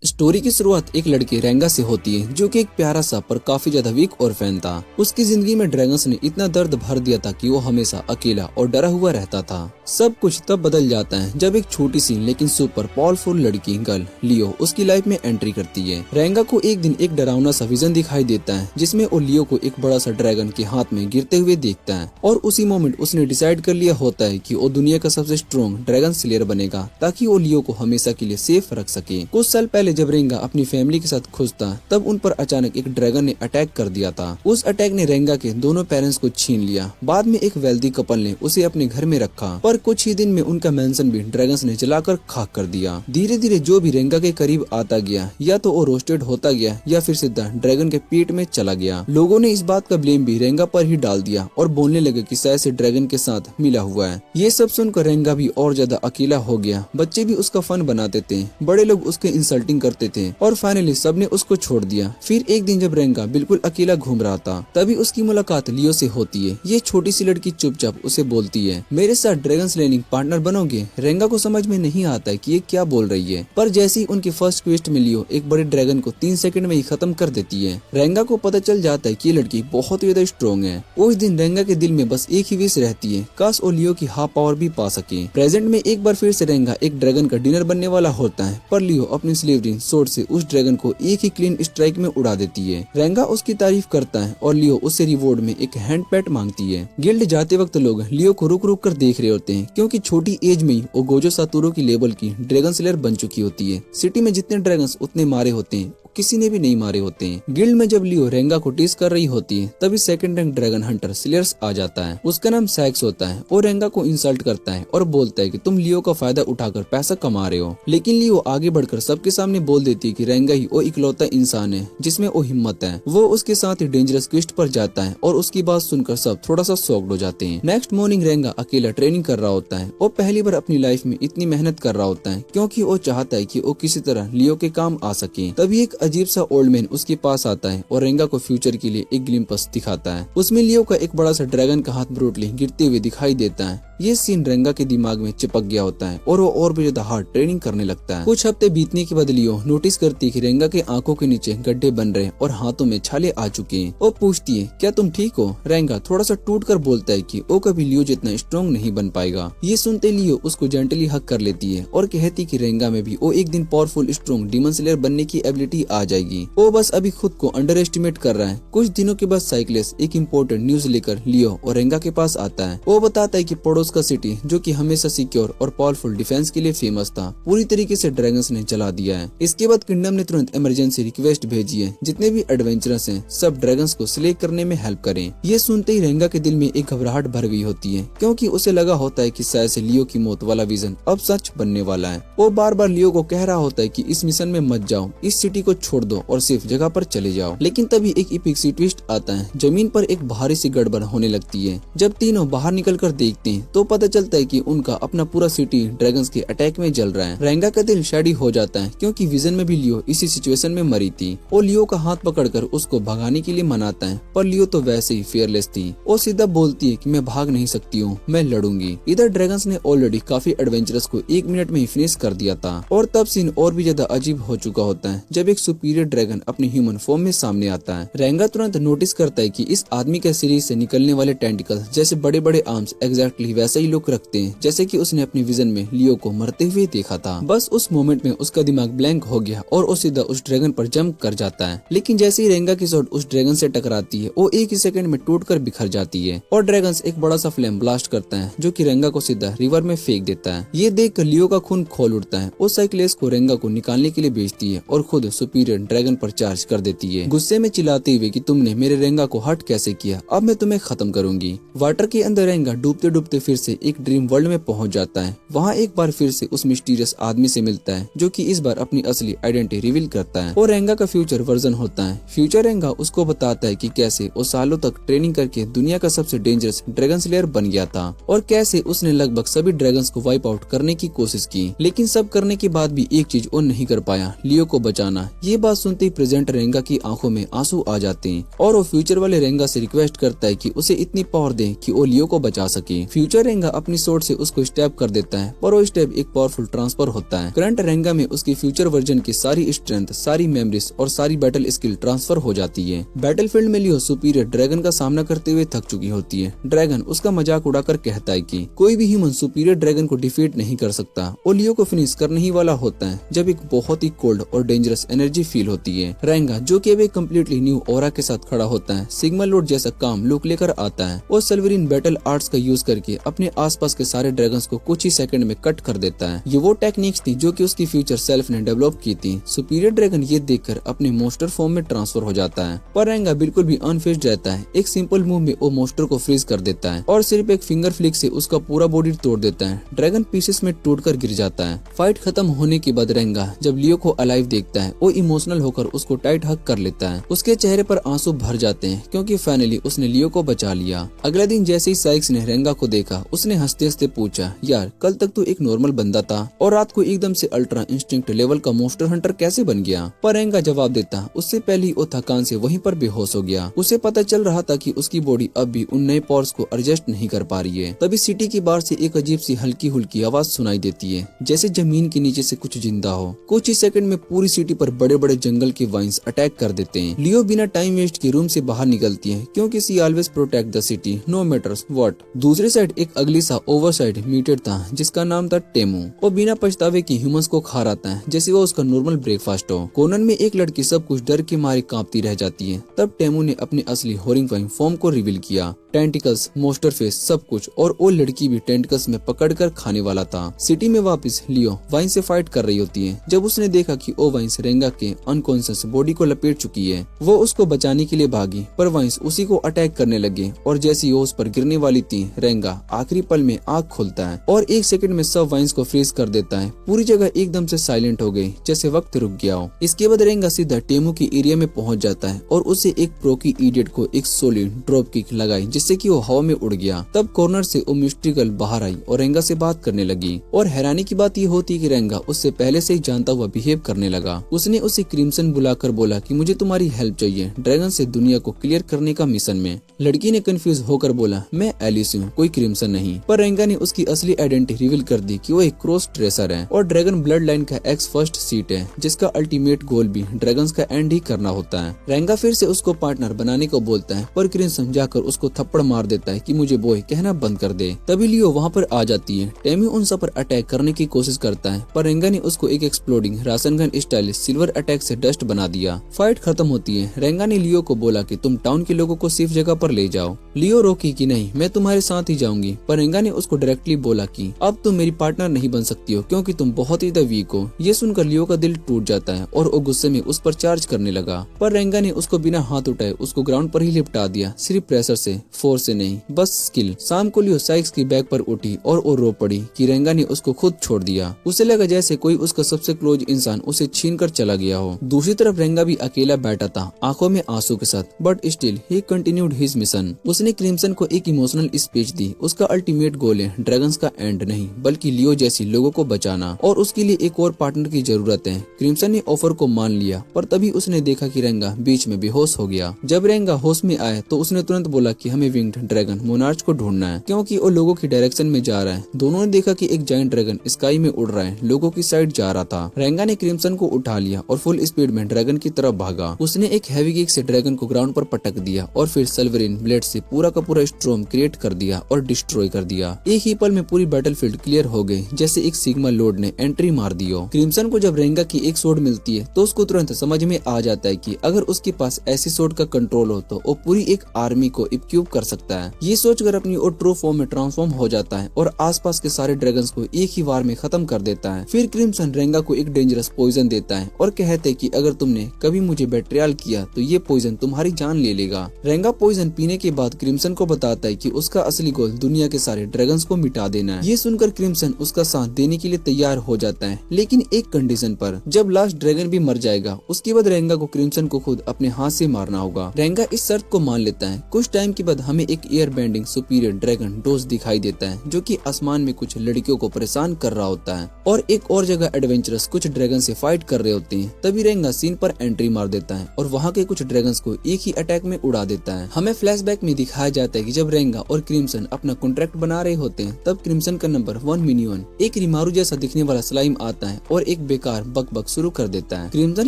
Story की शुरुआत एक लड़के रेंगा से होती है जो कि एक प्यारा सा पर काफी ज्यादा वीक और फैन था। उसकी जिंदगी में ड्रैगन्स ने इतना दर्द भर दिया था कि वो हमेशा अकेला और डरा हुआ रहता था। सब कुछ तब बदल जाता है जब एक छोटी सी लेकिन सुपर पावरफुल लड़की गर्ल लियो उसकी लाइफ में एंट्री करती है। रेंगा को एक दिन एक डरावना सा विजन दिखाई देता है जिसमें वो लियो को एक बड़ा सा ड्रैगन के हाथ में गिरते हुए देखता है और उसी मोमेंट उसने डिसाइड कर लिया होता है कि वो दुनिया का सबसे स्ट्रॉन्ग ड्रैगन स्लेयर बनेगा ताकि वो लियो को हमेशा के लिए सेफ रख सके। कुछ साल पहले जब रेंगा अपनी फैमिली के साथ खुश था तब उन पर अचानक एक ड्रैगन ने अटैक कर दिया था। उस अटैक ने रेंगा के दोनों पेरेंट्स को छीन लिया। बाद में एक वेल्दी कपल ने उसे अपने घर में रखा पर कुछ ही दिन में उनका मेंशन भी ड्रैगन्स ने जलाकर खाक कर दिया। धीरे धीरे जो भी रेंगा के करीब आता गया या तो वो रोस्टेड होता गया या फिर सीधा ड्रैगन के पेट में चला गया। लोगों ने इस बात का ब्लेम भी रेंगा पर ही डाल दिया और बोलने लगे कि शायद से ड्रैगन के साथ मिला हुआ है। ये सब सुनकर रेंगा भी और ज्यादा अकेला हो गया। बच्चे भी उसका फन बनाते थे, बड़े लोग उसके इंसल्टिंग करते थे और फाइनली सबने उसको छोड़ दिया। फिर एक दिन जब रेंगा बिल्कुल अकेला घूम रहा था तभी उसकी मुलाकात लियो से होती है। ये छोटी सी लड़की चुपचाप उसे बोलती है, मेरे साथ ड्रैगन स्लेइंग पार्टनर बनोगे? रेंगा को समझ में नहीं आता है कि ये क्या बोल रही है, पर जैसे ही उनकी फर्स्ट क्वेस्ट में लियो एक बड़े ड्रैगन को 3 सेकंड में ही खत्म कर देती है। रेंगा को पता चल जाता है कि ये लड़की बहुत ही ज्यादा स्ट्रॉन्ग है। उस दिन रेंगा के दिल में बस एक ही विश रहती है, काश वो लियो की हाफ पावर भी पा सके। प्रेजेंट में एक बार फिर से रेंगा एक ड्रैगन का डिनर बनने वाला होता है पर लियो अपनी स्लीवरिंग स्वॉर्ड से उस ड्रैगन को एक ही क्लीन स्ट्राइक में उड़ा देती है। रेंगा उसकी तारीफ करता है और लियो उससे रिवॉर्ड में एक हैंड पैट मांगती है। गिल्ड जाते वक्त लोग लियो को रुक रुक कर देख रहे होते हैं क्योंकि छोटी एज में ही वो गोजो सातोरू की लेवल की ड्रैगन स्लेयर बन चुकी होती है। सिटी में जितने ड्रैगन्स उतने मारे होते हैं, किसी ने भी नहीं मारे होते हैं। गिल्ड में जब लियो रेंगा को टीज कर रही होती है तभी second rank dragon hunter slayers आ जाता है। उसका नाम सैक्स होता है और रेंगा को इंसल्ट करता है और बोलता है कि तुम लियो का फायदा उठाकर पैसा कमा रहे हो। लेकिन लियो आगे बढ़कर सबके सामने बोल देती है कि रेंगा ही वो इकलौता इंसान है जिसमें वो हिम्मत है। वो उसके साथ ही डेंजरस क्वेस्ट पर जाता है और उसकी बात सुनकर सब थोड़ा सा शॉक्ड हो जाते हैं। नेक्स्ट मॉर्निंग रेंगा अकेला ट्रेनिंग कर रहा होता है। वो पहली बार अपनी लाइफ में इतनी मेहनत कर रहा होता है क्योंकि वो चाहता है कि वो किसी तरह लियो के काम आ सके। तभी एक अजीब सा ओल्ड मैन उसके पास आता है और रेंगा को फ्यूचर के लिए एक ग्लिम्पस दिखाता है। उसमें लियो का एक बड़ा सा ड्रैगन का हाथ ब्रूटली गिरते हुए दिखाई देता है। ये सीन रेंगा के दिमाग में चिपक गया होता है और वो और भी ज्यादा हार्ड ट्रेनिंग करने लगता है। कुछ हफ्ते बीतने के बाद लियो नोटिस करती है कि रेंगा के आंखों के नीचे गड्ढे बन रहे हैं और हाथों में छाले आ चुके हैं। वो पूछती है, क्या तुम ठीक हो? रेंगा थोड़ा सा टूट कर बोलता है कि वो कभी लियो जितना स्ट्रॉन्ग नहीं बन पाएगा। ये सुनते लियो उसको जेंटली हक कर लेती है और कहती कि रेंगा में भी वो एक दिन पावरफुल स्ट्रॉन्ग डीमन स्लेयर बनने की एबिलिटी आ जाएगी। वो बस अभी खुद को अंडर एस्टिमेट कर रहा है। कुछ दिनों के बाद साइक्लेस एक इम्पोर्टेंट न्यूज लेकर लियो और रेंगा के पास आता है। वो बताता है कि पड़ोस का सिटी जो कि हमेशा सिक्योर और पावरफुल डिफेंस के लिए फेमस था, पूरी तरीके से ड्रैगन्स ने जला दिया है। इसके बाद किंगडम ने तुरंत इमरजेंसी रिक्वेस्ट भेजी है, जितने भी एडवेंचरर्स हैं सब ड्रैगन्स को स्ले करने में हेल्प करें। ये सुनते ही रेंगा के दिल में एक घबराहट भर गई होती है क्योंकि उसे लगा होता है कि शायद से लियो की मौत वाला विजन अब सच बनने वाला है। वो बार बार लियो को कह रहा होता है कि इस मिशन में मत जाओ, इस सिटी को छोड़ दो और सिर्फ जगह पर चले जाओ। लेकिन तभी एक इपिक सी ट्विस्ट आता है। जमीन पर एक भारी सी गड़बड़ होने लगती है। जब तीनों बाहर निकल कर देखते हैं तो पता चलता है कि उनका अपना पूरा सिटी ड्रैगन्स के अटैक में जल रहा है। रेंगा का दिल शैडी हो जाता है क्योंकि विजन में भी लियो इसी सिचुएशन में मरी थी। वो लियो का हाथ पकड़कर उसको भगाने के लिए मनाता है पर लियो तो वैसे ही फियरलेस थी। वो सीधा बोलती है कि मैं भाग नहीं सकती हूँ, मैं लड़ूंगी। इधर ड्रैगन्स ने ऑलरेडी काफी एडवेंचरस को 1 मिनट में ही फिनिश कर दिया था और तब सीन और भी ज्यादा अजीब हो चुका होता है जब एक सुपीरियर ड्रैगन अपनी ह्यूमन फॉर्म में सामने आता है। रेंगा तुरंत नोटिस करता है कि इस आदमी के शरीर से निकलने वाले टेंटिकल्स जैसे बड़े बड़े आर्म्स एग्जैक्टली वैसा ही लुक रखते हैं जैसे कि उसने अपने विजन में लियो को मरते हुए देखा था। बस उस मोमेंट में उसका दिमाग ब्लैंक हो गया और वो सीधा उस ड्रैगन पर जंप कर जाता है। लेकिन जैसे ही रेंगा की शॉट उस ड्रैगन से टकराती है वो एक ही सेकंड में टूटकर बिखर जाती है और ड्रैगन एक बड़ा सा फ्लेम ब्लास्ट करता है जो कि रेंगा को सीधा रिवर में फेंक देता है। ये देख कर लियो का खून खोल उठता है। वो साइक्लेस को रेंगा को निकालने के लिए भेजती है और खुद सुपीरियर ड्रैगन पर चार्ज कर देती है, गुस्से में चिल्लाते हुए कि तुमने मेरे रेंगा को हर्ट कैसे किया, अब मैं तुम्हें खत्म करूंगी। वाटर के अंदर रेंगा डूबते डूबते फिर से एक ड्रीम वर्ल्ड में पहुंच जाता है। वहाँ एक बार फिर से उस मिस्टीरियस आदमी से मिलता है जो कि इस बार अपनी असली आइडेंटिटी रिवील करता है और रेंगा का फ्यूचर वर्जन होता है। फ्यूचर रेंगा उसको बताता है कि कैसे वो सालों तक ट्रेनिंग करके दुनिया का सबसे डेंजरस ड्रैगन स्लेयर बन गया था और कैसे उसने लगभग सभी ड्रैगन्स को वाइप आउट करने की कोशिश की, लेकिन सब करने के बाद भी एक चीज वो नहीं कर पाया, लियो को बचाना। ये बात सुनते ही प्रेजेंट रेंगा की आंखों में आंसू आ जाते हैं और वो फ्यूचर वाले रेंगा से रिक्वेस्ट करता है कि उसे इतनी पावर दे कि वो लियो को बचा सके। फ्यूचर रेंगा अपनी सोर्ड से उसको स्टैब कर देता है पर वो स्टैब एक पावरफुल ट्रांसफर होता है। करंट रेंगा में उसकी फ्यूचर वर्जन की सारी स्ट्रेंथ, सारी मेमोरीज और सारी बैटल स्किल ट्रांसफर हो जाती है। बैटल फील्ड में लियो सुपीरियर ड्रैगन का सामना करते हुए थक चुकी होती है। ड्रैगन उसका मजाक उड़ाकर कहता है कि कोई भी ह्यूमन सुपीरियर ड्रैगन को डिफीट नहीं कर सकता और लियो को फिनिश करने ही वाला होता है जब एक बहुत ही कोल्ड और डेंजरस एनर्जी फील होती है। रेंगा जो कि अब एक कम्प्लीटली न्यू ऑरा के साथ खड़ा होता है, सिग्मा लॉर्ड जैसा काम लुक लेकर आता है और सल्वरीन बैटल आर्ट्स का यूज करके अपने आसपास के सारे ड्रैगन्स को कुछ ही सेकंड में कट कर देता है। ये वो टेक्निक्स थी जो कि उसकी फ्यूचर सेल्फ ने डेवलप की थी। सुपीरियर ड्रैगन ये देखकर अपने मोस्टर फॉर्म में ट्रांसफर हो जाता है पर रेंगा बिल्कुल भी अनफेज्ड रहता है। एक सिंपल मूव में वो मोस्टर को फ्रीज कर देता है और सिर्फ एक फिंगर फ्लिक से उसका पूरा बॉडी तोड़ देता है। ड्रैगन पीसेस में टूटकर गिर जाता है। फाइट खत्म होने के बाद रेंगा जब लियो को अलाइव देखता है वो इमोशनल होकर उसको टाइट हग कर लेता है। उसके चेहरे पर आंसू भर जाते हैं क्योंकि फाइनली उसने लियो को बचा लिया। अगले दिन जैसे ही साइक्स ने रेंगा को देखा उसने हंसते हंसते पूछा, यार कल तक तो एक नॉर्मल बंदा था और रात को एकदम से अल्ट्रा इंस्टिंक्ट लेवल का मोस्टर हंटर कैसे बन गया? पर रेंगा जवाब देता, उससे पहले ही वो थकान से वहीं पर बेहोश हो गया। उसे पता चल रहा था कि उसकी बॉडी अब भी उन नए पावर्स को एडजस्ट नहीं कर पा रही है। तभी सिटी के बाहर से एक अजीब सी हल्की हुल्की आवाज सुनाई देती है जैसे जमीन के नीचे से कुछ जिंदा हो। कुछ ही सेकंड में पूरी सिटी पर बड़े बड़े जंगल के वाइन्स अटैक कर देते हैं। लियो बिना टाइम वेस्ट के रूम से बाहर निकलती है क्योंकि she always protect the city no matters what. दूसरी साइड एक अगली सा ओवरसाइड म्यूटेड था जिसका नाम था टेमू। वो बिना पछतावे के ह्यूमंस को खा रहा था जैसे वो उसका नॉर्मल ब्रेकफास्ट हो। कोनन में एक लड़की सब कुछ डर के मारे कांपती रह जाती है। तब टेमू ने अपने असली हॉरिफाइंग फॉर्म को रिवील किया। टेंटिकल्स, मोस्टर फेस, सब कुछ, और वो लड़की भी टेंटिकल्स में पकड़कर खाने वाला था। सिटी में वापस लियो वाइन से फाइट कर रही होती है जब उसने देखा कि ओ वाइन्स रेंगा के अनकॉन्शियस बॉडी को लपेट चुकी है। वो उसको बचाने के लिए भागी पर वाइन्स उसी को अटैक करने लगे और जैसी वो उस पर गिरने वाली थी रेंगा आखिरी पल में आँख खोलता है और एक सेकंड में सब वाइन्स को फ्रीज कर देता है। पूरी जगह एकदम से साइलेंट हो गई जैसे वक्त रुक गया हो। इसके बाद रेंगा सीधा टेमू की एरिया में पहुंच जाता है और उसे एक प्रो की इडियट को एक सोलिड ड्रॉप किक लगाई जिससे कि वो हवा में उड़ गया। तब कॉर्नर से वो मिस्ट्री गर्ल बाहर आई और रेंगा से बात करने लगी और हैरानी की बात ये होती कि रेंगा उससे पहले से ही जानता हुआ बिहेव करने लगा। उसने उसे क्रिम्सन बुलाकर बोला कि मुझे तुम्हारी हेल्प चाहिए ड्रैगन से दुनिया को क्लियर करने का मिशन में। लड़की ने कंफ्यूज होकर बोला, मैं एलिस हूँ, कोई क्रिम्सन नहीं। पर रेंगा ने उसकी असली आइडेंटिटी रिवील कर दी कि वो एक क्रॉस ड्रेसर है और ड्रैगन ब्लड लाइन का एक्स फर्स्ट सीट है जिसका अल्टीमेट गोल भी ड्रैगन्स का एंड ही करना होता है। रेंगा फिर से उसको पार्टनर बनाने को बोलता है पर क्रिम्सन जाकर उसको थप्पड़ मार देता है कि मुझे बॉय कहना बंद कर दे। तभी लियो वहाँ पर आ जाती है। टेमी उन सब पर अटैक करने की कोशिश करता है पर रेंगा ने उसको एक exploding ration gun style silver attack से डस्ट बना दिया। फाइट खत्म होती है। रेंगा ने लियो को बोला कि तुम टाउन के लोगों को सेफ जगह पर ले जाओ। लियो रोकी कि नहीं, मैं तुम्हारे साथ ही जाऊंगी। पर रेंगा ने उसको डायरेक्टली बोला कि अब तुम मेरी पार्टनर नहीं बन सकती हो क्योंकि तुम बहुत ही वीक हो। ये सुनकर लियो का दिल टूट जाता है और वो गुस्से में उस पर चार्ज करने लगा पर रेंगा ने उसको बिना हाथ उठाए उसको ग्राउंड पर ही लिपटा दिया, सिर्फ प्रेशर से, फोर्स से नहीं, बस स्किल। शाम को लियो साइक्स की बैग पर उठी और वो रो पड़ी कि रेंगा ने उसको खुद छोड़ दिया। उसे लगा जैसे कोई उसका सबसे क्लोज इंसान उसे छीन कर चला गया हो। दूसरी तरफ रेंगा भी अकेला बैठा था, आंखों में आंसू के साथ, but still he continued his mission. उसने क्रिम्सन को एक इमोशनल स्पीच दी। उसका अल्टीमेट गोल है ड्रैगन्स का एंड नहीं बल्कि लियो जैसी लोगों को बचाना और उसके लिए एक और पार्टनर की जरूरत है। क्रिम्सन ने ऑफर को मान लिया पर तभी उसने देखा कि रेंगा बीच में बेहोश हो गया। जब रेंगा होश में आया तो उसने तुरंत बोला कि हमें विंग्ड ड्रैगन मोनार्च को ढूंढना है क्योंकि वो लोगों की डायरेक्शन में जा रहा है। दोनों ने देखा कि एक जायंट ड्रैगन स्काई में उड़ रहा है, लोगों की साइड जा रहा था। रेंगा ने क्रिम्सन को उठा लिया और फुल स्पीड में ड्रैगन की तरफ भागा। उसने एक हैवी किक से ड्रैगन को ग्राउंड पर पटक दिया और फिर सल्वरीन ब्लेड से पूरा का पूरा स्ट्रॉम क्रिएट कर दिया और डिस्ट्रॉय कर दिया। एक ही पल में पूरी बैटलफील्ड क्लियर हो गई जैसे एक सिग्मा लॉर्ड ने एंट्री मार दी हो। क्रिम्सन को जब रेंगा की एक सोड मिलती है तो उसको तुरंत समझ में आ जाता है कि अगर उसके पास ऐसी सोड का कंट्रोल हो तो वो पूरी एक आर्मी को इक्विप कर सकता है। ये सोचकर अपनी और ट्रू फॉर्म में ट्रांसफॉर्म हो जाता है और आसपास के सारे ड्रैगन्स को एक ही वार में खत्म कर देता है। फिर क्रिम्सन रेंगा को एक डेंजरस पॉइजन देता है और कहते हैं कि अगर तुमने कभी मुझे बेट्रियल किया तो ये पॉइजन तुम्हारी जान ले लेगा। रेंगा पॉइजन पीने के बाद क्रिम्सन को बताता है कि उसका असली गोल दुनिया के सारे ड्रैगन्स को मिटा देना है। ये सुनकर क्रिम्सन उसका साथ देने के लिए तैयार हो जाता है लेकिन एक कंडीशन पर, जब लास्ट ड्रैगन भी मर जाएगा उसके बाद रेंगा को क्रिम्सन को खुद अपने हाथ से मारना होगा। रेंगा इस शर्त को मान लेता है। कुछ टाइम के बाद हमें एक air bending superior dragon dose दिखाई देता है जो कि आसमान में कुछ लड़कियों को परेशान कर रहा होता है और एक और जगह एडवेंचरस कुछ ड्रैगन से फाइट कर रहे होते हैं। तभी रेंगा सीन पर एंट्री मार देता है और वहाँ के कुछ ड्रैगन्स को एक ही अटैक में उड़ा देता है। हमें फ्लैशबैक में दिखाया जाता है कि जब रेंगा और क्रिम्सन अपना कॉन्ट्रैक्ट बना रहे होते हैं तब क्रिम्सन का नंबर 1 मिनियन एक रिमारू जैसा दिखने वाला स्लाइम आता है और एक बेकार बक शुरू कर देता है। क्रिम्सन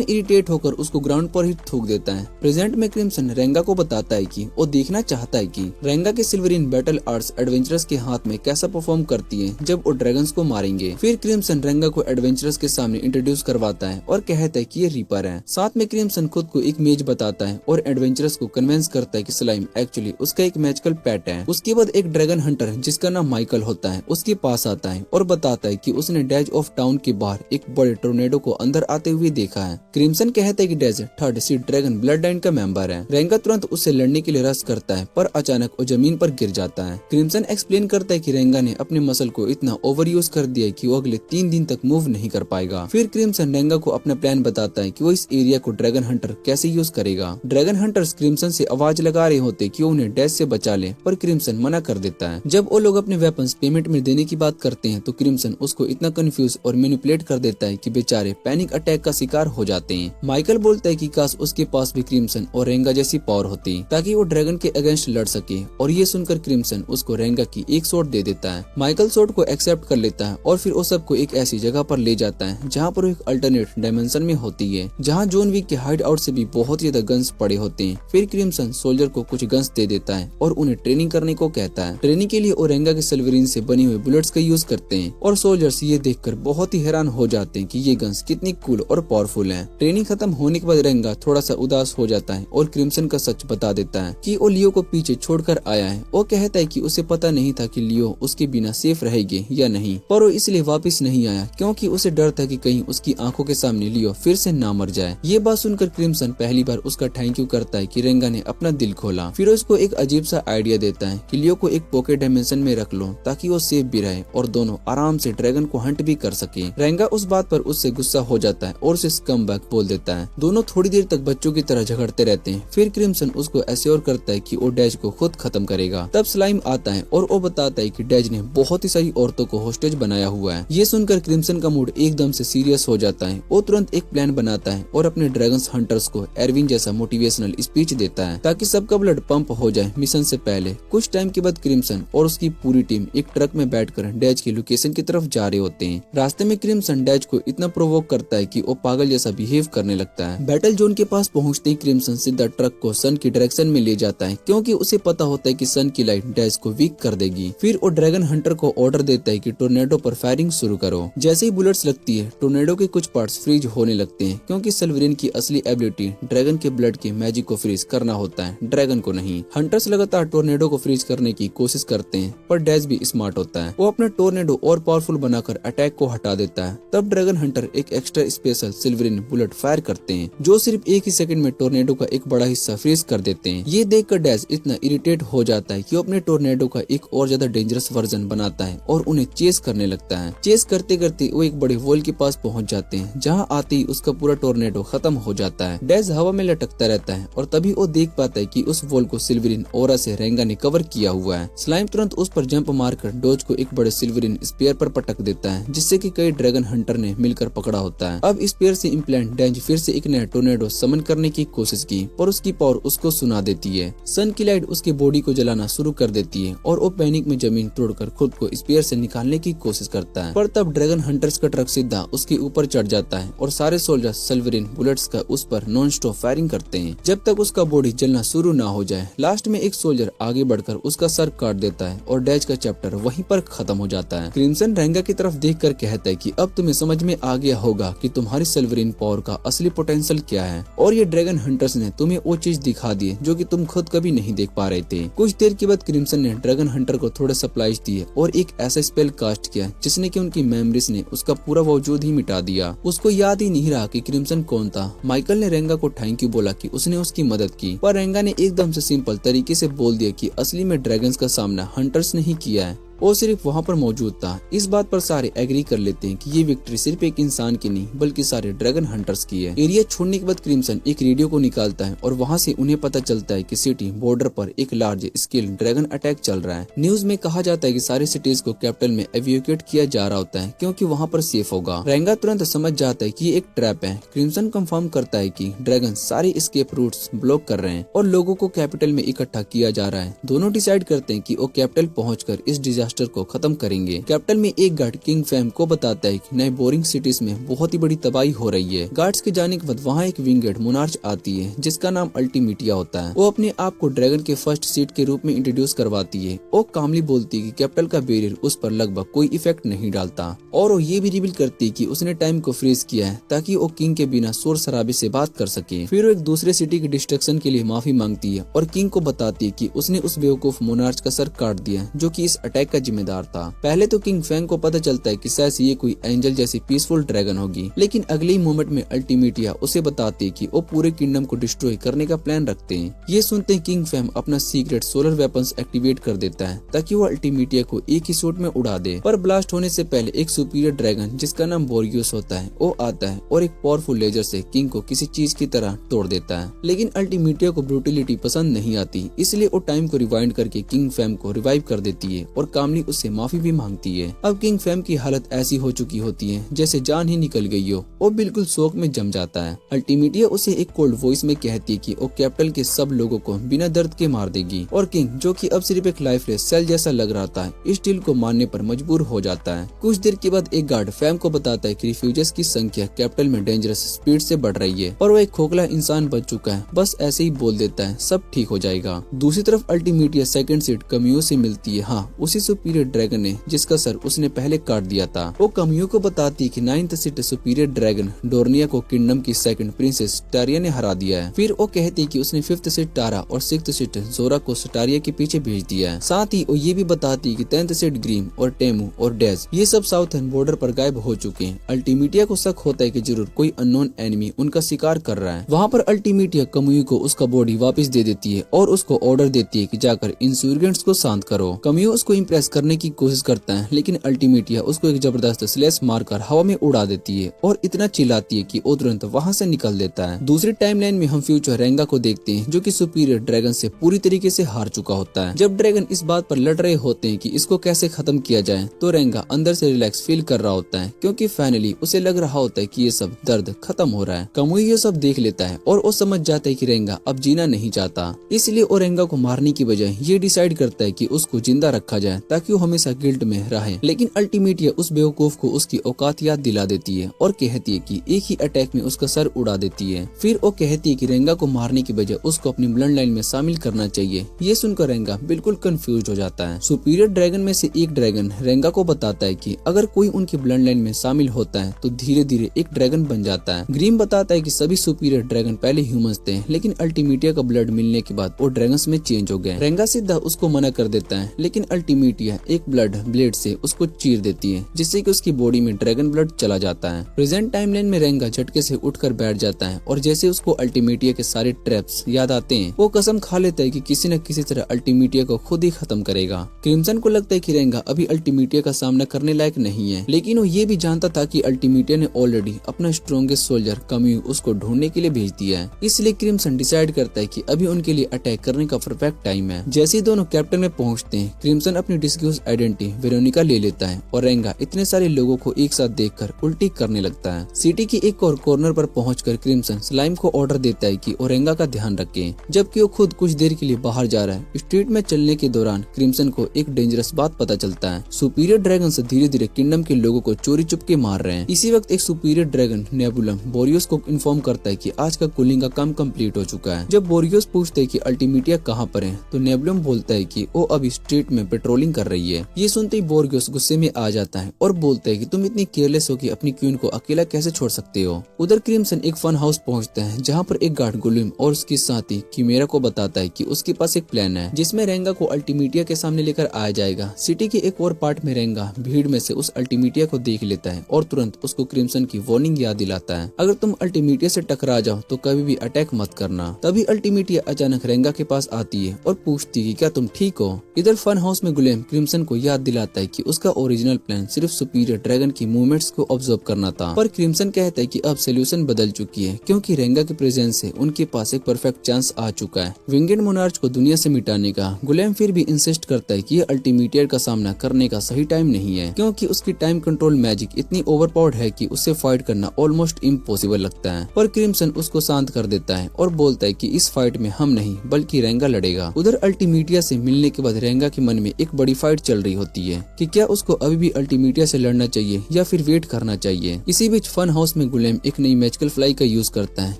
इरिटेट होकर उसको ग्राउंड पर ही थूक देता है। प्रेजेंट में क्रिम्सन रेंगा को बताता है कि वो देखना चाहता है कि रेंगा के सिल्वरीन बैटल आर्ट्स एडवेंचरस के हाथ में कैसा परफॉर्म करती है जब वो ड्रैगन्स को मारेंगे। फिर क्रिम्सन रेंगा को एडवेंचरस के सामने इंट्रोड्यूस करवाता है और कहता है कि ये रीपर है। साथ में क्रिम्सन खुद को एक मेज बताता है और एडवेंचरस को कन्विंस करता है कि स्लाइम एक्चुअली उसका एक मैजिकल पेट है। उसके बाद एक ड्रैगन हंटर जिसका नाम माइकल होता है उसके पास आता है और बताता है कि उसने डेज ऑफ टाउन के बाहर एक बड़े टोर्नेडो को अंदर आते हुए देखा है। क्रिम्सन कहता है कि Daze third sea dragon bloodline का मेंबर है। रेंगा तुरंत उससे लड़ने के लिए रश करता है पर अचानक वो जमीन पर गिर जाता है। क्रिम्सन एक्सप्लेन करता है कि रेंगा ने अपने मसल को इतना ओवर यूज कर दिया कि वो अगले 3 दिन तक मूव नहीं कर पाएगा। फिर क्रिम्सन रेंगा को अपना प्लान बताता है कि वो इस एरिया को ड्रैगन हंटर कैसे यूज करेगा। ड्रैगन हंटर्स क्रिम्सन से आवाज लगा रहे होते कि वो उन्हें डेज से बचा ले पर क्रिम्सन मना कर देता है। जब वो लोग अपने वेपन्स पेमेंट में देने की बात करते हैं तो क्रिम्सन उसको इतना कंफ्यूज और मैनिपुलेट कर देता है कि बेचारे पैनिक अटैक का शिकार हो जाते हैं। माइकल बोलता है कि काश उसके पास भी क्रिम्सन और रेंगा जैसी पावर होती ताकि वो ड्रैगन के अगेंस्ट लड़ सके और ये सुनकर क्रिम्सन उसको रेंगा की एक शॉट दे देता है। माइकल शॉट को एक्सेप्ट कर लेता है और फिर वो सबको एक ऐसी जगह पर ले जाता है जहाँ पर वो एक अल्टरनेट डायमेंशन में होती है जहाँ जॉन विक के हाइड आउट से भी बहुत ज्यादा गन्स पड़े होते हैं। फिर क्रिम्सन सोल्जर को कुछ गन्स दे देता है और उन्हें ट्रेनिंग करने को कहता है। ट्रेनिंग के लिए वो रेंगा के सिल्वरीन से बने हुए बुलेट्स का यूज करते हैं और सोल्जर्स ये देखकर बहुत ही हैरान हो जाते हैं कि ये गन्स कितनी कूल और पावरफुल हैं। ट्रेनिंग खत्म होने के बाद रेंगा थोड़ा सा उदास हो जाता है और क्रिम्सन का सच बता देता है कि वो लियो को पीछे छोड़कर आया है। वो कहता है कि उसे पता नहीं था कि लियो उसके बिना सेफ रहेगी या नहीं, पर वो इसलिए वापस नहीं आया क्योंकि उसे डर था कि कहीं उसकी आंखों के सामने लियो फिर से ना मर जाए। ये बात सुनकर क्रिम्सन पहली बार उसका थैंक यू करता है कि रेंगा ने अपना दिल खोला। फिर उसको एक अजीब सा आइडिया देता है कि लियो को एक पॉकेट डायमेंशन में रख लो ताकि वो सेफ भी रहे और दोनों आराम से ड्रैगन को हंट भी कर सके। रेंगा उस बात पर उससे गुस्सा हो जाता है और उसे स्कमबैग बोल देता है। दोनों थोड़ी देर तक बच्चों की तरह झगड़ते रहते हैं। फिर क्रिम्सन उसको एश्योर करता है कि वो डैज को खुद खत्म करेगा। तब स्लाइम आता है और वो बताता है कि डैज ने बहुत ही सारी औरतों को होस्टेज बनाया हुआ है। ये सुनकर क्रिम्सन का मूड एकदम से सीरियस हो जाता है। वो तुरंत एक प्लान बनाता है और अपने ड्रैगन्स हंटर्स को एरविन जैसा मोटिवेशनल स्पीच देता है ताकि सबका ब्लड पंप हो जाए मिशन से पहले। कुछ टाइम के बाद क्रिम्सन और उसकी पूरी टीम एक ट्रक में बैठकर डैज की लोकेशन की तरफ जा रहे होते हैं। रास्ते में क्रिम्सन डैज को इतना प्रोवोक करता है कि वो पागल जैसा बिहेव करने लगता है। बैटल जोन के पास पहुंचते ही क्रिम्सन सीधा ट्रक को सन की डायरेक्शन में ले जाता है क्योंकि उसे पता होता है कि सन की लाइट डैज को वीक कर देगी। फिर वो ड्रैगन हंटर को ऑर्डर देता है कि टोर्नेडो पर फायरिंग शुरू करो। जैसे ही बुलेट्स लगती है टोर्नेडो के कुछ पार्ट्स फ्रीज होने लगते हैं क्योंकि सिल्वरीन की असली एबिलिटी ड्रैगन के ब्लड के मैजिक को फ्रीज करना होता है, ड्रैगन को नहीं। हंटर्स लगातार टोर्नेडो को फ्रीज करने की कोशिश करते हैं पर डैज भी स्मार्ट होता है। वो अपना टोर्नेडो और पावरफुल बनाकर अटैक को हटा देता है। तब ड्रैगन हंटर एक एक्स्ट्रा स्पेशल सिल्वरीन बुलेट फायर करते हैं जो सिर्फ एक ही सेकंड में टोर्नेडो का एक बड़ा हिस्सा फ्रीज कर देते हैं। ये देखकर डैज इतना इरिटेट हो जाता है कि वो अपने टोर्नेडो का एक और ज्यादा डेंजरस वर्जन बनाता है और उन्हें चेस करने लगता है। चेस करते करते वो एक बड़े वॉल के पास पहुंच जाते हैं जहाँ आते ही उसका पूरा टोर्नेडो खत्म हो जाता है। डैज हवा में लटकता रहता है और तभी वो देख पाता है कि उस वॉल को सिल्वरीन ओरा से रेंगा ने कवर किया हुआ है। स्लाइम तुरंत उस पर जंप मारकर डोज को एक बड़े सिल्वरीन स्पेयर पर पटक देता है जिससे कि कई ड्रैगन हंटर ने मिलकर पकड़ा होता है। अब स्पेयर से इम्प्लांट डैज फिर से एक नया टोर्नेडो समन करने की कोशिश की पर उसकी पावर उसको सुना देती है। सन की लाइट उसके बॉडी को जलाना शुरू कर देती है और वो पैनिक में जमीन तोड़कर खुद को स्पेयर से निकालने की कोशिश करता है। पर तब ड्रैगन हंटर्स का ट्रक सीधा उसके ऊपर चढ़ जाता है और सारे सोल्जर सिल्वरीन बुलेट्स का उस पर नॉन स्टॉप फायरिंग करते हैं जब तक उसका बॉडी जलना शुरू ना हो जाए। लास्ट में एक सोल्जर आगे बढ़कर उसका सर काट देता है और डैज का चैप्टर वहीं पर खत्म हो जाता है। क्रिम्सन रेंगा की तरफ देखकर कहता है कि अब तुम्हें समझ में आ गया होगा कि तुम्हारी सिल्वरीन पावर का असली पोटेंशियल क्या है और ये ड्रैगन हंटर्स ने तुम्हें वो चीज दिखा दी जो कि तुम खुद कभी नहीं देख पा रहे थे। कुछ देर के बाद क्रिम्सन ने ड्रैगन हंटर को थोड़े सप्लाईज दिए और एक ऐसा स्पेल कास्ट किया जिसने कि उनकी मेमोरीज ने उसका पूरा वजूद ही मिटा दिया। उसको याद ही नहीं रहा कि क्रिम्सन कौन था। माइकल ने रेंगा को थैंक यू बोला कि उसने उसकी मदद की पर रेंगा ने एकदम से सिंपल तरीके से बोल दिया कि असली में ड्रैगन्स का सामना हंटर्स ने ही किया है और सिर्फ वहाँ पर मौजूद था। इस बात पर सारे एग्री कर लेते हैं कि ये विक्ट्री सिर्फ एक इंसान की नहीं बल्कि सारे ड्रैगन हंटर्स की है। एरिया छोड़ने के बाद क्रिम्सन एक रेडियो को निकालता है और वहाँ से उन्हें पता चलता है कि सिटी बॉर्डर पर एक लार्ज स्केल ड्रैगन अटैक चल रहा है। न्यूज में कहा जाता है कि सारे सिटीज को कैपिटल में एवेक्यूएट किया जा रहा होता है क्योंकि वहाँ पर सेफ होगा। रेंगा तुरंत समझ जाता है कि ये एक ट्रैप है। क्रिम्सन कंफर्म करता है कि ड्रैगन सारे एस्केप रूट्स ब्लॉक कर रहे हैं और लोगों को कैपिटल में इकट्ठा किया जा रहा है। दोनों डिसाइड करते हैं कि वो कैपिटल पहुंचकर इस डिजास्टर को खत्म करेंगे। कैपिटल में एक गार्ड किंग फैम को बताता है कि नए बोरिंग सिटीज में बहुत ही बड़ी तबाही हो रही है। गार्ड्स के जाने के बाद वहाँ एक विंगेड मोनार्च आती है जिसका नाम अल्टीमीटिया होता है। वो अपने आप को ड्रैगन के फर्स्ट सीट के रूप में इंट्रोड्यूस करवाती है। वो कामली बोलती है कि कैपिटल का बैरियर उस पर लगभग कोई इफेक्ट नहीं डालता और वो ये भी रिवील करती है कि उसने टाइम को फ्रीज किया है ताकि वो किंग के बिना शोर शराबे से बात कर सके। फिर वो एक दूसरे सिटी की डिस्ट्रक्शन के लिए माफी मांगती है और किंग को बताती है कि उसने उस बेवकूफ मोनार्च का सर काट दिया जो कि इस अटैक का जिम्मेदार था। पहले तो किंग फैंग को पता चलता है कि शायद ये कोई एंजल जैसी पीसफुल ड्रैगन होगी, लेकिन अगले ही मोमेंट में अल्टीमीटिया उसे बताती है कि वो पूरे किंगडम को डिस्ट्रॉय करने का प्लान रखते हैं। ये सुनते ही किंग फैम अपना सीक्रेट सोलर वेपन्स एक्टिवेट कर देता है ताकि वो अल्टीमीटिया को एक ही शॉट में उड़ा दे। पर ब्लास्ट होने से पहले एक सुपीरियर ड्रैगन जिसका नाम बोरियोस होता है वो आता है और एक पावरफुल लेजर से किंग को किसी चीज की तरह तोड़ देता है। लेकिन अल्टीमीटिया को ब्रूटिलिटी पसंद नहीं आती, इसलिए वो टाइम को रिवाइंड करके किंग फैम को रिवाइव कर देती है और कामली उससे माफी भी मांगती है। अब किंग फैम की हालत ऐसी हो चुकी होती है जैसे जान ही निकल गई हो। वो बिल्कुल शोक में जम जाता है। अल्टीमीटिया उसे एक कोल्ड वॉइस में कहती है कि वो कैपिटल के सब लोगों को बिना दर्द के मार देगी और किंग जो कि अब सिर्फ एक लाइफलेस सेल जैसा लग रहा था इस डील को मानने पर मजबूर हो जाता है। कुछ देर के बाद एक गार्ड फैम को बताता है कि रिफ्यूजीज की संख्या कैपिटल में डेंजरस स्पीड से बढ़ रही है और वो एक खोखला इंसान बच चुका है, बस ऐसे ही बोल देता है सब ठीक हो जाएगा। दूसरी तरफ अल्टीमीटिया सेकंड सीट कमियो से मिलती है। हाँ, उसी सुपीरियर ड्रैगन ने जिसका सर उसने पहले काट दिया था। वो कमियो को बताती है कि 9th सीट सुपीरियर ड्रैगन डोर्निया को किंगडम की सेकंड प्रिंसेस टारिया ने हरा दिया है। फिर वो कहती है कि उसने 5th सीट टारा और 6th सीट जोरा को स्टारिया के पीछे भेज दिया है। साथ ही वो ये भी बताती है कि 10th सीट ग्रीम और टेमू और डेज ये सब साउथर्न बॉर्डर पर गायब हो चुके हैं। अल्टीमीटिया को शक होता है कि जरूर कोई अननोन एनिमी उनका शिकार कर रहा है। वहाँ पर अल्टीमीटिया कमियो को उसका बॉडी वापस दे देती है और उसको ऑर्डर देती है कि जाकर इंसर्जेंट्स को शांत करो। कमियो उसको इम्प्रेस करने की कोशिश करता है लेकिन अल्टीमीटिया उसको एक जबरदस्त स्लैश मारकर हवा में उड़ा देती है और इतना चिल्लाती है कि वो तुरंत वहाँ से निकल देता है। दूसरी टाइमलाइन में हम फ्यूचर रेंगा को देखते हैं जो कि सुपीरियर ड्रैगन से पूरी तरीके से हार चुका होता है। जब ड्रैगन इस बात पर लड़ रहे होते हैं कि इसको कैसे खत्म किया जाए तो रेंगा अंदर से रिलैक्स फील कर रहा होता है क्योंकि फाइनली उसे लग रहा होता है कि ये सब दर्द खत्म हो रहा है। कमुई ये सब देख लेता है और वो समझ जाता है कि रेंगा अब जीना नहीं चाहता, इसलिए वो रेंगा को मारने की बजाय ये डिसाइड करता है कि उसको जिंदा रखा जाए ताकि वो हमेशा गिल्ट में रहे। लेकिन अल्टीमीटिया उस बेवकूफ को उसकी औकात याद दिला देती है और कहती है कि एक ही अटैक में उसका सर उड़ा देती है। फिर वो कहती है कि रेंगा को मारने की बजाय उसको अपनी ब्लड लाइन में शामिल करना चाहिए। ये सुनकर रेंगा बिल्कुल कंफ्यूज हो जाता है। सुपीरियर ड्रैगन में से एक ड्रैगन रेंगा को बताता है कि अगर कोई उनकी ब्लड लाइन में शामिल होता है तो धीरे धीरे एक ड्रैगन बन जाता है। ग्रीम बताता है कि सभी सुपीरियर ड्रैगन पहले ह्यूमंस थे लेकिन अल्टीमीटिया का ब्लड मिलने के बाद वो ड्रैगन्स में चेंज हो गए। रेंगा सीधा उसको मना कर देता है लेकिन अल्टीमीटिया एक ब्लड ब्लेड से उसको चीर देती है जिससे कि उसकी बॉडी में ड्रैगन ब्लड चला जाता है। प्रेजेंट टाइमलाइन में रेंगा झटके से उठकर बैठ जाता है और जैसे उसको अल्टीमीटिया के सारे ट्रैप्स याद आते हैं वो कसम खा लेता है कि किसी न किसी तरह अल्टीमीटिया को खुद ही खत्म करेगा। क्रिम्सन को लगता है कि रेंगा अभी अल्टीमीटिया का सामना करने लायक नहीं है लेकिन वो ये भी जानता था कि अल्टीमीटिया ने ऑलरेडी अपना स्ट्रॉन्गेस्ट सोल्जर कम्यू उसको ढूंढने के लिए भेज दिया है। इसलिए क्रिम्सन डिसाइड करता है कि अभी उनके लिए अटैक करने का परफेक्ट टाइम है। जैसे ही दोनों कैप्टन में पहुंचते हैं क्रिम्सन अपनी डिस्ग्यूज आइडेंटिटी वेरोनिका ले लेता है और रेंगा इतने सारे लोगों को एक साथ देखकर उल्टी करने लगता है। सिटी की एक और कॉर्नर पर पहुंचकर क्रिम्सन स्लाइम को ऑर्डर देता है कि वो रेंगा का ध्यान रखे जबकि वो खुद कुछ देर के लिए बाहर जा रहा है। स्ट्रीट में चलने के दौरान क्रिम्सन को एक डेंजरस बात पता चलता है। सुपीरियर ड्रैगन से धीरे धीरे किंगडम के लोगों को चोरी चुपके मार रहे हैं। इसी वक्त एक सुपीरियर ड्रैगन नेबुलम बोरियोस को इन्फॉर्म करता है कि आज का कूलिंग का काम कंप्लीट हो चुका है। जब बोरियोस पूछते है कि अल्टीमीटिया कहाँ पर है तो नेबुलम बोलता है कि वो अभी स्ट्रीट में पेट्रोलिंग कर रही है। ये सुनते ही बोरियोस गुस्से में आ जाता है और बोलता है कि तुम इतनी केयरलेस हो कि अपनी क्वीन को अकेला कैसे छोड़ सकते हो। उधर क्रिम्सन एक फन हाउस पहुंचता है जहाँ पर एक गार्ड गुलिम और उसके साथी किमेरा को बताता है कि उसके पास एक प्लान है जिसमें रेंगा को अल्टीमीटिया के सामने लेकर आया जाएगा। सिटी के एक और पार्ट में रेंगा भीड़ में से उस अल्टीमीटिया को देख लेता है और तुरंत उसको क्रिम्सन की वार्निंग याद दिलाता है, अगर तुम अल्टीमीटिया से टकरा जाओ तो कभी भी अटैक मत करना। तभी अल्टीमीटिया अचानक रेंगा के पास आती है और पूछती है कि क्या तुम ठीक हो। इधर फन हाउस में गुलेम क्रिम्सन को याद दिलाता है कि उसका ओरिजिनल प्लान सिर्फ सुपीरियर ड्रैगन की मूवमेंट्स को ऑब्जर्व करना था, पर क्रिम्सन कहता है कि अब सोल्यूशन बदल चुकी है क्योंकि रेंगा के प्रेजेंस से उनके पास एक परफेक्ट चांस आ चुका है विंगेड मोनार्च को दुनिया से मिटाने का। गुलेम फिर भी इंसिस्ट करता है कि ये अल्टीमेटियर का सामना करने का सही टाइम नहीं है क्योंकि उसकी टाइम कंट्रोल मैजिक इतनी ओवरपावर्ड है कि उससे फाइट करना ऑलमोस्ट इम्पॉसिबल लगता है, पर क्रिम्सन उसको शांत कर देता है और बोलता है कि इस फाइट में हम नहीं बल्कि रेंगा लड़ेगा। उधर अल्टीमेटिया से मिलने के बाद रेंगा के मन में एक बड़ी फाइट चल रही होती है कि क्या उसको अभी भी अल्टीमेटिया से लड़ना चाहिए या फिर वेट करना चाहिए। इसी बीच फन हाउस में गुलेम एक नई मैजिकल फ्लाई का यूज करता है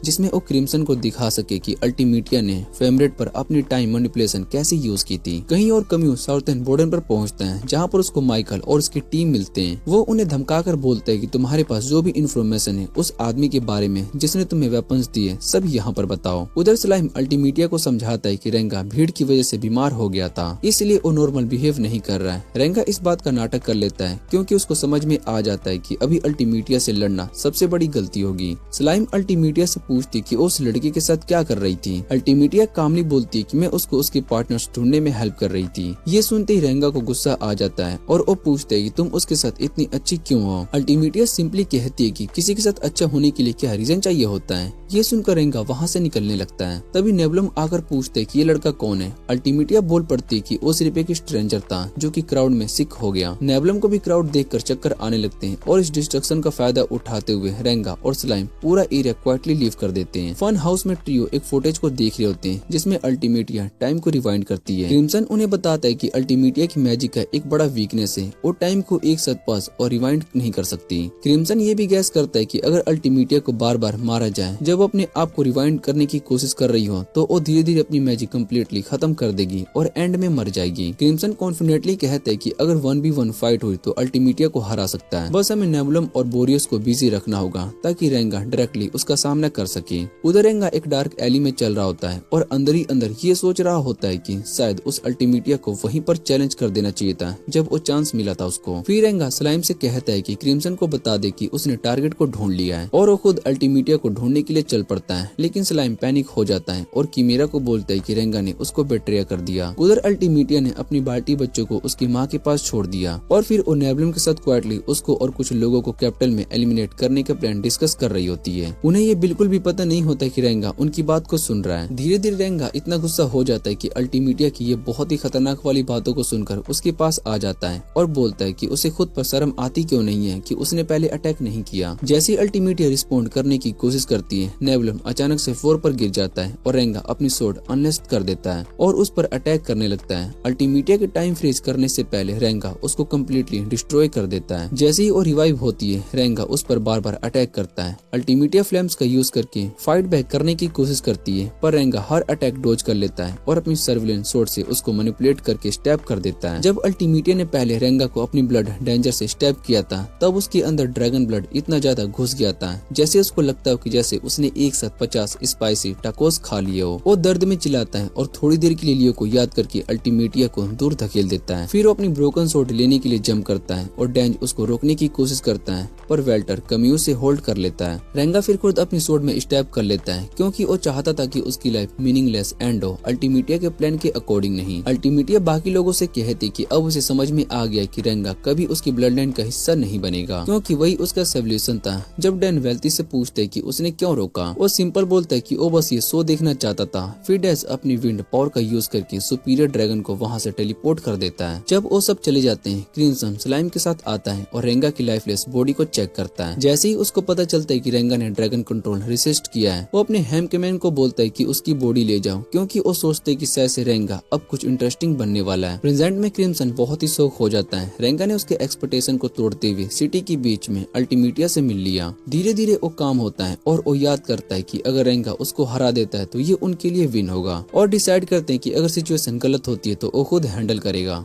जिसमें वो क्रिम्सन को दिखा सके कि अल्टीमेटिया ने फेमरेट पर अपनी टाइम मैनिपुलेशन कैसे यूज की थी। कहीं और कम्यू साउथर्न बॉर्डर पर पहुंचता है जहां पर उसको माइकल और उसकी टीम मिलते हैं। वो उन्हें धमकाकर बोलता है कि तुम्हारे पास जो भी इन्फॉर्मेशन है उस आदमी के बारे में जिसने तुम्हें वेपन्स दिए सब यहाँ पर बताओ। उधर स्लाइम अल्टीमेटिया को समझाता है कि रेंगा भीड़ की वजह से बीमार हो गया था इसलिए वो नॉर्मल बिहेव नहीं कर रहा है। रेंगा इस बात का नाटक कर लेता है क्योंकि उसको समझ में आ जाता है कि अभी अल्टीमेटिया से लड़ना सबसे बड़ी गलती होगी। स्लाइम अल्टीमेटिया से पूछती कि उस लड़की के साथ क्या कर रही थी। अल्टीमेटिया कामली बोलती कि मैं उसको उसके पार्टनर्स ढूंढने में हेल्प कर रही थी। ये सुनते ही रेंगा को गुस्सा आ जाता है और वो पूछते है कि तुम उसके साथ इतनी अच्छी क्यों हो। अल्टीमेटिया सिंपली कहती है कि किसी के साथ अच्छा होने के लिए क्या रीजन चाहिए होता है। ये सुनकर रेंगा वहाँ से निकलने लगता है। तभी नेबुलम आकर पूछते कि ये लड़का कौन है। अल्टीमेटिया बोल पड़ती कि वो सिर्फ एक स्ट्रेंजर था जो कि क्राउड में सिक हो गया। नेबुलम को भी क्राउड देखकर चक्कर आने लगते हैं और इस डिस्ट्रक्शन का फायदा उठाते हुए रेंगा और स्लाइम पूरा एरिया क्वाइटली लीव कर देते हैं। फन हाउस में ट्रियो एक फुटेज को देख रहे होते हैं जिसमें अल्टीमेटिया टाइम को रिवाइंड करती है। क्रिम्सन उन्हें बताता है कि अल्टीमेटिया की मैजिक का एक बड़ा वीकनेस है, वो टाइम को एक साथ पास और रिवाइंड नहीं कर सकती। क्रिम्सन ये भी गैस करता है कि अगर अल्टीमेटिया को बार बार मारा जाए जब वो अपने आप को रिवाइंड करने की कोशिश कर रही हो तो वो धीरे धीरे अपनी मैजिक कम्प्लीटली खत्म कर देगी और एंड में मर जाएगी। क्रिम्सन कॉन्फिडेंटली कहता है कि अगर 1v1 फाइट हुई तो अल्टीमेटिया को हरा सकता है, बस हमें नेबुलम और बोरियस को बिजी रखना होगा ताकि रेंगा डायरेक्टली उसका सामना कर सके। उधर रेंगा एक डार्क एली में चल रहा होता है और अंदर ही अंदर ये सोच रहा होता है कि शायद उस अल्टीमेटिया को वहीं पर चैलेंज कर देना चाहिए था जब वो चांस मिला था उसको। फिर रेंगा स्लाइम से कहता है कि क्रिम्सन को बता दे कि उसने टारगेट को ढूंढ लिया है और वो खुद अल्टीमेटिया को ढूंढने के लिए चल पड़ता है, लेकिन स्लाइम पैनिक हो जाता है और कीमेरा को बोलता है कि रेंगा ने उसको बेट्रिया कर दिया। उधर अल्टीमेटिया ने अपनी बाल्टी बच्चों को उसकी माँ के पास छोड़ दिया और फिर वो नेबुलम के साथ क्वाइटली उसको और कुछ लोगों को कैपिटल में एलिमिनेट करने का प्लान डिस्कस कर रही होती है। उन्हें ये बिल्कुल भी पता नहीं होता कि रेंगा उनकी बात को सुन रहा है। धीरे धीरे रेंगा इतना गुस्सा हो जाता है कि अल्टीमेटिया की ये बहुत ही खतरनाक वाली बातों को सुनकर उसके पास आ जाता है और बोलता है कि उसे खुद पर शर्म आती क्यों नहीं है कि उसने पहले अटैक नहीं किया। जैसे ही अल्टीमेटिया रिस्पॉन्ड करने की कोशिश करती है नेबुलम अचानक से फ्लोर पर गिर जाता है और रेंगा अपनी स्वॉर्ड अनलेस्ट कर देता है और उस पर अटैक करने लगता है। अल्टीमेटिया के टाइम फ्रीज करने से पहले रेंगा उसको कम्प्लीटली डिस्ट्रॉय कर देता है। जैसे ही वो रिवाइव होती है रेंगा उस पर बार बार अटैक करता है। अल्टीमेटिया फ्लेम्स का यूज करके फाइट बैक करने की कोशिश करती है पर रेंगा हर अटैक डोज कर लेता है और अपनी सर्विलेंस स्वॉर्ड से उसको मैनिपुलेट करके स्टैब कर देता है। जब अल्टीमेटिया ने पहले रेंगा को अपनी ब्लड डेंजर से स्टैब किया था तब उसके अंदर ड्रैगन ब्लड इतना ज्यादा घुस गया था जैसे उसको लगता हो कि जैसे उसने एक साथ 50 स्पाइसी टाकोस खा लिए हो। वो दर्द में चिल्लाता है और थोड़ी देर के लिए लियो को याद करके अल्टीमेटिया को दूर धकेल देता है। फिर वो अपनी ब्रोकन स्वॉर्ड लेने के लिए जंप करता है और डेंज उसको रोकने की कोशिश करता है पर वेल्टर कम्यू से होल्ड कर लेता है। रेंगा फिर खुद अपनी स्वॉर्ड में स्टैब कर लेता है क्योंकि वो चाहता था कि उसकी लाइफ मीनिंगलेस एंड हो, अल्टीमेटिया के प्लान के अकॉर्डिंग नहीं। अल्टीमेटिया बाकी लोगों से कहती कि अब उसे समझ में आ गया कि रेंगा कभी उसकी ब्लड लाइन का हिस्सा नहीं बनेगा क्योंकि वही उसका सोल्यूशन था। जब डैन वेल्टी से पूछते कि उसने क्यों रोका, वो सिंपल बोलता है कि वो बस ये शो देखना चाहता था। फिर डैश अपनी विंड पावर का यूज करके सुपीरियर ड्रैगन को वहाँ से टेलीपोर्ट कर देता है। जब वो सब चले जाते हैं क्रिम्सन स्लाइम के साथ आता है और रेंगा की लाइफलेस बॉडी को चेक करता है। जैसे ही उसको पता चलता है कि रेंगा ने ड्रैगन कंट्रोल रिसिस्ट किया है वो अपने हेमकेमैन को बोलता है कि उसकी बॉडी ले जाओ क्योंकि वो सोचते है कि शायद से रेंगा अब कुछ इंटरेस्टिंग बनने वाला है। प्रेजेंट में क्रिम्सन बहुत ही शौक हो जाता है। रेंगा ने उसके एक्सपेक्टेशन को तोड़ते हुए सिटी के बीच में अल्टीमेटिया से मिल लिया। धीरे धीरे वो काम होता है और वो याद करता है कि अगर रेंगा उसको हरा देता है तो ये उनके लिए विन होगा और डिसाइड करते हैं कि अगर सिचुएशन गलत होती है तो वो खुद हैंडल करेगा।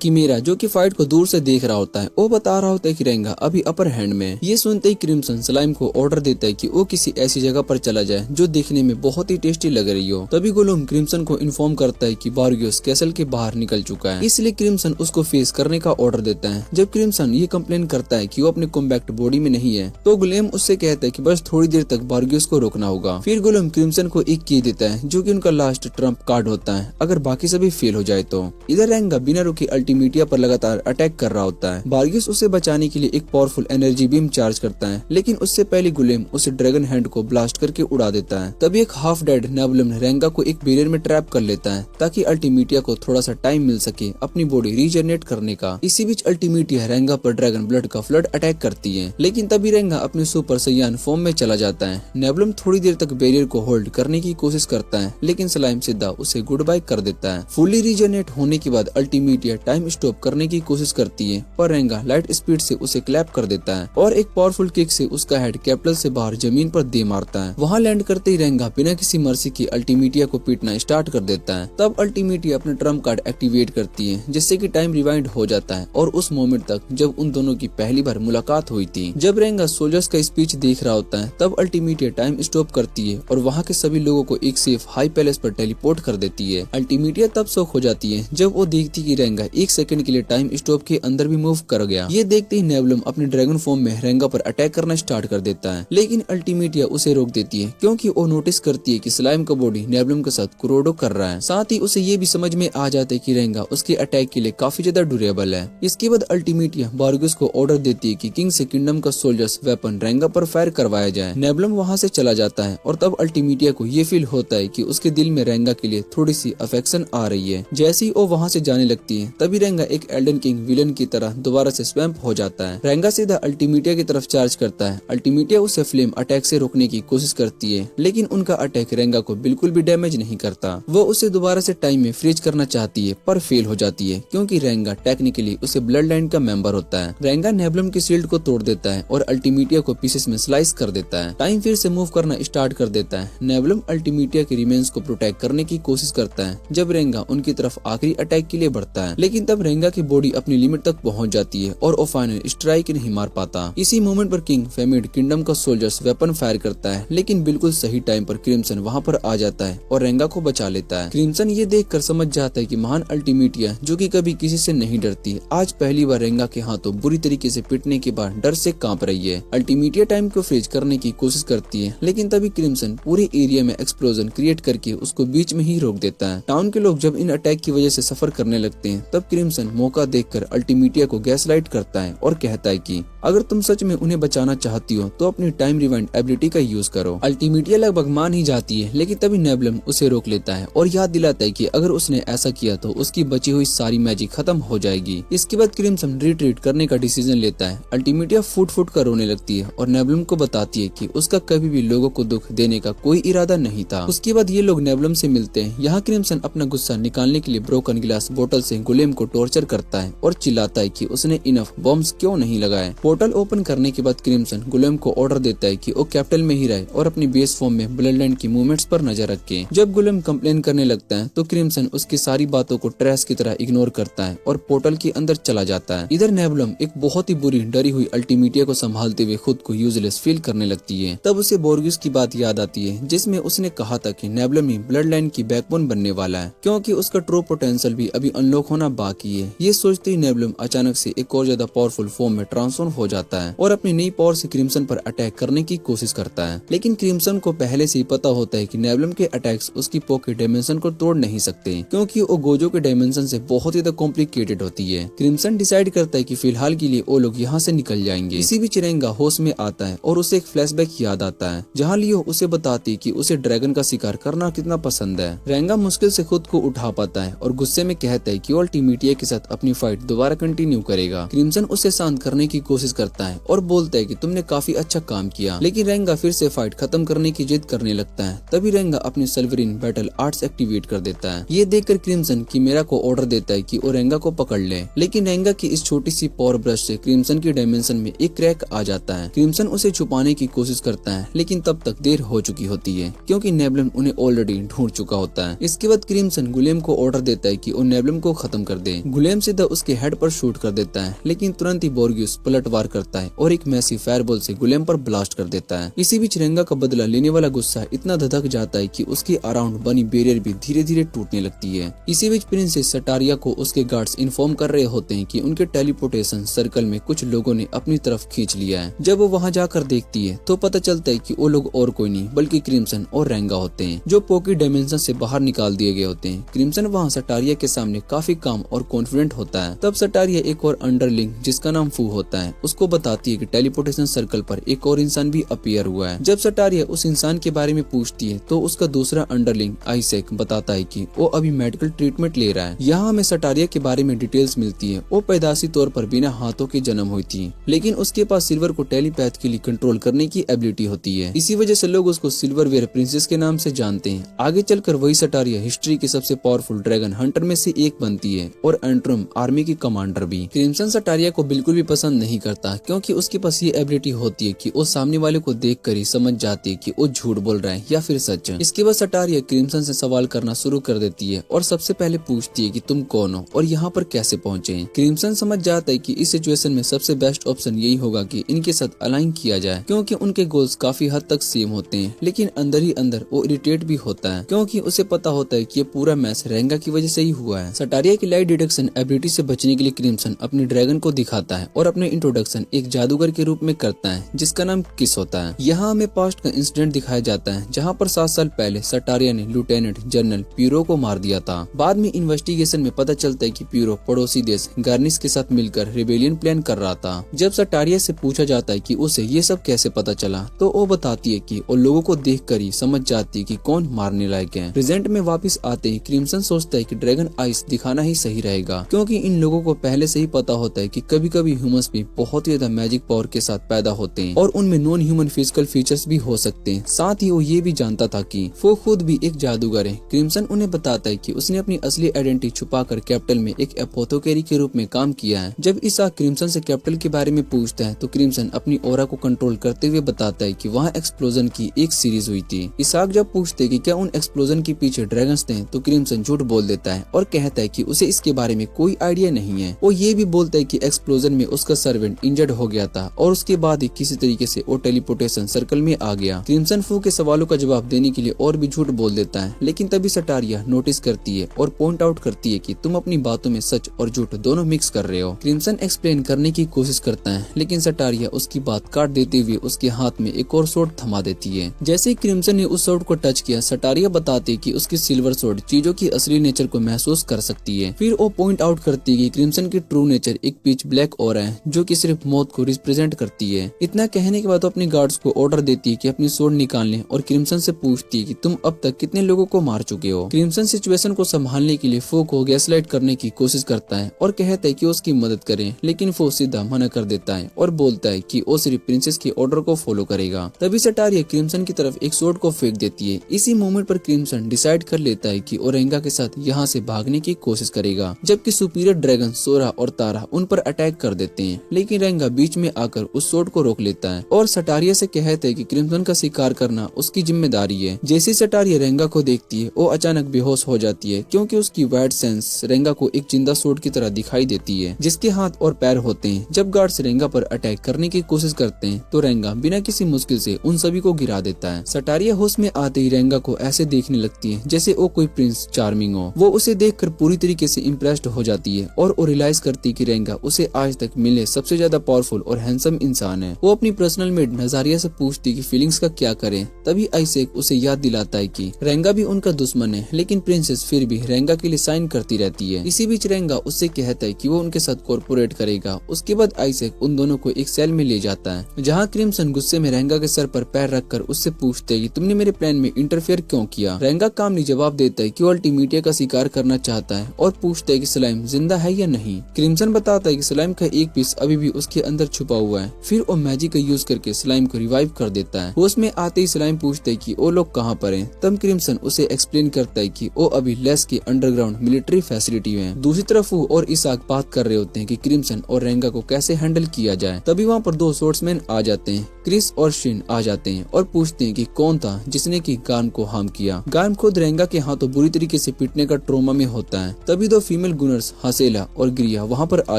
कीमेरा जो कि फाइट को दूर से देख रहा होता है वो बता रहा होता है कि रेंगा अभी अपर हैंड में। ये सुनते ही क्रिम्सन स्लाइम को ऑर्डर देता है कि वो किसी ऐसी जगह पर चला जाए जो देखने में बहुत ही टेस्टी लग रही हो। तभी गोलुम क्रिम्सन को इन्फॉर्म करता है कि बार्गियोस कैसल के बाहर निकल चुका है, इसलिए क्रिम्सन उसको फेस करने का ऑर्डर देता है। जब क्रिम्सन ये कंप्लेन करता है कि वो अपने कॉम्बैक्ट बॉडी में नहीं है तो गुलेम उससे कहता है कि बस थोड़ी देर तक बार्गियोस को रोकना होगा। फिर गुलेम क्रिम्सन को एक की देता है जो कि उनका लास्ट ट्रम्प कार्ड होता है अगर बाकी सभी फेल हो जाए तो। इधर रेंगा बिना रुके अल्टीमीटिया पर लगातार अटैक कर रहा होता है। बार्गियस उसे बचाने के लिए एक पावरफुल एनर्जी बीम चार्ज करता है, लेकिन उससे पहले गुलेम उसे ड्रैगन हैंड को ब्लास्ट करके उड़ा देता है। तभी एक हाफ डेड नेबुलम रेंगा को एक बैरियर में ट्रैप कर लेता है ताकि अल्टीमीटिया को थोड़ा सा टाइम मिल सके अपनी बॉडी रीजनरेट करने का। इसी बीच अल्टीमीटिया रेंगा पर ड्रैगन ब्लड का फ्लड अटैक करती है, लेकिन तभी रेंगा अपने सुपर सैयान फॉर्म में चला जाता है। नेबुलम थोड़ी देर तक बैरियर को होल्ड करने की कोशिश करता है, लेकिन स्लाइम सीधा उसे गुड बाय कर देता है। फुली रीजनरेट होने के बाद अल्टीमीटिया टाइम स्टॉप करने की कोशिश करती है, पर रेंगा लाइट स्पीड से उसे क्लैप कर देता है और एक पावरफुल किक से उसका हेड कैपिटल से बाहर जमीन पर दे मारता है। वहाँ लैंड करते ही रेंगा बिना किसी मर्सी की अल्टीमीटिया को पीटना स्टार्ट कर देता है। तब अल्टीमीटिया अपने ट्रम्प कार्ड एक्टिवेट करती है, जिससे कि टाइम रिवाइंड हो जाता है और उस मोमेंट तक जब उन दोनों की पहली बार मुलाकात हुई थी। जब रेंगा सोल्जर्स का स्पीच देख रहा होता है, तब अल्टीमीटिया टाइम स्टॉप करती है और वहाँ के सभी लोगों को एक सेफ हाई पैलेस पर टेलीपोर्ट कर देती है। अल्टीमीटिया तब शॉक हो जाती है जब वो देखती कि रेंगा एक सेकंड के लिए टाइम स्टॉप के अंदर भी मूव कर गया। ये देखते ही नेबुलम अपने ड्रैगन फॉर्म में रेंगा पर अटैक करना स्टार्ट कर देता है, लेकिन अल्टीमीटिया उसे रोक देती है क्योंकि वो नोटिस करती है कि स्लाइम का बॉडी नेबुलम के साथ क्रोडो कर रहा है। साथ ही उसे ये भी समझ में आ जाता है कि रेंगा उसके अटैक के लिए काफी ज्यादा ड्यूरेबल है। इसके बाद अल्टीमीटिया बार्गियस को ऑर्डर देती है कि किंग से किंगडम का सोल्जर्स वेपन रेंगा पर फायर करवाया जाए। नेबुलम वहाँ से चला जाता है और तब अल्टीमीटिया को ये फील होता है कि उसके दिल में रेंगा के लिए थोड़ी सी अफेक्शन आ रही है। जैसे ही वो वहाँ से जाने लगती है, तभी रेंगा एक एल्डन किंग विलन की तरह दोबारा से स्वैम्प हो जाता है। रेंगा सीधा अल्टीमीटिया की तरफ चार्ज करता है। अल्टीमीटिया उसे फ्लेम अटैक से रोकने की कोशिश करती है, लेकिन उनका अटैक रेंगा को बिल्कुल भी डैमेज नहीं करता। वो उसे दोबारा से टाइम में फ्रीज करना चाहती है, पर फेल हो जाती है क्योंकि रेंगा टेक्निकली उसे ब्लड लाइन का मेंबर होता है। रेंगा नेबुलम की शील्ड को तोड़ देता है और अल्टीमीटिया को पीसेस में स्लाइस कर देता है। टाइम फिर से मूव करना स्टार्ट कर देता है। नेबुलम अल्टीमीटिया के रिमेन्स को प्रोटेक्ट करने की कोशिश करता है जब रेंगा उनकी तरफ आखिरी अटैक के लिए बढ़ता है, लेकिन तब रेंगा की बॉडी अपनी लिमिट तक पहुंच जाती है और वो फाइनल स्ट्राइक नहीं मार पाता। इसी मोमेंट पर किंग फेमिड किंगडम का सोल्जर्स वेपन फायर करता है, लेकिन बिल्कुल सही टाइम पर क्रिम्सन वहाँ पर आ जाता है और रेंगा को बचा लेता है। क्रिम्सन ये देखकर समझ जाता है कि महान अल्टीमीटिया, जो कि कभी किसी से नहीं डरती, आज पहली बार रेंगा के हाथों बुरी तरीके से पिटने के बाद डर से कांप रही है। अल्टीमीटिया टाइम को फ्रीज करने की कोशिश करती है, लेकिन तभी क्रिम्सन पूरे एरिया में एक्सप्लोजन क्रिएट करके उसको बीच में ही रोक देता है। टाउन के लोग जब इन अटैक की वजह से सफर करने लगते हैं, तब क्रिम्सन मौका देखकर अल्टीमीटिया को गैसलाइट करता है और कहता है कि अगर तुम सच में उन्हें बचाना चाहती हो तो अपनी टाइम रिवाइंड एबिलिटी का यूज करो। अल्टीमीटिया लगभग मान ही जाती है, लेकिन तभी नेबुलम उसे रोक लेता है और याद दिलाता है कि अगर उसने ऐसा किया तो उसकी बची हुई सारी मैजिक खत्म हो जाएगी। इसके बाद क्रिम्सन रिट्रीट करने का डिसीजन लेता है। अल्टीमीटिया फुट फुट कर रोने लगती है और नेबुलम को बताती है कि उसका कभी भी लोगों को दुख देने का कोई इरादा नहीं था। उसके बाद ये लोग नेबुलम से मिलते हैं। यहाँ क्रिम्सन अपना गुस्सा निकालने के लिए ब्रोकन गिलास बोतल से गुलेम को टॉर्चर करता है और चिल्लाता है कि उसने इनफ बॉम्ब्स क्यों नहीं लगाए। पोर्टल ओपन करने के बाद क्रिम्सन गुलेम को ऑर्डर देता है कि वो कैपिटल में ही रहे और अपनी बेस फॉर्म में ब्लड लाइन की मूवमेंट्स पर नजर रखे। जब गुलेम कंप्लेन करने लगता है तो क्रिम्सन उसकी सारी बातों को ट्रैश की तरह इग्नोर करता है और पोर्टल के अंदर चला जाता है। इधर नेबुलम एक बहुत ही बुरी डरी हुई अल्टीमीटिया को संभालते हुए खुद को यूजलेस फील करने लगती है। तब उसे बोर्गियस की बात याद आती है, जिसमें उसने कहा था कि नेबुलम ही ब्लड लाइन की बैकबोन बनने वाला है, क्योंकि उसका ट्रू पोटेंशियल भी अभी अनलॉक होना बाकी है। ये सोचते ही नेबुलम अचानक से एक और ज्यादा पावरफुल फॉर्म में ट्रांसफॉर्म हो जाता है और अपनी नई पावर से क्रिम्सन पर अटैक करने की कोशिश करता है। लेकिन क्रिम्सन को पहले से ही पता होता है कि नेबुलम के अटैक्स उसकी पॉकेट डायमेंशन को तोड़ नहीं सकते, क्योंकि वो गोजो के डायमेंशन से बहुत ही कॉम्प्लिकेटेड होती है। क्रिम्सन डिसाइड करता है कि फिलहाल के लिए वो लोग यहाँ से निकल जाएंगे। इसी बीच रेंगा होश में आता है और उसे एक फ्लैशबैक याद आता है, जहाँ लियो उसे बताती कि उसे ड्रैगन का शिकार करना कितना पसंद है। रेंगा मुश्किल से खुद को उठा पाता है और गुस्से में कहता है कि वो अल्टीमीटिया के साथ अपनी फाइट दोबारा कंटिन्यू करेगा। क्रिम्सन उसे शांत करने की कोशिश करता है और बोलता है कि तुमने काफी अच्छा काम किया, लेकिन रेंगा फिर से फाइट खत्म करने की जिद करने लगता है। तभी रेंगा अपनी सल्वरिन बैटल आर्ट्स एक्टिवेट कर देता है। ये देखकर क्रिम्सन कीमेरा को ऑर्डर देता है कि वो रेंगा को पकड़ ले, लेकिन रेंगा की इस छोटी सी पावर ब्रश से क्रिम्सन की डायमेंशन में एक क्रैक आ जाता है। क्रिम्सन उसे छुपाने की कोशिश करता है, लेकिन तब तक देर हो चुकी होती है क्योंकि नेबुलम उन्हें ऑलरेडी ढूंढ चुका होता है। इसके बाद क्रिम्सन गुलेम को ऑर्डर देता है कि वो नेबुलम को खत्म कर दे। गुलेम सीधा उसके हेड पर शूट कर देता है, लेकिन तुरंत ही बोर्गियस पलटवार करता है और एक मैसी फायरबॉल से गुलेम पर ब्लास्ट कर देता है। इसी बीच रेंगा का बदला लेने वाला गुस्सा इतना धधक जाता है कि उसके अराउंड बनी बैरियर भी धीरे धीरे टूटने लगती है। इसी बीच प्रिंसेस सटारिया को उसके गार्ड्स इन्फॉर्म कर रहे होते हैं कि उनके टेलीपोर्टेशन सर्कल में कुछ लोगों ने अपनी तरफ खींच लिया है। जब वो वहाँ जाकर देखती है तो पता चलता है कि वो लोग और कोई नहीं बल्कि क्रिम्सन और रेंगा होते हैं, जो पॉकेट डायमेंशन से बाहर निकाल दिए गए होते हैं। क्रिम्सन वहाँ सटारिया के सामने काफी काम और कॉन्फिडेंट होता है। तब सटारिया एक और अंडरलिंग जिसका नाम फू होता है उसको बताती है कि टेलीपोर्टेशन सर्कल पर एक और इंसान भी अपीयर हुआ है। जब सटारिया उस इंसान के बारे में पूछती है तो उसका दूसरा अंडरलिंग आइसेक बताता है कि वो अभी मेडिकल ट्रीटमेंट ले रहा है। यहाँ हमें सटारिया के बारे में डिटेल्स मिलती है। वो पैदाशी तौर पर बिना हाथों के जन्म हुई थी, लेकिन उसके पास सिल्वर को टेलीपैथीकली कंट्रोल करने की एबिलिटी होती है। इसी वजह से लोग उसको सिल्वर वेयर प्रिंसेस के नाम से जानते हैं। आगे चलकर वही सटारिया हिस्ट्री के सबसे पावरफुल ड्रैगन हंटर में से एक बनती है और एंट्रम आर्मी की कमांडर भी। क्रिम्सन सटारिया को बिल्कुल भी पसंद नहीं करता क्योंकि उसके पास ये एबिलिटी होती है कि वो सामने वाले को देखकर ही समझ जाती है कि वो झूठ बोल रहा है या फिर सच। इसके बाद सटारिया क्रिम्सन से सवाल करना शुरू कर देती है और सबसे पहले पूछती है कि तुम कौन हो और यहाँ पर कैसे पहुँचे। क्रिम्सन समझ जाता है कि इस सिचुएशन में सबसे बेस्ट ऑप्शन यही होगा कि इनके साथ अलाइन किया जाए क्योंकि उनके गोल्स काफी हद तक सेम होते हैं। लेकिन अंदर ही अंदर वो इरिटेट भी होता है क्योंकि उसे पता होता है कि ये पूरा मैच रेंगा की वजह से ही हुआ है। सटारिया की लाइट डिटेक्शन एबिलिटी से बचने के लिए क्रिम्सन अपनी ड्रैगन को दिखाता है और अपने इंट्रोडक्शन एक जादूगर के रूप में करता है जिसका नाम किस होता है। यहाँ हमें पास्ट का इंसिडेंट दिखाया जाता है जहाँ पर 7 साल पहले सटारिया ने लेफ्टिनेंट जनरल प्यूरो को मार दिया था। बाद में इन्वेस्टिगेशन में पता चलता है कि प्यूरो पड़ोसी देश गार्निश के साथ मिलकर रिबेलियन प्लान कर रहा था। जब सटारिया से पूछा जाता है कि उसे ये सब कैसे पता चला तो वो बताती है कि वो लोगों को देखकर ही समझ जाती है कि कौन मारने लायक है। प्रेजेंट में वापस आते ही क्रिम्सन सोचता है कि ड्रैगन आइस दिखाना ही सही रहेगा क्योंकि इन लोगों को पहले से ही पता होता है कि कभी कभी ह्यूमंस भी बहुत ही ज्यादा मैजिक पावर के साथ पैदा होते हैं और उनमें नॉन ह्यूमन फिजिकल फीचर्स भी हो सकते हैं। साथ ही वो ये भी जानता था कि वो खुद भी एक जादूगर है। क्रिम्सन उन्हें बताता है कि उसने अपनी असली आइडेंटिटी छुपाकर कैपिटल में एक एपोथेकेरी के रूप में काम किया है। जब इसाक क्रिम्सन से कैपिटल के बारे में पूछता है तो क्रिम्सन अपनी ऑरा को कंट्रोल करते हुए बताता है कि वहाँ एक्सप्लोजन की एक सीरीज हुई थी। इसाक जब पूछते कि क्या उन एक्सप्लोजन के पीछे ड्रैगन्स थे तो क्रिम्सन झूठ बोल देता है और कहता है कि उसे इसके बारे में कोई आइडिया नहीं है। वो ये भी बोलता है कि एक्सप्लोजन में उसका सर्वेंट इंजर्ड हो गया था और उसके बाद ही किसी तरीके से वो टेलीपोर्टेशन सर्कल में आ गया। क्रिम्सन फू के सवालों का जवाब देने के लिए और भी झूठ बोल देता है, लेकिन तभी सटारिया नोटिस करती है और पॉइंट आउट करती है कि तुम अपनी बातों में सच और झूठ दोनों मिक्स कर रहे हो। क्रिम्सन एक्सप्लेन करने की कोशिश करता है लेकिन सटारिया उसकी बात काट देते हुए उसके हाथ में एक और सोर्ड थमा देती है। जैसे ही क्रिम्सन ने उस सोर्ड को टच किया सटारिया बताती है कि उसकी सिल्वर सोर्ड चीजों की असली नेचर को महसूस कर सकती है। फिर वो पॉइंट आउट करती है कि क्रिम्सन की ट्रू नेचर एक पिच ब्लैक ऑरा है जो कि सिर्फ मौत को रिप्रेजेंट करती है। इतना कहने के बाद अपने गार्ड्स को ऑर्डर देती है कि अपनी सोर्ड निकाल लें और क्रिम्सन से पूछती है कि तुम अब तक कितने लोगों को मार चुके हो। क्रिम्सन सिचुएशन को संभालने के लिए फो को गैसलाइट करने की कोशिश करता है और कहता है कि उसकी मदद करें, लेकिन फो सीधा मना कर देता है और बोलता है कि वो सिर्फ प्रिंसेस के ऑर्डर को फॉलो करेगा। तभी सटारिया क्रिम्सन की तरफ एक सोर्ड को फेंक देती है। इसी मोमेंट पर क्रिम्सन डिसाइड कर लेता है कि ओरेंगा के साथ यहाँ से भागने की कोशिश करेगा, जबकि सुपीरियर ड्रैगन सोरा और तारा उन पर अटैक कर देते हैं। लेकिन रेंगा बीच में आकर उस सोर्ड को रोक लेता है और सटारिया से कहता है कि क्रिम्सन का शिकार करना उसकी जिम्मेदारी है। जैसे सटारिया रेंगा को देखती है वो अचानक बेहोश हो जाती है क्योंकि उसकी वाइड सेंस रेंगा को एक जिंदा सोर्ड की तरह दिखाई देती है जिसके हाथ और पैर होते हैं। जब गार्ड्स रेंगा पर अटैक करने की कोशिश करते हैं तो रेंगा बिना किसी मुश्किल से उन सभी को गिरा देता है। सटारिया होश में आते ही रेंगा को ऐसे देखने लगती है जैसे वो कोई प्रिंस चार्मिंग हो। वो उसे देखकर पूरी तरीके से इम्प्रेस्ड हो जाती है और वो रियलाइज करती है कि रेंगा उसे आज तक मिले सबसे ज्यादा पावरफुल और हैंडसम इंसान है। वो अपनी पर्सनल मेड नजारिया से पूछती कि फीलिंग्स का क्या करे। तभी आइसेक उसे याद दिलाता है कि रेंगा भी उनका दुश्मन है, लेकिन प्रिंसेस फिर भी रेंगा के लिए साइन करती रहती है। इसी बीच रेंगा उससे कहता है कि वो उनके साथ कॉर्पोरेट करेगा। उसके बाद आइसेक उन दोनों को एक सेल में ले जाता है जहाँ क्रिम्सन गुस्से में रेंगा के सर पर पैर रखकर उससे पूछते हैं कि तुमने मेरे प्लान में इंटरफेयर क्यों किया। रेंगा कामली जवाब देता है कि वो अल्टीमीटिया का शिकार करना चाहता है और पूछता है कि स्लाइम जिंदा है या नहीं। क्रिम्सन बताता है कि स्लाइम का एक पीस अभी भी उसके अंदर छुपा हुआ है। फिर वो मैजिक का यूज करके स्लाइम को रिवाइव कर देता है। होश में आते ही स्लाइम पूछता है कि वो लोग कहाँ पर हैं। तब क्रिम्सन उसे एक्सप्लेन करता है कि वो अभी लेस के अंडरग्राउंड मिलिट्री फैसिलिटी में है। दूसरी तरफ वो और इसाक बात कर रहे होते हैं कि क्रिम्सन और रेंगा को कैसे हैंडल किया जाए। तभी वहाँ पर 2 स्वॉर्ड्समैन आ जाते हैं। क्रिस और शिन आ जाते हैं और पूछते हैं कि कौन था जिसने की गार्म को हार्म किया। गार्म खुद रेंगा के हाथों बुरी तरीके से पीटने का ट्रोमा में होता है। तभी 2 फीमेल गुनर्स हसेला और ग्रिया वहाँ पर आ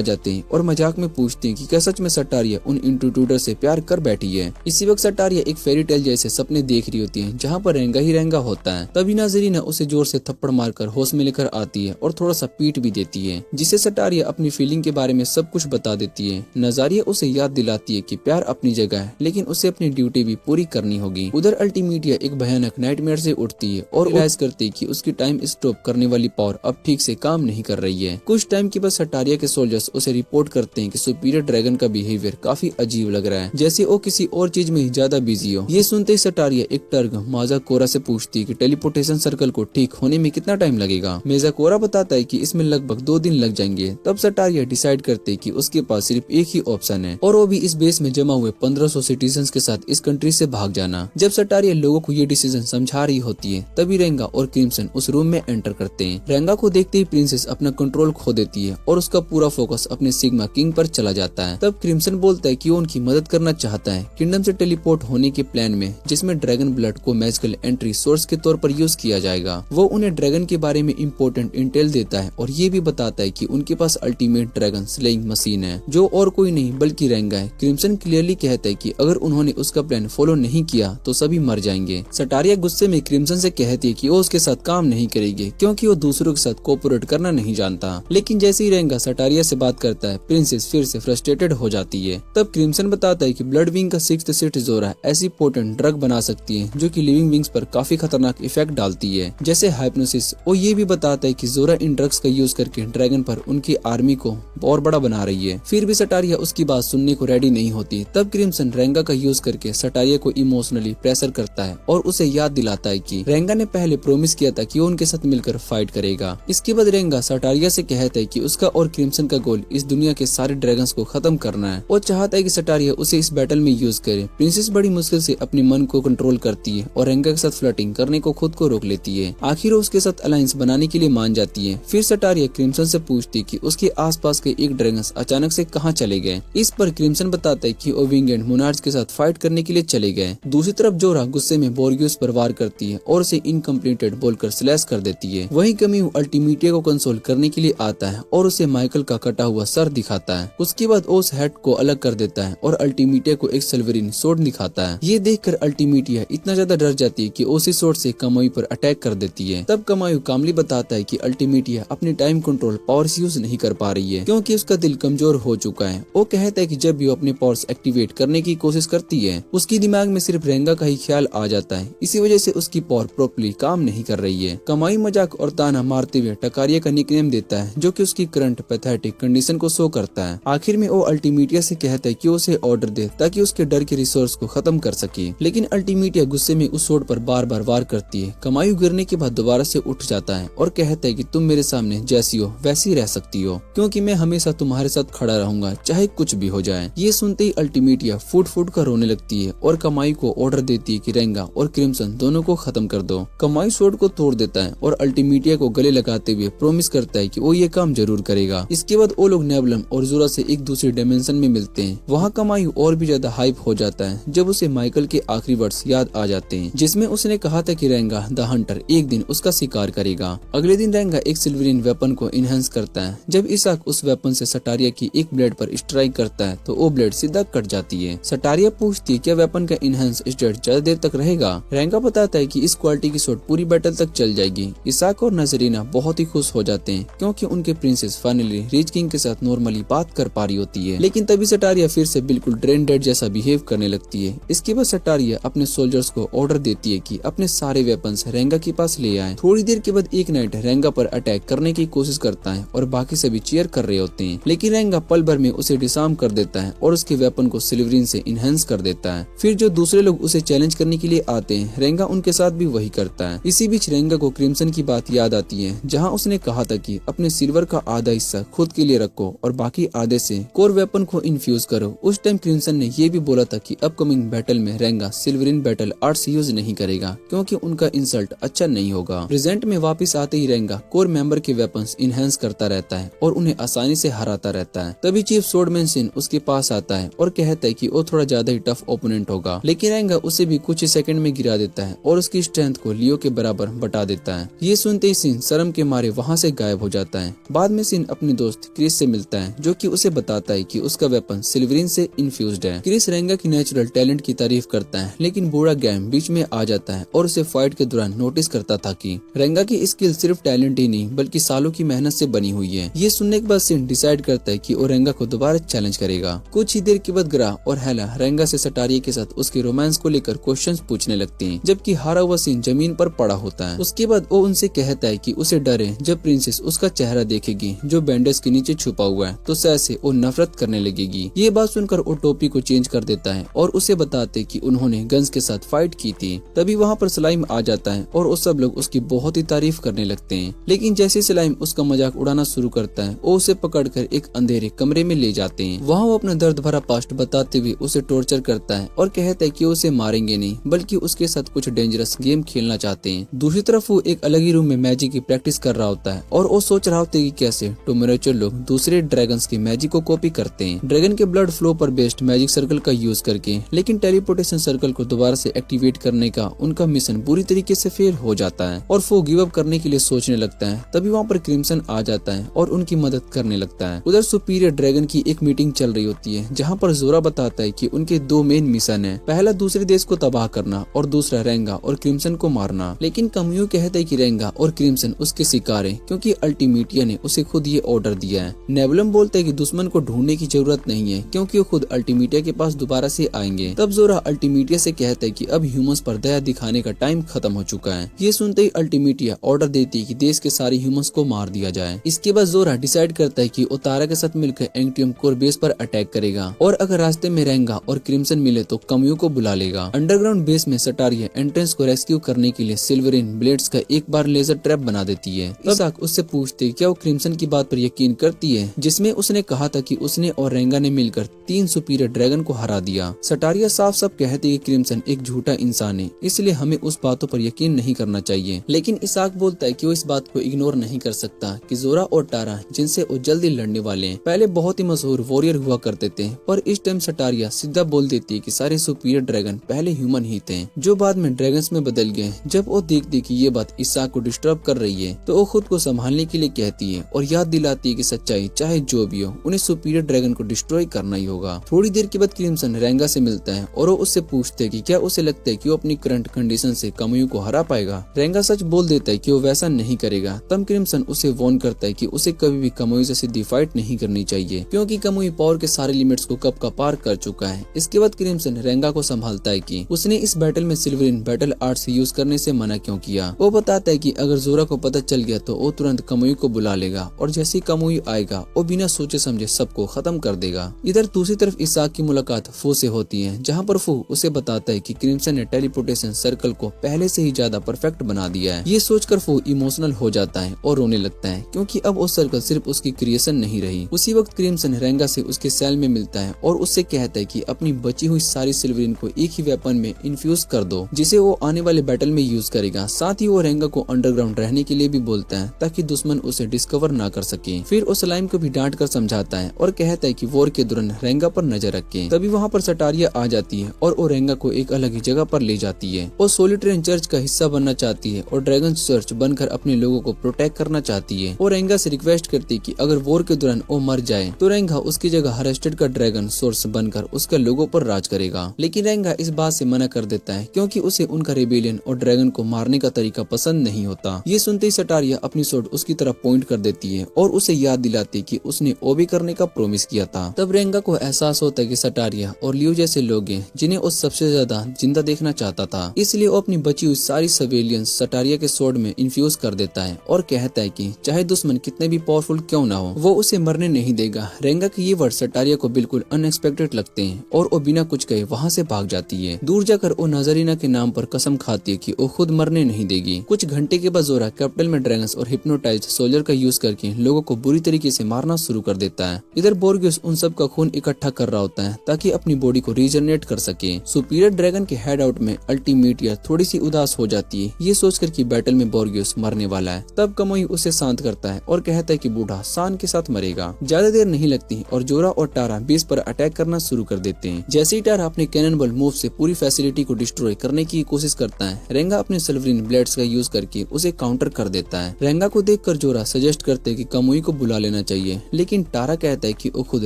जाते हैं और मजाक में पूछते हैं कि क्या सच में सटारिया उन इंट्रूडर से प्यार कर बैठी है। इसी वक्त सटारिया एक फेरी टेल जैसे सपने देख रही होती है जहाँ पर रेंगा ही रेंगा होता है। तभी नाजरीना उसे जोर से थप्पड़ मारकर होश में लेकर आती है और थोड़ा सा पीट भी देती है, जिससे सटारिया अपनी फीलिंग के बारे में सब कुछ बता देती है। नजारिया उसे याद दिलाती है कि प्यार अपनी जगह है, लेकिन उसे अपनी ड्यूटी भी पूरी करनी होगी। उधर अल्टीमीटिया एक भयानक नाइटमेयर से उठती है और रियलाइज करती है कि उसकी टाइम स्टॉप करने वाली पावर अब ठीक से काम नहीं कर रही है। कुछ टाइम के बाद सटारिया के सोल्जर्स उसे रिपोर्ट करते हैं कि सुपीरियर ड्रैगन का बिहेवियर काफी अजीब लग रहा है, जैसे वो किसी और चीज में ज्यादा बिजी हो। ये सुनते ही सटारिया एक टर्ग माजाकोरा से पूछती है कि टेलीपोर्टेशन सर्कल को ठीक होने में कितना टाइम लगेगा। मेजाकोरा बताता है कि इसमें लगभग 2 दिन लग जाएंगे। तब सटारिया डिसाइड करते हैं कि उसके पास सिर्फ एक ही ऑप्शन है और वो भी इस बेस में जमा हुए 1500 सिटीजन के साथ इस कंट्री से भाग जाना। जब सटारिया लोगों को ये डिसीजन समझा रही होती है तभी रेंगा और क्रिम्सन उस रूम में एंटर करते हैं। रेंगा को देखते ही प्रिंसेस अपना कंट्रोल खो देती है और उसका पूरा फोकस अपने सिग्मा किंग पर चला जाता है। तब क्रिम्सन बोलता है कि वो उनकी मदद करना चाहता है किंगडम से टेलीपोर्ट होने के प्लान में, जिसमें ड्रैगन ब्लड को मैजिकल एंट्री सोर्स के तौर पर यूज किया जाएगा। वो उन्हें ड्रैगन के बारे में इम्पोर्टेंट इंटेल देता है और ये भी बताता है कि उनके पास अल्टीमेट ड्रैगन स्लेइंग मशीन है जो और कोई नहीं बल्कि रेंगा है। क्रिम्सन क्लियरली कहता है कि अगर उन्होंने उसका प्लान फॉलो नहीं किया तो सभी मर जाएंगे। सटारिया गुस्से में क्रिम्सन से कहती है कि वो उसके साथ काम नहीं करेगी क्योंकि वो दूसरों के साथ कोऑपरेट करना नहीं जानता। लेकिन जैसे ही रेंगा सटारिया से बात करता है प्रिंसेस फिर से फ्रस्ट्रेटेड हो जाती है। तब क्रिम्सन बताता है कि ब्लड विंग का 6th सीट जोरा ऐसी पोटेंट ड्रग बना सकती है जो कि लिविंग विंग्स पर काफी खतरनाक इफेक्ट डालती है, जैसे हाइप्नोसिस। वो ये भी बताता है कि जोरा इन ड्रग्स का यूज करके ड्रैगन पर उनकी आर्मी को और बड़ा बना रही है। फिर भी सटारिया उसकी बात सुनने को रेडी नहीं होती। तब क्रिम्सन रेंगा का यूज करके सटारिया को इमोशनली प्रेशर करता है और उसे याद दिलाता है कि रेंगा ने पहले प्रॉमिस किया था कि वो उनके साथ मिलकर फाइट करेगा। इसके बाद रेंगा सटारिया से कहता है कि उसका और क्रिम्सन का गोल इस दुनिया के सारे ड्रैगन्स को खत्म करना है। वो चाहता है कि सटारिया उसे इस बैटल में यूज करे। प्रिंसेस बड़ी मुश्किल से अपने मन को कंट्रोल करती है और रेंगा के साथ फ्लर्टिंग करने को खुद को रोक लेती है। आखिर वो उसके साथ अलायंस बनाने के लिए मान जाती है। फिर सटारिया क्रिम्सन से पूछती है कि उसके आसपास के एक ड्रैगन्स अचानक से कहाँ चले गए। इस पर क्रिम्सन बताता है कि वो विंग एंड मोनार्च के साथ फाइट करने के लिए चले गए। दूसरी तरफ जोरा गुस्से में बोर्गियस पर वार करती है और उसे इनकम्प्लीटेड बोलकर स्लैश कर देती है। वहीं कमिउ अल्टीमीटिया को कंसोल करने के लिए आता है और उसे माइकल का कटा हुआ सर दिखाता है। उसके बाद उस हेड को अलग कर देता है और अल्टीमीटिया को एक सिल्वरिन सोर्ड दिखाता है। ये देखकर अल्टीमीटिया इतना ज्यादा डर जाती है कि उसी सोर्ड से कमाई पर अटैक कर देती है। तब कमाई कामली बताता है कि अल्टीमीटिया अपनी टाइम कंट्रोल पावर्स यूज नहीं कर पा रही है क्योंकि उसका दिल कमजोर हो चुका है। वो कहता है कि जब भी वो अपने पावर्स एक्टिवेट करने की कोशिश करती है उसकी दिमाग में सिर्फ रेंगा का ही ख्याल आ जाता है। इसी वजह से उसकी पावर प्रॉपर्ली काम नहीं कर रही है। कमाई मजाक और ताना मारते हुए टकारिया का निकनेम देता है जो कि उसकी करंट पैथेटिक कंडीशन को शो करता है। आखिर में वो अल्टीमीटिया से कहता है कि उसे ऑर्डर दे ताकि उसके डर के रिसोर्स को खत्म कर सके। लेकिन अल्टीमीटिया गुस्से में उस सोर्ड पर बार बार वार करती है। कमाई गिरने के बाद दोबारा से उठ जाता है और कहता है कि तुम मेरे सामने जैसी हो वैसी रह सकती हो क्योंकि मैं हमेशा तुम्हारे साथ खड़ा रहूंगा चाहे कुछ भी हो जाए। ये सुनते ही अल्टीमीटिया फूट फूट कर रोने लगती है और कमाई को ऑर्डर देती है कि रेंगा और क्रिम्सन दोनों को खत्म कर दो। कमाई सोर्ड को तोड़ देता है और अल्टीमीटिया को गले लगाते हुए प्रॉमिस करता है कि वो ये काम जरूर करेगा। इसके बाद वो लोग नेबलम और जोरा से एक दूसरे डायमेंशन में मिलते हैं। वहाँ कमाई और भी ज्यादा हाइप हो जाता है जब उसे माइकल के आखिरी वर्ड्स याद आ जाते हैं जिसमें उसने कहा था कि रेंगा द हंटर एक दिन उसका शिकार करेगा। अगले दिन रेंगा एक सिल्वरिन वेपन को इनहेंस करता है। जब इसाक उस वेपन से सटारिया की एक ब्लेड पर स्ट्राइक करता है तो वो ब्लेड सीधा कट जाती है। सटारिया पूछती है क्या वेपन का इनहेंस स्टेट ज्यादा देर तक रहेगा। रेंगा बताता है कि इस क्वालिटी की शॉट पूरी बैटल तक चल जाएगी। इसाक और नजरीना बहुत ही खुश हो जाते हैं क्योंकि उनके प्रिंसेस फाइनली रिच किंग के साथ नॉर्मली बात कर पा रही होती है। लेकिन तभी सटारिया फिर से बिल्कुल ड्रेन डेड जैसा बिहेव करने लगती है। इसके बाद सटारिया अपने सोल्जर्स को ऑर्डर देती है कि अपने सारे वेपन्स रेंगा के पास ले आए। थोड़ी देर के बाद एक नाइट रेंगा पर अटैक करने की कोशिश करता है और बाकी सभी चीयर कर रहे होते हैं। लेकिन रेंगा पल भर में उसे डिसार्म कर देता है और उसके वेपन को सिल्वरिन से इनहेंस कर देता है। फिर जो दूसरे लोग उसे चैलेंज करने के लिए आते हैं रेंगा उनके साथ भी वही करता है। इसी बीच रेंगा को क्रिम्सन की बात याद आती है जहाँ उसने कहा था कि अपने सिल्वर का आधा हिस्सा खुद के लिए रखो और बाकी आधे से कोर वेपन को इन्फ्यूज करो। उस टाइम क्रिम्सन ने ये भी बोला था कि अपकमिंग बैटल में रेंगा सिल्वरिन बैटल आर्ट्स यूज नहीं करेगा क्योंकि उनका इंसल्ट अच्छा नहीं होगा। प्रेजेंट में वापस आते ही रेंगा कोर मेंबर के वेपन्स इनहेंस करता रहता है और उन्हें आसानी से हराता रहता है। तभी चीफ स्वॉर्डमैन सिन उसके पास आता है और कहता है कि वो थोड़ा ज्यादा ही टफ ओपोनेंट होगा। लेकिन रेंगा उसे भी कुछ ही सेकंड में गिरा देता है और उसकी स्ट्रेंथ को लियो के बराबर बटा देता है। ये सुनते ही सिन शर्म के मारे वहाँ से गायब हो जाता है। बाद में सिन अपने दोस्त क्रिस से मिलता है जो कि उसे बताता है कि उसका वेपन सिल्वरिन से इन्फ्यूज्ड है। क्रिस रेंगा की नेचुरल टैलेंट की तारीफ करता है लेकिन बूढ़ा गैम बीच में आ जाता है और उसे फाइट के दौरान नोटिस करता था कि रेंगा की स्किल सिर्फ टैलेंट ही नहीं बल्कि सालों की मेहनत से बनी हुई है। ये सुनने के बाद सिन डिसाइड करता है कि वो रेंगा को दोबारा चैलेंज करेगा। कुछ ही देर के बाद ग्रा और हेला रेंगा से सटारिया के साथ उसके रोमांस को लेकर क्वेश्चंस पूछने लगते हैं जबकि हारा हुआ सिन जमीन पर पड़ा होता है। उसके बाद वो उनसे कहता है कि उसे डर है जब प्रिंसेस नेमेसिस उसका चेहरा देखेगी जो बैंडेज के नीचे छुपा हुआ है तो सह से वो नफरत करने लगेगी। ये बात सुनकर वो टोपी को चेंज कर देता है और उसे बताते कि उन्होंने गन्स के साथ फाइट की थी। तभी वहाँ पर स्लाइम आ जाता है और वो सब लोग उसकी बहुत ही तारीफ करने लगते हैं। लेकिन जैसे स्लाइम उसका मजाक उड़ाना शुरू करता है वो उसे पकड़कर एक अंधेरे कमरे में ले जाते हैं। वहाँ वो अपना दर्द भरा पास्ट बताते हुए उसे टॉर्चर करता है और कहता है कि उसे मारेंगे नहीं बल्कि उसके साथ कुछ डेंजरस गेम खेलना चाहते हैं। दूसरी तरफ वो एक अलग ही रूम में मैजिक की प्रैक्टिस कर रहा होता है और वो सोच रहा होता है कि कैसे टोमोरेचो लोग दूसरे ड्रैगन्स की मैजिक को कॉपी करते हैं ड्रैगन के ब्लड फ्लो पर बेस्ड मैजिक सर्कल का यूज करके। लेकिन टेलीपोर्टेशन सर्कल को दोबारा से एक्टिवेट करने का उनका मिशन बुरी तरीके से फेल हो जाता है और वो गिव अप करने के लिए सोचने लगता है। तभी वहाँ पर क्रिम्सन आ जाता है और उनकी मदद करने लगता है। उधर सुपीरियर ड्रैगन की एक मीटिंग चल रही होती है जहाँ पर जोरा बताता है कि उनके दो मेन मिशन है, पहला दूसरे देश को तबाह करना और दूसरा रेंगा और क्रिम्सन को मारना। लेकिन कम्यू कहता है कि रेंगा और क्रिम्सन उसके शिकार है क्योंकि अल्टीमेटिया ने उसे खुद ये ऑर्डर दिया है। नेबुलम बोलता है कि दुश्मन को ढूंढने की जरूरत नहीं है क्योंकि वो खुद अल्टीमेटिया के पास दोबारा से आएंगे। तब जोरा अल्टीमेटिया से कहता है कि अब ह्यूमंस पर दया दिखाने का टाइम खत्म हो चुका है। ये सुनते ही अल्टीमेटिया ऑर्डर देती है कि देश के सारे ह्यूमंस को मार दिया जाए। इसके बाद जोरा डिसाइड करता है कि उतारा के साथ मिलकर एंटियम कोर बेस पर अटैक करेगा और अगर रास्ते में रेंगा और क्रिम्सन मिले तो कम्यू को बुला लेगा। अंडरग्राउंड बेस में सटारिया एंट्रेंस को रेस्क्यू करने के लिए सिल्वरिन ब्लेड्स का एक बार लेजर ट्रैप बना देती है। इसाक उससे पूछते क्या वो क्रिम्सन की बात पर यकीन करती है जिसमें उसने कहा था कि उसने और रेंगा ने मिलकर 3 सुपीरियर ड्रैगन को हरा दिया। सटारिया साफ साफ कहती है कि क्रिम्सन एक झूठा इंसान है इसलिए हमें उस बातों पर यकीन नहीं करना चाहिए। लेकिन इसाक बोलता है कि वो इस बात को इग्नोर नहीं कर सकता कि जोरा और टारा जिनसे वो जल्दी लड़ने वाले हैं पहले बहुत ही मशहूर वॉरियर हुआ करते थे, पर इस टाइम सटारिया सीधा बोल देती है कि सारे सुपीरियर ड्रैगन पहले ह्यूमन ही थे जो बाद में ड्रैगन्स में बदल गए। जब वो देखती कि ये बात इसाक को डिस्टर्ब कर रही है तो वो खुद को संभालने के लिए कहती है और याद दिलाती है कि सच्चाई चाहे जो भी हो उन्हें सुपीरियर ड्रैगन को डिस्ट्रॉय करना ही होगा। थोड़ी देर के बाद क्रिम्सन रेंगा से मिलता है और वो उससे पूछते है कि क्या उसे लगता है कि वो अपनी करंट कंडीशन से कम्यू को हरा पाएगा। रेंगा सच बोल देता है कि वो वैसा नहीं करेगा। तब क्रिम्सन उसे वार्न करता है कि उसे कभी भी कम्यू से सीधी फाइट नहीं करनी चाहिए क्योंकि कम्यू पावर के सारे लिमिट्स को कब का पार कर चुका है। इसके बाद क्रिम्सन रेंगा को संभालता है कि उसने इस बैटल में सिल्वरिन बैटल आर्ट्स यूज करने से मना क्यों किया। वो बताता है कि अगर जोरा को पता चल गया तो वो तुरंत कम्यू को बुला लेगा और जैसे ही कम्यू आएगा वो बिना सोचे समझे सबको खत्म कर देगा। इधर दूसरी तरफ इसाक की मुलाकात फू से होती है जहाँ पर फू उसे बताता है कि क्रिम्सन ने टेलीपोर्टेशन सर्कल को पहले से ही ज्यादा परफेक्ट बना दिया है। ये सोचकर फू इमोशनल हो जाता है और रोने लगता है क्योंकि अब वो सर्कल सिर्फ उसकी क्रिएशन नहीं रही। उसी वक्त क्रिम्सन रेंगा से उसके सेल में मिलता है और उससे कहता है कि अपनी बची हुई सारी सिल्वरिन को एक ही वेपन में इन्फ्यूज कर दो जिसे वो आने वाले बैटल में यूज करेगा। साथ ही वो रेंगा को अंडरग्राउंड रहने के लिए भी बोलता है ताकि दुश्मन उसे डिस्कवर ना कर सके। फिर वो स्लाइम को भी डांट कर समझाता है और कहता है कि वॉर के दौरान रेंगा पर नजर रखे। तभी वहाँ पर सटारिया आ जाती है और वो रेंगा को एक अलग ही जगह पर ले जाती है। वो सोलिटेरियन चर्च का हिस्सा बनना चाहती है और ड्रैगन चर्च बनकर अपने लोगों को प्रोटेक्ट करना चाहती है। वो रेंगा से रिक्वेस्ट करती है कि अगर वॉर के दौरान वो मर जाए तो रेंगा उसकी जगह हरेस्टेड का ड्रैगन सोर्स बनकर उसके लोगों पर राज करेगा। लेकिन रेंगा इस बात से मना कर देता है क्योंकि उसे उनका रेबेलियन और ड्रैगन को मारने का तरीका पसंद नहीं होता। ये सुनते ही सटारिया अपनी सोर्ड उसकी तरफ पॉइंट कर देती है और उसे याद दिलाती है कि उसने वो भी करने का प्रॉमिस किया था। तब रेंगा को एहसास होता है कि सटारिया और लियो जैसे लोग हैं जिन्हें वो सबसे ज्यादा जिंदा देखना चाहता था, इसलिए वो अपनी बची हुई सारी सर्वेलियंस सटारिया के सोर्ड में इन्फ्यूज कर देता है और कहता है कि चाहे दुश्मन कितने भी पावरफुल क्यों ना हो वो उसे मरने नहीं देगा। रेंगा के ये वर्ड सटारिया को बिल्कुल अनएक्सपेक्टेड लगते हैं और वो बिना कुछ कहे वहाँ से भाग जाती है। दूर जाकर वो नजरीना के नाम पर कसम खाती है कि वो खुद मरने नहीं देगी। कुछ घंटे के बाद जोरा कैपिटल में ड्रैगन्स और हिप्नोटाइज्ड सोल्जर का यूज करके लोगों को बुरी तरीके से मारना शुरू कर देता है। इधर बोर्गियस उन सब का खून इकट्ठा कर रहा होता है ताकि अपनी बॉडी को रीजनरेट कर सके। सुपीरियर ड्रैगन के हेड आउट में अल्टीमेटिया थोड़ी सी उदास हो जाती है ये सोचकर कि बैटल में बोर्गियस मरने वाला है। तब कमोई उसे शांत करता है और कहता है कि बूढ़ा शान के साथ मरेगा। ज्यादा देर नहीं लगती और जोरा और टारा बेस पर अटैक करना शुरू कर देते हैं। जैसे ही टारा अपने कैननबॉल मूव से पूरी फैसिलिटी को डिस्ट्रॉय करने की कोशिश करता है, रेंगा अपने सिल्वरिन ब्लेड्स का यूज करके उसे काउंटर कर देता है। रेंगा को देखकर जोरा सजेस्ट करते हैं कि कमोई को बुला लेना चाहिए, लेकिन टारा कहता है कि वो खुद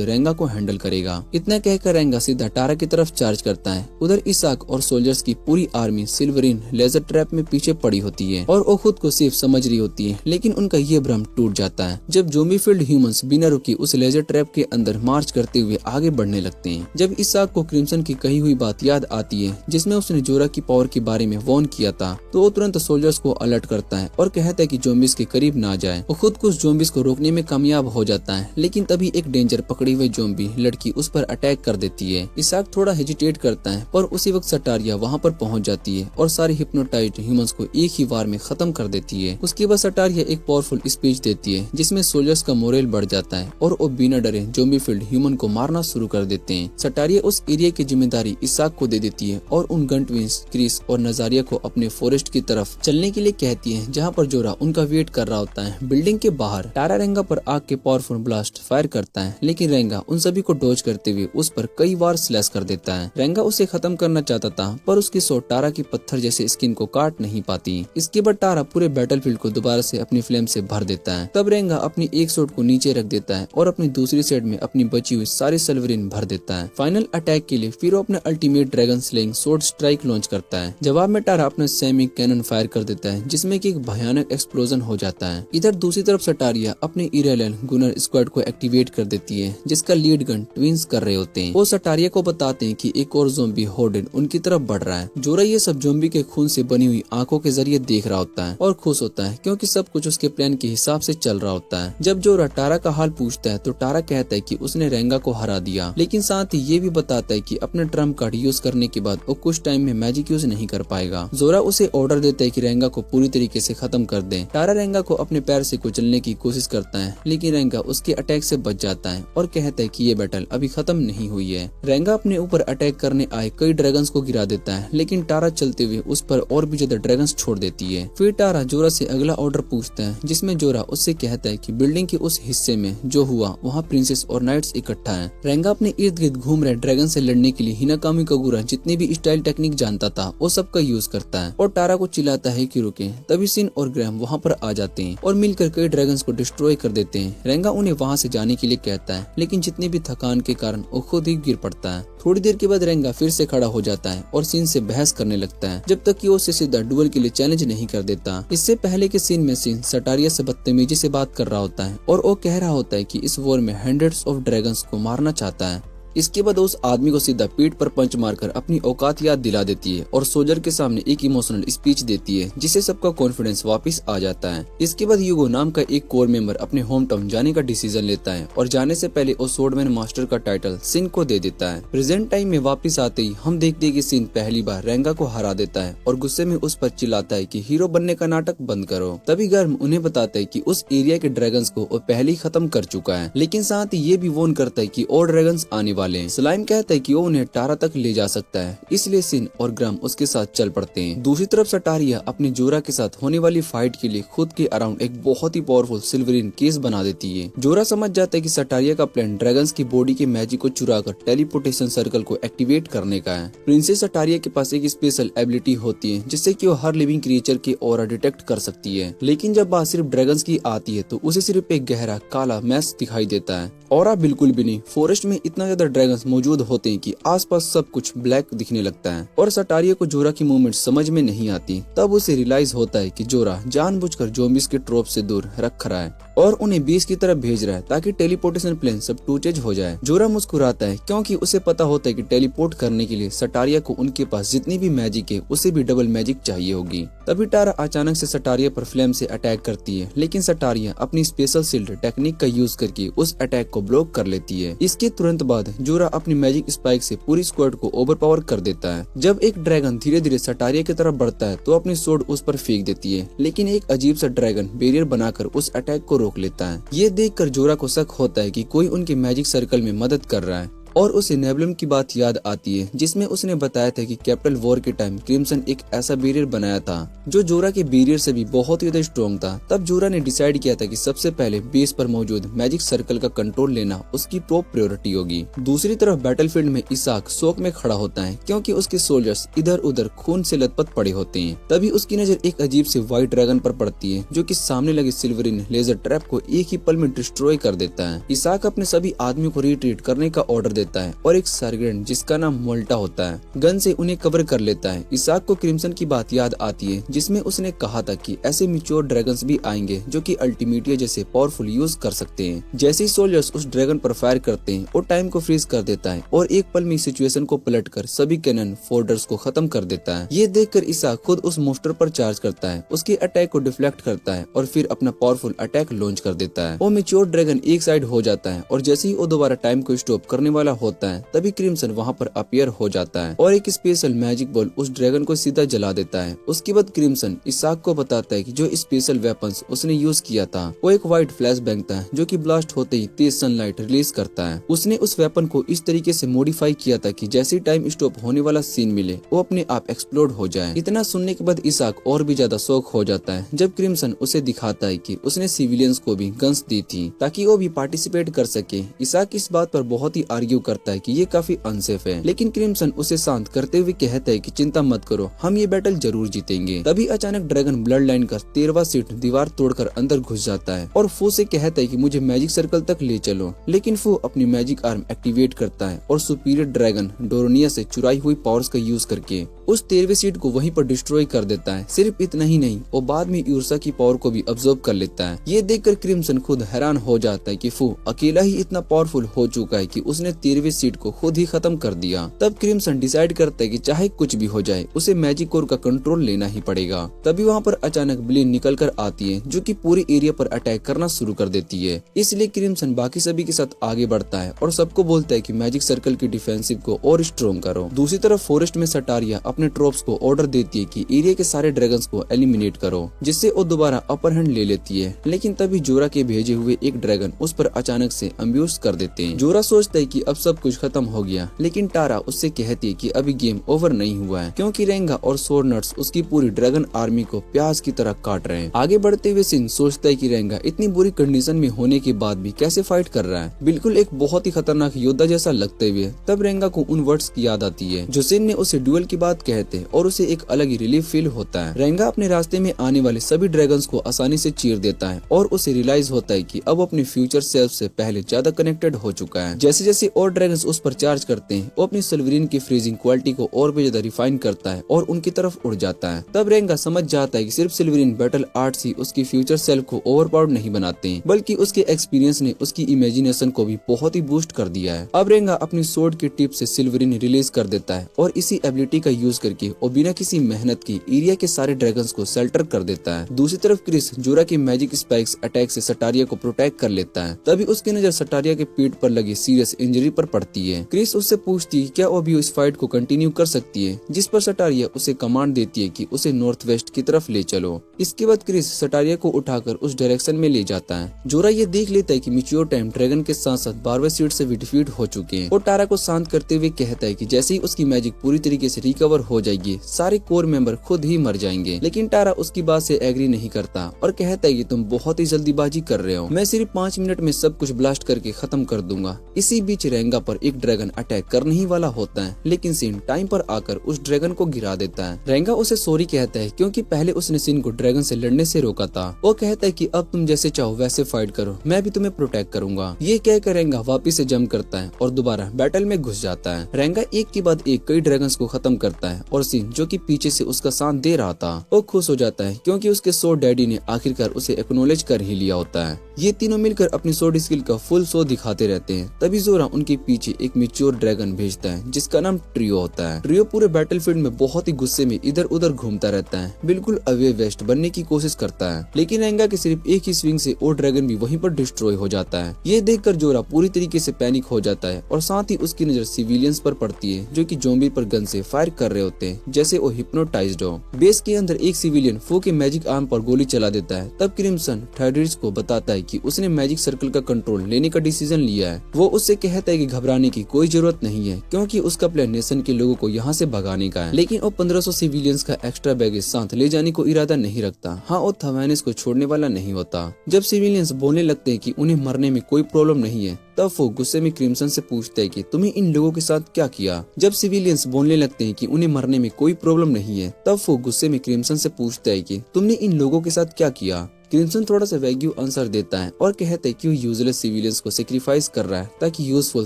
रेंगा को हैंडल करेगा। इतना कहकर रेंगा सीधा टारा की तरफ चार्ज करता है। उधर इसाक और सोल्जर्स की पूरी आर्मी सिल्वरिन लेजर ट्रैप में पीछे पड़ी होती है और वो खुद को सेफ समझ रही होती है, लेकिन उनका ये भ्रम टूट जाता है जब ज़ॉम्बी फील्ड ह्यूमंस बिना रुके उस लेजर ट्रैप के अंदर मार्च करते हुए आगे बढ़ने लगते हैं। जब इसाक को क्रिम्सन की कही हुई बात याद आती है जिसमें उसने जोरा की पावर के बारे में वार्न किया था, तो वो तुरंत सोल्जर्स को अलर्ट करता है और कहता है कि ज़ॉम्बीज के करीब ना जाए। वो खुद कुछ ज़ॉम्बीज़ को रोकने में कामयाब हो जाता है, लेकिन तभी एक डेंजर पकड़ी हुई ज़ॉम्बी लड़की उस पर अटैक कर देती है। इसाक थोड़ा हेजिटेट करता है, पर उसी वक्त सटारिया वहाँ पर पहुँच जाती है और सारे हिप्नोटाइज्ड ह्यूमंस को एक ही वार में खत्म कर देती है। उसके बाद सटारिया एक पावरफुल स्पीच देती है जिसमें सोल्जर्स का मोरल बढ़ जाता है और वो बिना डरे ज़ॉम्बी फील्ड ह्यूमन को मारना शुरू कर देते हैं। सटारिया उस एरिया की जिम्मेदारी इसाक को दे देती है और उन गंटविंस, क्रिस और नजारिया को अपने फॉरेस्ट की तरफ चलने के लिए कहती है, जहाँ पर जोरा उनका वेट कर रहा होता है। बिल्डिंग के बाहर टारा रेंगा पर आग के पावरफुल ब्लास्ट फायर करता है, लेकिन रेंगा उन सभी को डॉज करते हुए उस पर कई बार स्लैश कर देता है। रेंगा उसे खत्म करना चाहता था, पर उसकी शॉट टारा की पत्थर जैसे स्किन को काट नहीं पाती। इसके बाद टारा पूरे बैटलफील्ड को दोबारा से अपनी फ्लेम से भर देता है। तब रेंगा अपनी एक शॉट को नीचे रख देता है और अपनी दूसरी साइड में अपनी बची हुई सारी सल्वरिन भर देता है। फाइनल अटैक के लिए फिर वो अपना ultimate dragon slaying sword strike launch करता है। जवाब में टारा अपना सेमी कैनन फायर कर देता है, जिसमें कि एक भयानक एक्सप्लोजन हो जाता है। इधर दूसरी तरफ सटारिया अपने इरेलन गुनर स्क्वाड को एक्टिवेट कर देती है, जिसका लीड गन ट्विंस कर रहे होते हैं। वो सटारिया को बताते हैं कि एक और ज़ॉम्बी होर्डन उनकी तरफ बढ़ रहा है। जोरा ये सब ज़ॉम्बी के खून से बनी हुई आंखों के जरिए देख रहा होता है और खुश होता है, क्योंकि सब कुछ उसके प्लान के हिसाब से चल रहा होता है। जब जोरा टारा का हाल पूछता है तो टारा कहता है कि उसने रेंगा को हरा दिया, लेकिन साथ ही ये भी बताता है कि अपने ट्रम्प कार्ड यूज करने के बाद वो कुछ टाइम में मैजिक यूज नहीं कर पाएगा। जोरा उसे ऑर्डर देता है कि रेंगा को पूरी तरीके से खत्म कर दे। टारा रेंगा को अपने पैर से कुचलने की कोशिश करता है, लेकिन रेंगा उसके अटैक से बच जाता है और कहता है कि ये बैटल अभी खत्म नहीं हुई है। रेंगा अपने ऊपर अटैक करने आए कई ड्रैगन्स को गिरा देता है, लेकिन टारा चलते हुए उस पर और भी ज्यादा ड्रैगन्स छोड़ देती है। फिर टारा जोरा से अगला ऑर्डर पूछता है, जिसमें जोरा उससे कहता है कि बिल्डिंग के उस हिस्से में जो हुआ वहाँ प्रिंसेस और नाइट्स इकट्ठा है। रेंगा अपने इर्द गिर्द घूम रहे ड्रैगन से लड़ने के लिए हिनाकामी कागुरा जितनी भी स्टाइल टेक्निक जानता था वो सब का यूज करता है और टारा को चिल्लाता है कि रुके। तभी सिन और ग्रैम वहाँ पर आ जाते हैं और मिलकर कई ड्रैगन्स को डिस्ट्रॉय कर देते हैं। रेंगा उन्हें वहाँ से जाने के लिए कहता है, लेकिन जितनी भी थकान के कारण वो खुद ही गिर पड़ता है। थोड़ी देर के बाद रेंगा फिर से खड़ा हो जाता है और सिन से बहस करने लगता है, जब तक कि वो उसे सीधा डुअल के लिए चैलेंज नहीं कर देता। इससे पहले के सीन में सिन सटारिया से बदतमीजी से बात कर रहा होता है और वो कह रहा होता है कि इस वॉर में हंड्रेड्स ऑफ ड्रैगन्स को मारना चाहता है। इसके बाद उस आदमी को सीधा पीठ पर पंच मारकर अपनी औकात याद दिला देती है और सोल्जर के सामने एक इमोशनल स्पीच देती है, जिससे सबका कॉन्फिडेंस वापस आ जाता है। इसके बाद यूगो नाम का एक कोर मेंबर अपने होम टाउन जाने का डिसीजन लेता है और जाने से पहले वो स्वॉर्डमैन मास्टर का टाइटल सिन को दे देता है। प्रेजेंट टाइम में वापस आते ही हम देखते हैं कि सिन पहली बार रेंगा को हरा देता है और गुस्से में उस पर चिल्लाता है कि हीरो बनने का नाटक बंद करो। तभी गर्म उन्हें बताता है कि उस एरिया के ड्रैगन्स को वो पहले ही खत्म कर चुका है, लेकिन साथ ही ये भी वॉर्न करता है कि और ड्रैगन्स आने वाले हैं। स्लाइम कहता है कि वो उन्हें टारा तक ले जा सकता है, इसलिए सिन और ग्राम उसके साथ चल पड़ते हैं। दूसरी तरफ सटारिया अपनी जोरा के साथ होने वाली फाइट के लिए खुद के अराउंड एक बहुत ही पावरफुल सिल्वरिन केस बना देती है। जोरा समझ जाता है कि सटारिया का प्लान ड्रैगन्स की बॉडी के मैजिक को चुराकर टेलीपोर्टेशन सर्कल को एक्टिवेट करने का है। प्रिंसेस सटारिया के पास एक स्पेशल एबिलिटी होती है जिससे कि वो हर लिविंग क्रिएचर के ऑरा डिटेक्ट कर सकती है, लेकिन जब बात सिर्फ ड्रैगन्स की आती है तो उसे सिर्फ एक गहरा काला मैस दिखाई देता है। ऑरा बिल्कुल भी नहीं। फॉरेस्ट में इतना ज्यादा ड्रैगन्स मौजूद होते हैं कि आसपास सब कुछ ब्लैक दिखने लगता है और सटारिया को जोरा की मूवमेंट समझ में नहीं आती। तब उसे रियलाइज होता है कि जोरा जानबूझकर ज़ॉम्बीज़ के ट्रॉप से दूर रख रहा है और उन्हें बीच की तरफ भेज रहा है ताकि टेलीपोर्टेशन प्लेन सब टूचेज हो जाए। जोरा मुस्कुराता है क्योंकि उसे पता होता है कि टेलीपोर्ट करने के लिए सटारिया को उनके पास जितनी भी मैजिक है उससे भी डबल मैजिक चाहिए होगी। तभी टारा अचानक से सटारिया पर फ्लेम से अटैक करती है, लेकिन सटारिया अपनी स्पेशल शील्ड टेक्निक का यूज करके उस अटैक को ब्लॉक कर लेती है। इसके तुरंत बाद जोरा अपनी मैजिक स्पाइक से पूरी स्क्वाड को ओवरपावर कर देता है। जब एक ड्रैगन धीरे धीरे सटारिया की तरफ बढ़ता है तो अपनी सोड उस पर फेंक देती है, लेकिन एक अजीब सा ड्रैगन बैरियर बनाकर उस अटैक को रोक लेता है। ये देखकर जोरा को शक होता है कि कोई उनके मैजिक सर्कल में मदद कर रहा है और उसे नेबुलम की बात याद आती है, जिसमें उसने बताया था कि कैपिटल वॉर के टाइम क्रिम्सन एक ऐसा बैरियर बनाया था जो जोरा के बैरियर से भी बहुत ही ज्यादा स्ट्रॉन्ग था। तब जोरा ने डिसाइड किया था कि सबसे पहले बेस पर मौजूद मैजिक सर्कल का कंट्रोल लेना उसकी टॉप प्रायोरिटी होगी। दूसरी तरफ बैटलफील्ड में इसाक शौक में खड़ा होता है क्योंकि उसके सोल्जर्स इधर उधर खून से लथपथ पड़े होते हैं। तभी उसकी नजर एक अजीब से व्हाइट ड्रैगन पर पड़ती है जो कि सामने लगे सिल्वरिन लेजर ट्रैप को एक ही पल में डिस्ट्रॉय कर देता है। इसाक अपने सभी आदमियों को रिट्रीट करने का ऑर्डर देता है और एक सर्जेंट जिसका नाम मोल्टा होता है गन से उन्हें कवर कर लेता है। इसाक को क्रिम्सन की बात याद आती है जिसमें उसने कहा था कि ऐसे मैच्योर ड्रैगन्स भी आएंगे जो कि अल्टीमेटिया जैसे पावरफुल यूज कर सकते हैं। जैसे ही सोल्जर्स उस ड्रैगन पर फायर करते हैं वो टाइम को फ्रीज कर देता है और एक पल में सिचुएशन को पलटकर सभी कैनन फोल्डर्स को खत्म कर देता है। ये देखकर इसाक खुद उस मोस्टर पर चार्ज करता है, उसके अटैक को डिफ्लेक्ट करता है और फिर अपना पावरफुल अटैक लॉन्च कर देता है। वो मैच्योर ड्रैगन एक साइड हो जाता है और जैसे ही वो दोबारा टाइम को स्टॉप करने वाला होता है तभी क्रिम्सन वहाँ पर अपीयर हो जाता है और एक स्पेशल मैजिक बॉल उस ड्रैगन को सीधा जला देता है। उसके बाद क्रिम्सन इसाक को बताता है कि जो स्पेशल वेपन्स उसने यूज किया था वो एक व्हाइट फ्लैश बैंग था जो कि ब्लास्ट होते ही तेज सनलाइट रिलीज करता है। उसने उस वेपन को इस तरीके से मॉडिफाई किया था कि जैसे ही टाइम स्टॉप होने वाला सीन मिले वो अपने आप एक्सप्लोड हो जाए। इतना सुनने के बाद इसाक और भी ज्यादा शौक हो जाता है जब क्रिम्सन उसे दिखाता है कि उसने सिविलियंस को भी गन्स दी थी ताकि वो भी पार्टिसिपेट कर सके। इसाक इस बात पर बहुत ही आर्ग्यू करता है कि ये काफी अनसेफ है, लेकिन क्रिम्सन उसे शांत करते हुए कहता है कि चिंता मत करो, हम ये बैटल जरूर जीतेंगे। तभी अचानक ड्रैगन ब्लड लाइन का 13वां सीट दीवार तोड़कर अंदर घुस जाता है और फू से कहता है कि मुझे मैजिक सर्कल तक ले चलो, लेकिन फू अपनी मैजिक आर्म एक्टिवेट करता है और सुपीरियर ड्रैगन डोरोनिया से चुराई हुई पावर्स का यूज करके उस 13वें सीट को वहीं पर डिस्ट्रॉय कर देता है। सिर्फ इतना ही नहीं, वो बाद में यूर्सा की पावर को भी अब्सॉर्ब कर लेता है। ये देखकर क्रिम्सन खुद हैरान हो जाता है कि फू अकेला ही इतना पावरफुल हो चुका है कि उसने 13वें सीट को खुद ही खत्म कर दिया। तब क्रिम्सन डिसाइड करता है कि चाहे कुछ भी हो जाए उसे मैजिक कोर का कंट्रोल लेना ही पड़ेगा। तभी वहाँ पर अचानक ब्लेन निकल कर आती है जो कि पूरी एरिया पर अटैक करना शुरू कर देती है। इसलिए क्रिम्सन बाकी सभी के साथ आगे बढ़ता है और सबको बोलता है कि मैजिक सर्कल की डिफेंसिव को और स्ट्रॉन्ग करो। दूसरी तरफ फॉरेस्ट में सटारिया अपने ट्रोप्स को ऑर्डर देती है कि एरिया के सारे ड्रैगन्स को एलिमिनेट करो, जिससे वो दोबारा अपर हैंड ले लेती है। लेकिन तभी जोरा के भेजे हुए एक ड्रैगन उस पर अचानक से अम्ब्यूज कर देते हैं। जोरा सोचता है कि अब सब कुछ खत्म हो गया, लेकिन टारा उससे कहती है कि अभी गेम ओवर नहीं हुआ है क्योंकि रेंगा और सोरनट्स उसकी पूरी ड्रैगन आर्मी को प्याज की तरह काट रहे हैं। आगे बढ़ते हुए सिन सोचता है कि रेंगा इतनी बुरी कंडीशन में होने के बाद भी कैसे फाइट कर रहा है, बिल्कुल एक बहुत ही खतरनाक योद्धा जैसा लगते हुए। तब रेंगा को उन वर्ड्स की याद आती है जो सिन ने उसे ड्यूअल की बात कहते और उसे एक अलग ही रिलीफ फील होता है। रेंगा अपने रास्ते में आने वाले सभी ड्रैगन्स को आसानी से चीर देता है और उसे रियलाइज होता है कि अब अपने फ्यूचर सेल्फ से पहले ज्यादा कनेक्टेड हो चुका है। जैसे जैसे और ड्रैगन्स उस पर चार्ज करते हैं वो अपनी सिल्वरीन की फ्रीजिंग क्वालिटी को और भी ज्यादा रिफाइन करता है और उनकी तरफ उड़ जाता है। तब रेंगा समझ जाता है कि सिर्फ सिल्वरीन बैटल आर्ट्स ही उसकी फ्यूचर सेल्फ को ओवरपावर्ड नहीं बनाते हैं, बल्कि उसके एक्सपीरियंस ने उसकी इमेजिनेशन को भी बहुत ही बूस्ट कर दिया है। अब रेंगा अपनी सोर्ड की टिप से सिल्वरीन रिलीज कर देता है और इसी एबिलिटी का यूज करके वो बिना किसी मेहनत की एरिया के सारे ड्रैगन्स को शेल्टर कर देता है। दूसरी तरफ क्रिस जोरा के मैजिक स्पाइक्स अटैक से सटारिया को प्रोटेक्ट कर लेता है। तभी उसकी नजर सटारिया के पीठ पर लगी सीरियस इंजरी पर पड़ती है। क्रिस उससे पूछती है क्या वो भी इस फाइट को कंटिन्यू कर सकती है, जिस पर सटारिया उसे कमांड देती है कि उसे नॉर्थ वेस्ट की तरफ ले चलो। इसके बाद क्रिस सटारिया को उठाकर उस डायरेक्शन में ले जाता है। जोरा ये देख लेता है कि मैच्योर टाइम ड्रैगन के साथ साथ 12वें सीट से भी डिफीट हो चुके हैं और टारा को शांत करते हुए कहता है कि जैसे ही उसकी मैजिक पूरी तरीके से रिकवर हो जाएगी सारे कोर मेंबर खुद ही मर जाएंगे। लेकिन टारा उसकी बात से एग्री नहीं करता और कहता है कि तुम बहुत ही जल्दीबाजी कर रहे हो, मैं सिर्फ 5 मिनट में सब कुछ ब्लास्ट करके खत्म कर दूंगा। इसी बीच रेंगा पर एक ड्रैगन अटैक करने ही वाला होता है, लेकिन सिन टाइम पर आकर उस ड्रैगन को गिरा देता है। रेंगा उसे सॉरी कहता है क्योंकि पहले उसने सिन को ड्रैगन से लड़ने से रोका था। वो कहता है कि अब तुम जैसे चाहो वैसे फाइट करो, मैं भी तुम्हें प्रोटेक्ट करूंगा। ये कहकर रेंगा वापिस से जंप करता है और दोबारा बैटल में घुस जाता है। रेंगा एक के बाद एक कई ड्रैगन्स को खत्म करता है और सिन जो कि पीछे से उसका साथ दे रहा था वो खुश हो जाता है क्योंकि उसके सोर्ड डैडी ने आखिरकार उसे एक्नॉलेज कर ही लिया होता है। ये तीनों मिलकर अपनी सोर्ड स्किल का फुल शो दिखाते रहते हैं। तभी जोरा उनके पीछे एक मैच्योर ड्रैगन भेजता है जिसका नाम ट्रियो होता है। ट्रियो पूरे बैटलफील्ड में बहुत ही गुस्से में इधर उधर घूमता रहता है, बिल्कुल अवे वेस्ट बनने की कोशिश करता है, लेकिन रेंगा के सिर्फ एक ही स्विंग से वो ड्रैगन भी वहीं पर डिस्ट्रॉय हो जाता है। ये देखकर जोरा पूरी तरीके से पैनिक हो जाता है और साथ ही उसकी नजर सिविलियंस पर पड़ती है जो कि ज़ॉम्बी पर गन से फायर कर रहे होते हैं जैसे वो हिप्नोटाइज्ड हो। बेस के अंदर एक सिविलियन फू के मैजिक आर्म पर गोली चला देता है। तब क्रिम्सन थर्डरिच को बताता है कि उसने मैजिक सर्कल का कंट्रोल लेने का डिसीजन लिया है। वो उससे कहता है कि घबराने की कोई जरूरत नहीं है क्योंकि उसका प्लान नेशन के लोगों को यहाँ से भगाने का है, लेकिन वो 1500 सिविलियंस का एक्स्ट्रा बैगेज साथ ले जाने को इरादा नहीं रखता। हाँ, वो थवानिस को छोड़ने वाला नहीं होता। जब सिविलियंस बोलने लगते हैं कि उन्हें मरने में कोई प्रॉब्लम नहीं है, तब वो गुस्से में क्रिम्सन से पूछता है कि तुम्हें इन लोगों के साथ क्या किया। जब सिविलियंस बोलने लगते हैं कि उन्हें मरने में कोई प्रॉब्लम नहीं है, तब वो गुस्से में क्रिम्सन से पूछता है कि तुमने इन लोगों के साथ क्या किया। क्रिम्सन थोड़ा सा वैग्यू आंसर देता है और कहता है कि वो यूजलेस सिविलियंस को सेक्रीफाइस कर रहा है ताकि यूजफुल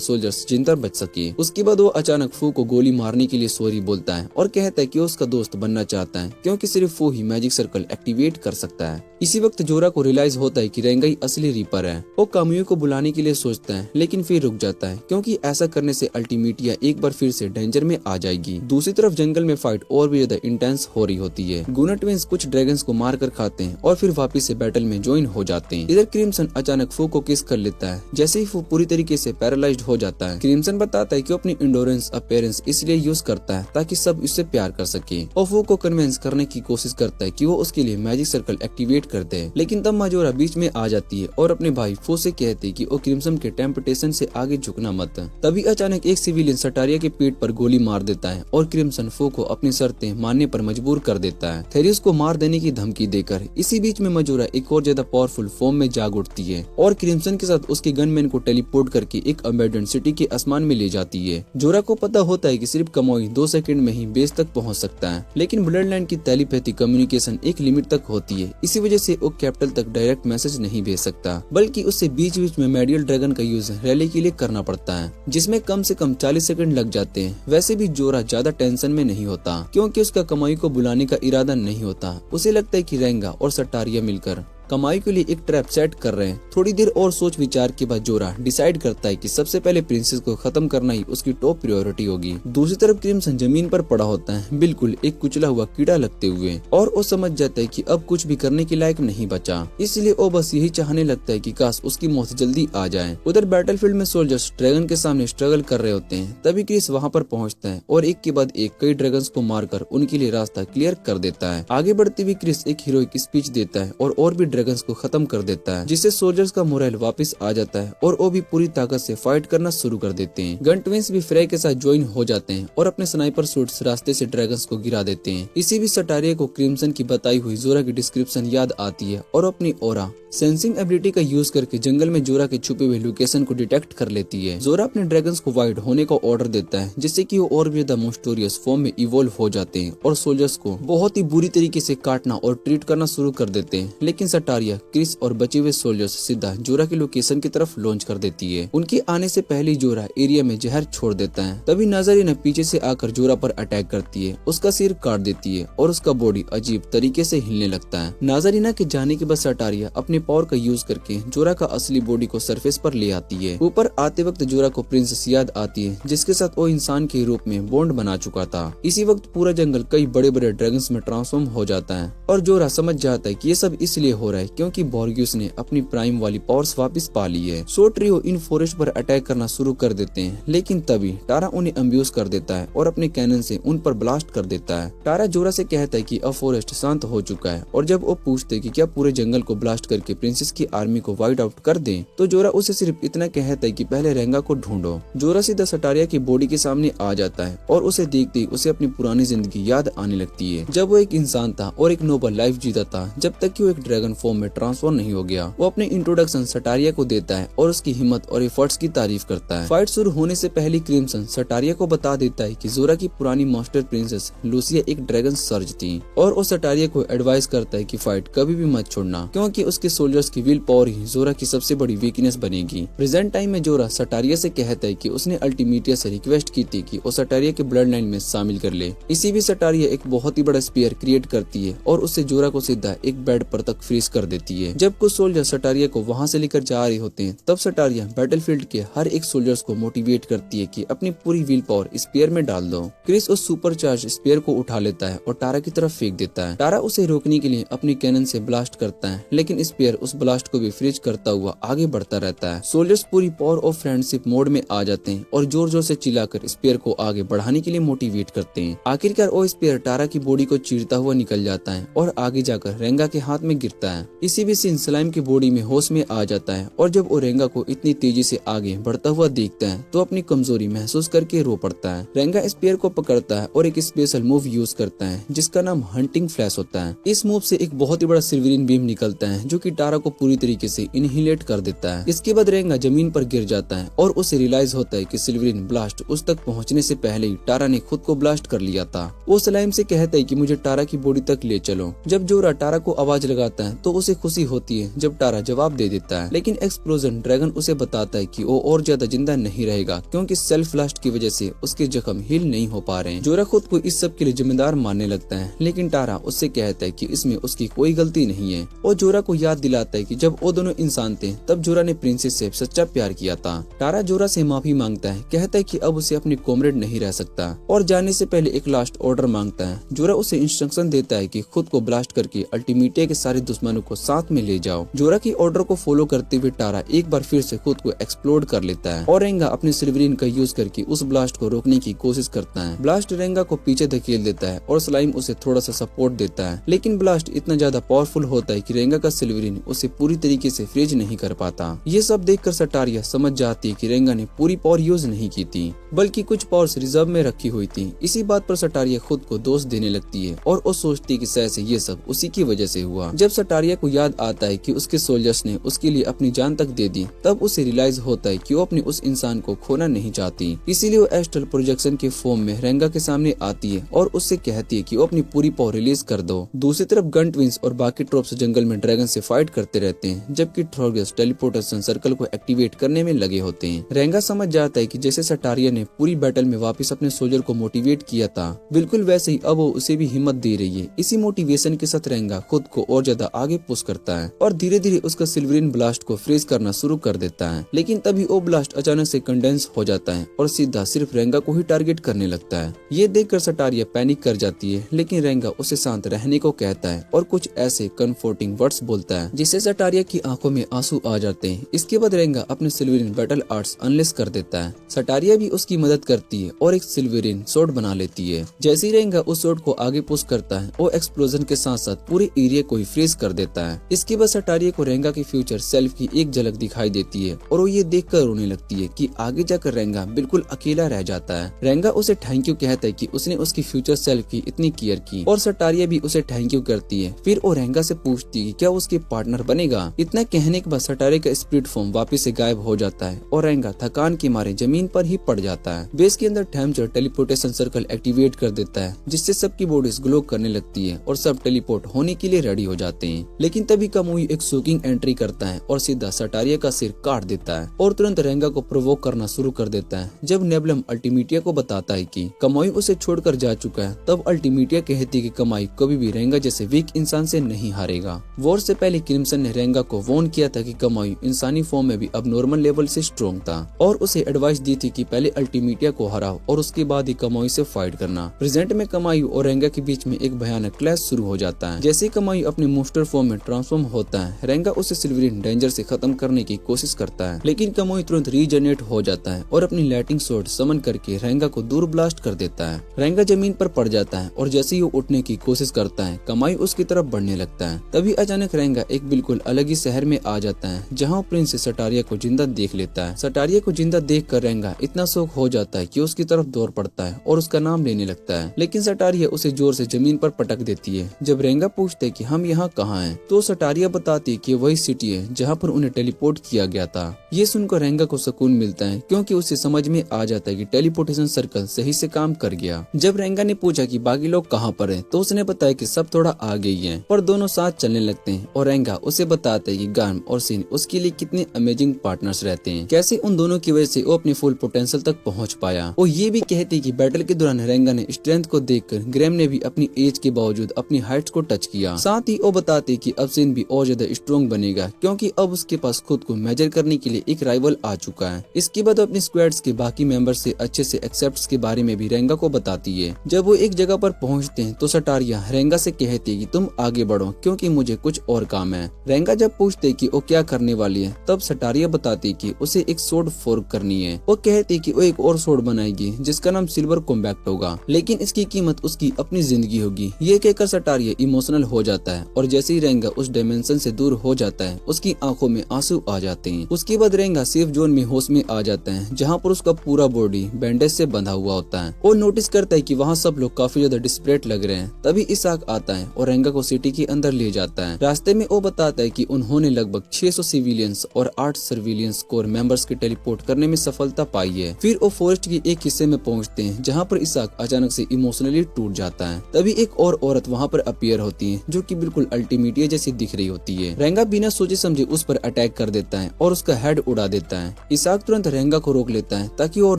सोल्जर्स जिंदा बच सके। उसके बाद वो अचानक फू को गोली मारने के लिए सॉरी बोलता है और कहता है कि वो उसका दोस्त बनना चाहता है क्योंकि सिर्फ वो ही मैजिक सर्कल एक्टिवेट कर सकता है। इसी वक्त जोरा को रियलाइज होता है कि रेंगा ही असली रीपर है। वो कामुयो को बुलाने के लिए सोचता है लेकिन फिर रुक जाता है क्योंकि ऐसा करने से अल्टीमेटिया एक बार फिर से डेंजर में आ जाएगी। दूसरी तरफ जंगल में फाइट और भी ज्यादा इंटेंस हो रही होती है। गुना ट्विंस कुछ ड्रैगन्स को मार कर खाते हैं और फिर वापिस से बैटल में ज्वाइन हो जाते हैं। इधर क्रिम्सन अचानक फू को किस कर लेता है। जैसे ही फू पूरी तरीके से पैरालाइज्ड हो जाता है, क्रिम्सन बताता है कि अपनी इंडोरेंस अपीयरेंस इसलिए यूज करता है ताकि सब इससे प्यार कर सके और फू को कन्विंस करने की कोशिश करता है कि वो उसके लिए मैजिक सर्कल एक्टिवेट कर दे। लेकिन माजोरा बीच में आ जाती है और अपने भाई फू से कहती है कि वो क्रिम्सन के टेम्पटेशन से आगे झुकना मत। तभी अचानक एक सिविलियन सटारिया के पेट पर गोली मार देता है और क्रिम्सन फू को अपनी शर्तें मानने पर मजबूर कर देता है, थेरिस को मार देने की धमकी देकर। इसी बीच में मजोरा एक और ज्यादा पावरफुल फॉर्म में जाग उठती है और क्रिम्सन के साथ उसके गनमैन को टेलीपोर्ट करके एक अबैंडन्ड सिटी के आसमान में ले जाती है। जोरा को पता होता है कि सिर्फ कमोई 2 सेकंड में ही बेस तक पहुंच सकता है, लेकिन ब्लड लाइन की टेलीपैथी कम्युनिकेशन एक लिमिट तक होती है। इसी वजह से वो कैपिटल तक डायरेक्ट मैसेज नहीं भेज सकता, बल्कि उससे बीच बीच में मेडियल ड्रैगन का यूज रैली के लिए करना पड़ता है, जिसमें कम से कम 40 सेकंड लग जाते हैं। वैसे भी जोरा ज्यादा टेंशन में नहीं होता क्योंकि उसका कमाई को बुलाने का इरादा नहीं होता। उसे लगता है कि रेंगा और सटारिया मिलकर कमाई के लिए एक ट्रैप सेट कर रहे हैं। थोड़ी देर और सोच विचार के बाद जोरा डिसाइड करता है कि सबसे पहले प्रिंसेस को खत्म करना ही उसकी टॉप प्रायोरिटी होगी। दूसरी तरफ क्रिम्सन जमीन पर पड़ा होता है, बिल्कुल एक कुचला हुआ कीड़ा लगते हुए, और वो समझ जाता है कि अब कुछ भी करने के लायक नहीं बचा। इसलिए वो बस यही चाहने लगता है कि काश उसकी मौत जल्दी आ जाए। उधर बैटलफील्ड में सोल्जर्स ड्रैगन के सामने स्ट्रगल कर रहे होते हैं। तभी क्रिस वहाँ पर पहुँचता है और एक के बाद एक कई ड्रैगन्स को मारकर उनके लिए रास्ता क्लियर कर देता है। आगे बढ़ते हुए क्रिस एक हीरोइक स्पीच देता है और भी ड्रैगन्स को खत्म कर देता है, जिससे सोल्जर्स का मोरल वापस आ जाता है और वो भी पूरी ताकत से फाइट करना शुरू कर देते हैं। गन ट्विंस भी फ्रे के साथ ज्वाइन हो जाते हैं और अपने स्नाइपर सूट्स रास्ते से ड्रैगन्स को गिरा देते हैं। इसी भी सटारिया को क्रिम्सन की बताई हुई जोरा की डिस्क्रिप्शन याद आती है और अपनी ओरा सेंसिंग एबिलिटी का यूज करके जंगल में जोरा के छुपे हुए लोकेशन को डिटेक्ट कर लेती है। जोरा अपने ड्रैगन्स को वाइड होने का ऑर्डर देता है, जिससे कि वो और भी ज्यादा मोस्टोरियस फॉर्म में इवॉल्व हो जाते हैं और सोल्जर्स को बहुत ही बुरी तरीके से काटना और ट्रीट करना शुरू कर देते हैं। लेकिन सटारिया, क्रिस और बचे हुए सोल्जर्स सीधा जोरा के लोकेशन की तरफ लॉन्च कर देती है। उनके आने से पहले जोरा एरिया में जहर छोड़ देता है। तभी नाज़ारिना पीछे से आकर जोरा पर अटैक करती है, उसका सिर काट देती है और उसका बॉडी अजीब तरीके से हिलने लगता है। नाज़ारिना के जाने के बाद सटारिया अपने पावर का यूज करके जोरा का असली बॉडी को सरफेस पर ले आती है। ऊपर आते वक्त जोरा को प्रिंसेस याद आती है, जिसके साथ वो इंसान के रूप में बॉन्ड बना चुका था। इसी वक्त पूरा जंगल कई बड़े बड़े ड्रैगन्स में ट्रांसफॉर्म हो जाता है और जोरा समझ जाता है कि ये सब इसलिए हो रहा है क्योंकि बोर्गियस ने अपनी प्राइम वाली पावर्स वापस पा ली है। सो ट्रियो इन फॉरेस्ट पर अटैक करना शुरू कर देते हैं, लेकिन तभी टारा उन्हें अम्ब्यूज कर देता है और अपने कैनन से उन पर ब्लास्ट कर देता है। टारा जोरा से कहता है कि अब फॉरेस्ट शांत हो चुका है और जब वो पूछते कि क्या पूरे जंगल को ब्लास्ट करके प्रिंसेस की आर्मी को वाइट आउट कर दें, तो जोरा उसे सिर्फ इतना कहता है कि पहले रेंगा को ढूंढो। जोरा सीधा सटारिया की बॉडी के सामने आ जाता है और उसे देखते ही उसे अपनी पुरानी जिंदगी याद आने लगती है, जब वो एक इंसान था और एक नोबल लाइफ जीता था, जब तक कि वो एक ड्रैगन फॉर्म में ट्रांसफॉर्म नहीं हो गया। वो अपने इंट्रोडक्शन सटारिया को देता है और उसकी हिम्मत और एफर्ट्स की तारीफ करता है। फाइट शुरू होने से पहले क्रिम्सन सटारिया को बता देता है कि जोरा की पुरानी मास्टर प्रिंसेस लूसिया एक ड्रैगन सर्ज थी और वो सटारिया को एडवाइस करता है कि फाइट कभी भी मत छोड़ना, क्योंकि उसके सोल्जर्स की विल पावर ही जोरा की सबसे बड़ी वीकनेस बनेगी। प्रेजेंट टाइम में जोरा सटारिया से कहता है कि उसने अल्टीमेटिया से रिक्वेस्ट की थी कि वो सटारिया के ब्लड लाइन में शामिल कर ले। इसी भी सटारिया एक बहुत ही बड़ा स्पीयर क्रिएट करती है और उससे जोरा को सीधा एक बेड पर तक फ्रीज कर देती है। जब कुछ सोल्जर सटारिया को वहाँ से लेकर जा रहे होते हैं, तब सटारिया बैटलफील्ड के हर एक सोल्जर्स को मोटिवेट करती है कि अपनी पूरी व्हील पावर स्पीयर में डाल दो। क्रिस उस सुपर चार्ज स्पीयर को उठा लेता है और टारा की तरफ फेंक देता है। टारा उसे रोकने के लिए अपनी कैनन से ब्लास्ट करता है, लेकिन स्पीयर उस ब्लास्ट को भी फ्रीज करता हुआ आगे बढ़ता रहता है। सोल्जर्स पूरी पावर ऑफ फ्रेंडशिप मोड में आ जाते हैं और जोर जोर से चिल्लाकर स्पीयर को आगे बढ़ाने के लिए मोटिवेट करते हैं। आखिरकार वो स्पीयर टारा की बॉडी को चीरता हुआ निकल जाता है और आगे जाकर रेंगा के हाथ में गिरता है। इसी भी सीन स्लाइम की बॉडी में होश में आ जाता है और जब वो रेंगा को इतनी तेजी से आगे बढ़ता हुआ देखता है तो अपनी कमजोरी महसूस करके रो पड़ता है। रेंगा स्पीयर को पकड़ता है और एक स्पेशल मूव यूज करता है जिसका नाम हंटिंग फ्लैश होता है। इस मूव से एक बहुत ही बड़ा सिल्वरीन बीम निकलता है जो कि टारा को पूरी तरीके से इनहिलेट कर देता है। इसके बाद रेंगा जमीन पर गिर जाता है और उसे रियलाइज होता है कि सिल्वरीन ब्लास्ट उस तक पहुंचने से पहले ही टारा ने खुद को ब्लास्ट कर लिया था। वो स्लाइम से कहता है कि मुझे टारा की बॉडी तक ले चलो। जब जोरा टारा को आवाज लगाता है तो तो उसे खुशी होती है जब टारा जवाब दे देता है, लेकिन एक्सप्लोजन ड्रैगन उसे बताता है कि वो और ज्यादा जिंदा नहीं रहेगा क्योंकि सेल्फ ब्लास्ट की वजह से उसके जख्म हील नहीं हो पा रहे हैं। जोरा खुद को इस सब के लिए जिम्मेदार मानने लगता है, लेकिन टारा उससे कहता है कि इसमें उसकी कोई गलती नहीं है और जोरा को याद दिलाता है कि जब वो दोनों इंसान थे तब जोरा ने प्रिंसेस से सच्चा प्यार किया था। टारा जोरा से माफी मांगता है, कहता है कि अब उसे अपनी कॉमरेड नहीं रह सकता और जाने से पहले एक लास्ट ऑर्डर मांगता है। जोरा उसे इंस्ट्रक्शन देता है कि खुद को ब्लास्ट करके अल्टीमिटिया के सारे दुश्मनों को साथ में ले जाओ। जोरा की ऑर्डर को फॉलो करते हुए टारा एक बार फिर से खुद को एक्सप्लोड कर लेता है और रेंगा अपने सिल्वरीन का यूज करके उस ब्लास्ट को रोकने की कोशिश करता है। ब्लास्ट रेंगा को पीछे धकेल देता है और स्लाइम उसे थोड़ा सा सपोर्ट देता है, लेकिन ब्लास्ट इतना ज्यादा पावरफुल होता है कि रेंगा का सिल्वरीन उसे पूरी तरीके से फ्रीज नहीं कर पाता। ये सब देखकर सटारिया समझ जाती है कि रेंगा ने पूरी पावर यूज नहीं की थी, बल्कि कुछ पावर्स रिजर्व में रखी हुई थी। इसी बात पर सटारिया खुद को दोष देने लगती है और वो सोचती है कि शायद से ये सब उसी की वजह से हुआ। जब सटारिया को याद आता है कि उसके सोल्जर्स ने उसके लिए अपनी जान तक दे दी, तब उसे रियलाइज होता है कि वो अपने उस इंसान को खोना नहीं चाहती। इसीलिए वो एस्ट्रल प्रोजेक्शन के फॉर्म में रेंगा के सामने आती है और उससे कहती है कि वो अपनी पूरी पावर रिलीज कर दो। दूसरी तरफ गन ट्विंस और बाकी ट्रोप्स जंगल में ड्रैगन से फाइट करते रहते हैं, जबकि थ्रोगस टेलीपोर्टेशन सर्कल को एक्टिवेट करने में लगे होते हैं। रेंगा समझ जाता है कि जैसे सटारिया ने पूरी बैटल में वापस अपने सोल्जर को मोटिवेट किया था, बिल्कुल वैसे ही अब वो उसे भी हिम्मत दे रही है। इसी मोटिवेशन के साथ रेंगा खुद को और ज्यादा आगे पुश करता है और धीरे धीरे उसका सिल्वरीन ब्लास्ट को फ्रीज करना शुरू कर देता है। लेकिन तभी वो ब्लास्ट अचानक से कंडेंस हो जाता है और सीधा सिर्फ रेंगा को ही टारगेट करने लगता है। ये देखकर सटारिया पैनिक कर जाती है, लेकिन रेंगा उसे शांत रहने को कहता है और कुछ ऐसे कंफर्टिंग वर्ड्स बोलता है जिससे सटारिया की आंखों में आंसू आ जाते हैं। इसके बाद रेंगा अपने सिल्वरीन बैटल आर्ट्स अनलेस कर देता है। सटारिया भी उसकी मदद करती है और एक सिल्वरीन सोर्ड बना लेती है। जैसे ही रेंगा उस सोर्ड को आगे पुश करता है, वो एक्सप्लोजन के साथ साथ पूरे एरिया को ही फ्रीज कर देता है। इसके बाद सटारिया को रेंगा की फ्यूचर सेल्फ की एक झलक दिखाई देती है और वो ये देखकर रोने लगती है कि आगे जाकर रेंगा बिल्कुल अकेला रह जाता है। रेंगा उसे थैंक यू कहता है कि उसने उसकी फ्यूचर सेल्फ की इतनी केयर की और सटारिया भी उसे थैंक यू करती है। फिर वो रेंगा से पूछती है क्या उसके पार्टनर बनेगा। इतना कहने के बाद सटारिया का स्पिरिट फॉर्म वापस से गायब हो जाता है और रेंगा थकान के मारे जमीन पर ही पड़ जाता है। बेस के अंदर थैमचर टेलीपोर्टेशन सर्कल एक्टिवेट कर देता है, जिससे सबकी बॉडीज ग्लो करने लगती है और सब टेलीपोर्ट होने के लिए रेडी हो जाते हैं। लेकिन तभी कामुई एक शॉकिंग एंट्री करता है और सीधा सटारिया का सिर काट देता है और तुरंत रेंगा को प्रोवोक करना शुरू कर देता है। जब नेबलम अल्टीमिटिया को बताता है कि कामुई उसे छोड़कर जा चुका है, तब अल्टीमिटिया कहती है कि कामुई कभी भी रेंगा जैसे वीक इंसान से नहीं हारेगा। वॉर से पहले क्रिम्सन ने रेंगा को वार्न किया था कि कामुई इंसानी फॉर्म में भी अब नॉर्मल लेवल से स्ट्रॉन्ग था और उसे एडवाइस दी थी कि पहले अल्टीमिटिया को हराओ और उसके बाद ही कामुई से फाइट करना। प्रेजेंट में कामुई और रेंगा के बीच में एक भयानक क्लैश शुरू हो जाता है। जैसे ही कामुई अपने मोस्टर फॉर्म में ट्रांसफॉर्म होता है, रेंगा उसे सिल्वरीन डेंजर से खत्म करने की कोशिश करता है, लेकिन कामुई तुरंत रीजनरेट हो जाता है और अपनी लाइटिंग स्वॉर्ड समन करके रेंगा को दूर ब्लास्ट कर देता है। रेंगा जमीन पर पड़ जाता है और जैसे ही वो उठने की कोशिश करता है, कामुई उसकी तरफ बढ़ने लगता है। तभी अचानक रेंगा एक बिल्कुल अलग ही शहर में आ जाता है, जहाँ प्रिंस सटारिया को जिंदा देख लेता है। सटारिया को जिंदा देख कर रेंगा इतना शौक हो जाता है कि उसकी तरफ दौड़ पड़ता है और उसका नाम लेने लगता है, लेकिन सटारिया उसे जोर से जमीन पर पटक देती है। जब रेंगा पूछते कि हम यहाँ कहाँ हैं, तो सटारिया बताती है कि वही सिटी है जहाँ पर उन्हें टेलीपोर्ट किया गया था। ये सुनकर रेंगा को सुकून मिलता है क्योंकि उसे समझ में आ जाता है कि टेलीपोर्टेशन सर्कल सही से काम कर गया। जब रेंगा ने पूछा कि बाकी लोग कहाँ पर हैं, तो उसने बताया कि सब थोड़ा आगे ही हैं, पर दोनों साथ चलने लगते हैं और रेंगा उसे बताता है कि गार्म और सिन उसके लिए कितने अमेजिंग पार्टनर्स रहते हैं, कैसे उन दोनों की वजह से वो अपने फुल पोटेंशियल तक पहुंच पाया। वो ये भी कहती है कि बैटल के दौरान रेंगा ने स्ट्रेंथ को देखकर ग्रैम ने भी अपनी एज के बावजूद अपनी हाइट्स को टच किया। साथ ही वो बताते कि अब सिन भी और ज्यादा स्ट्रॉन्ग बनेगा क्योंकि अब उसके पास खुद को मेजर करने के लिए एक राइवल आ चुका है। इसके बाद अपने स्क्वाड्स के बाकी मेंबर से अच्छे से एक्सेप्ट्स के बारे में भी रेंगा को बताती है। जब वो एक जगह पर पहुंचते हैं तो सटारिया रेंगा से कहती है कि तुम आगे बढ़ो क्योंकि मुझे कुछ और काम है। रेंगा जब पूछते कि वो क्या करने वाली है, तब सटारिया बताती कि उसे एक सोर्ड फोर्क करनी है। वो कहती कि वो एक और सोर्ड बनाएगी जिसका नाम सिल्वर कॉम्बैक्ट होगा, लेकिन इसकी कीमत उसकी अपनी जिंदगी होगी। ये कहकर सटारिया इमोशनल हो जाता है और जैसे ही रेंगा उस डायमेंशन से दूर हो जाता है, उसकी आंखों में आंसू आ जाते हैं। उसके बाद रेंगा सेफ जोन में होश में आ जाता है, जहाँ पर उसका पूरा बॉडी बैंडेज से बंधा हुआ होता है। वो नोटिस करता है कि वहाँ सब लोग काफी ज्यादा डिस्परेट लग रहे हैं। तभी इसाक आता है और रेंगा को सिटी के अंदर ले जाता है। रास्ते में वो बताता है कि उन्होंने लगभग 600 सिविलियंस और 8 सर्विलियंस कोर मेंबर्स के टेलीपोर्ट करने में सफलता पाई है। फिर वो फॉरेस्ट के एक हिस्से में पहुंचते हैं, जहाँ पर इसाक अचानक से इमोशनली टूट जाता है। तभी एक और औरत वहाँ पर अपीयर होती है, जो कि बिल्कुल अल्टीमिटिया चींटियों जैसी दिख रही होती है। रेंगा बिना सोचे समझे उस पर अटैक कर देता है और उसका हेड उड़ा देता है। इसाक तुरंत रेंगा को रोक लेता है ताकि और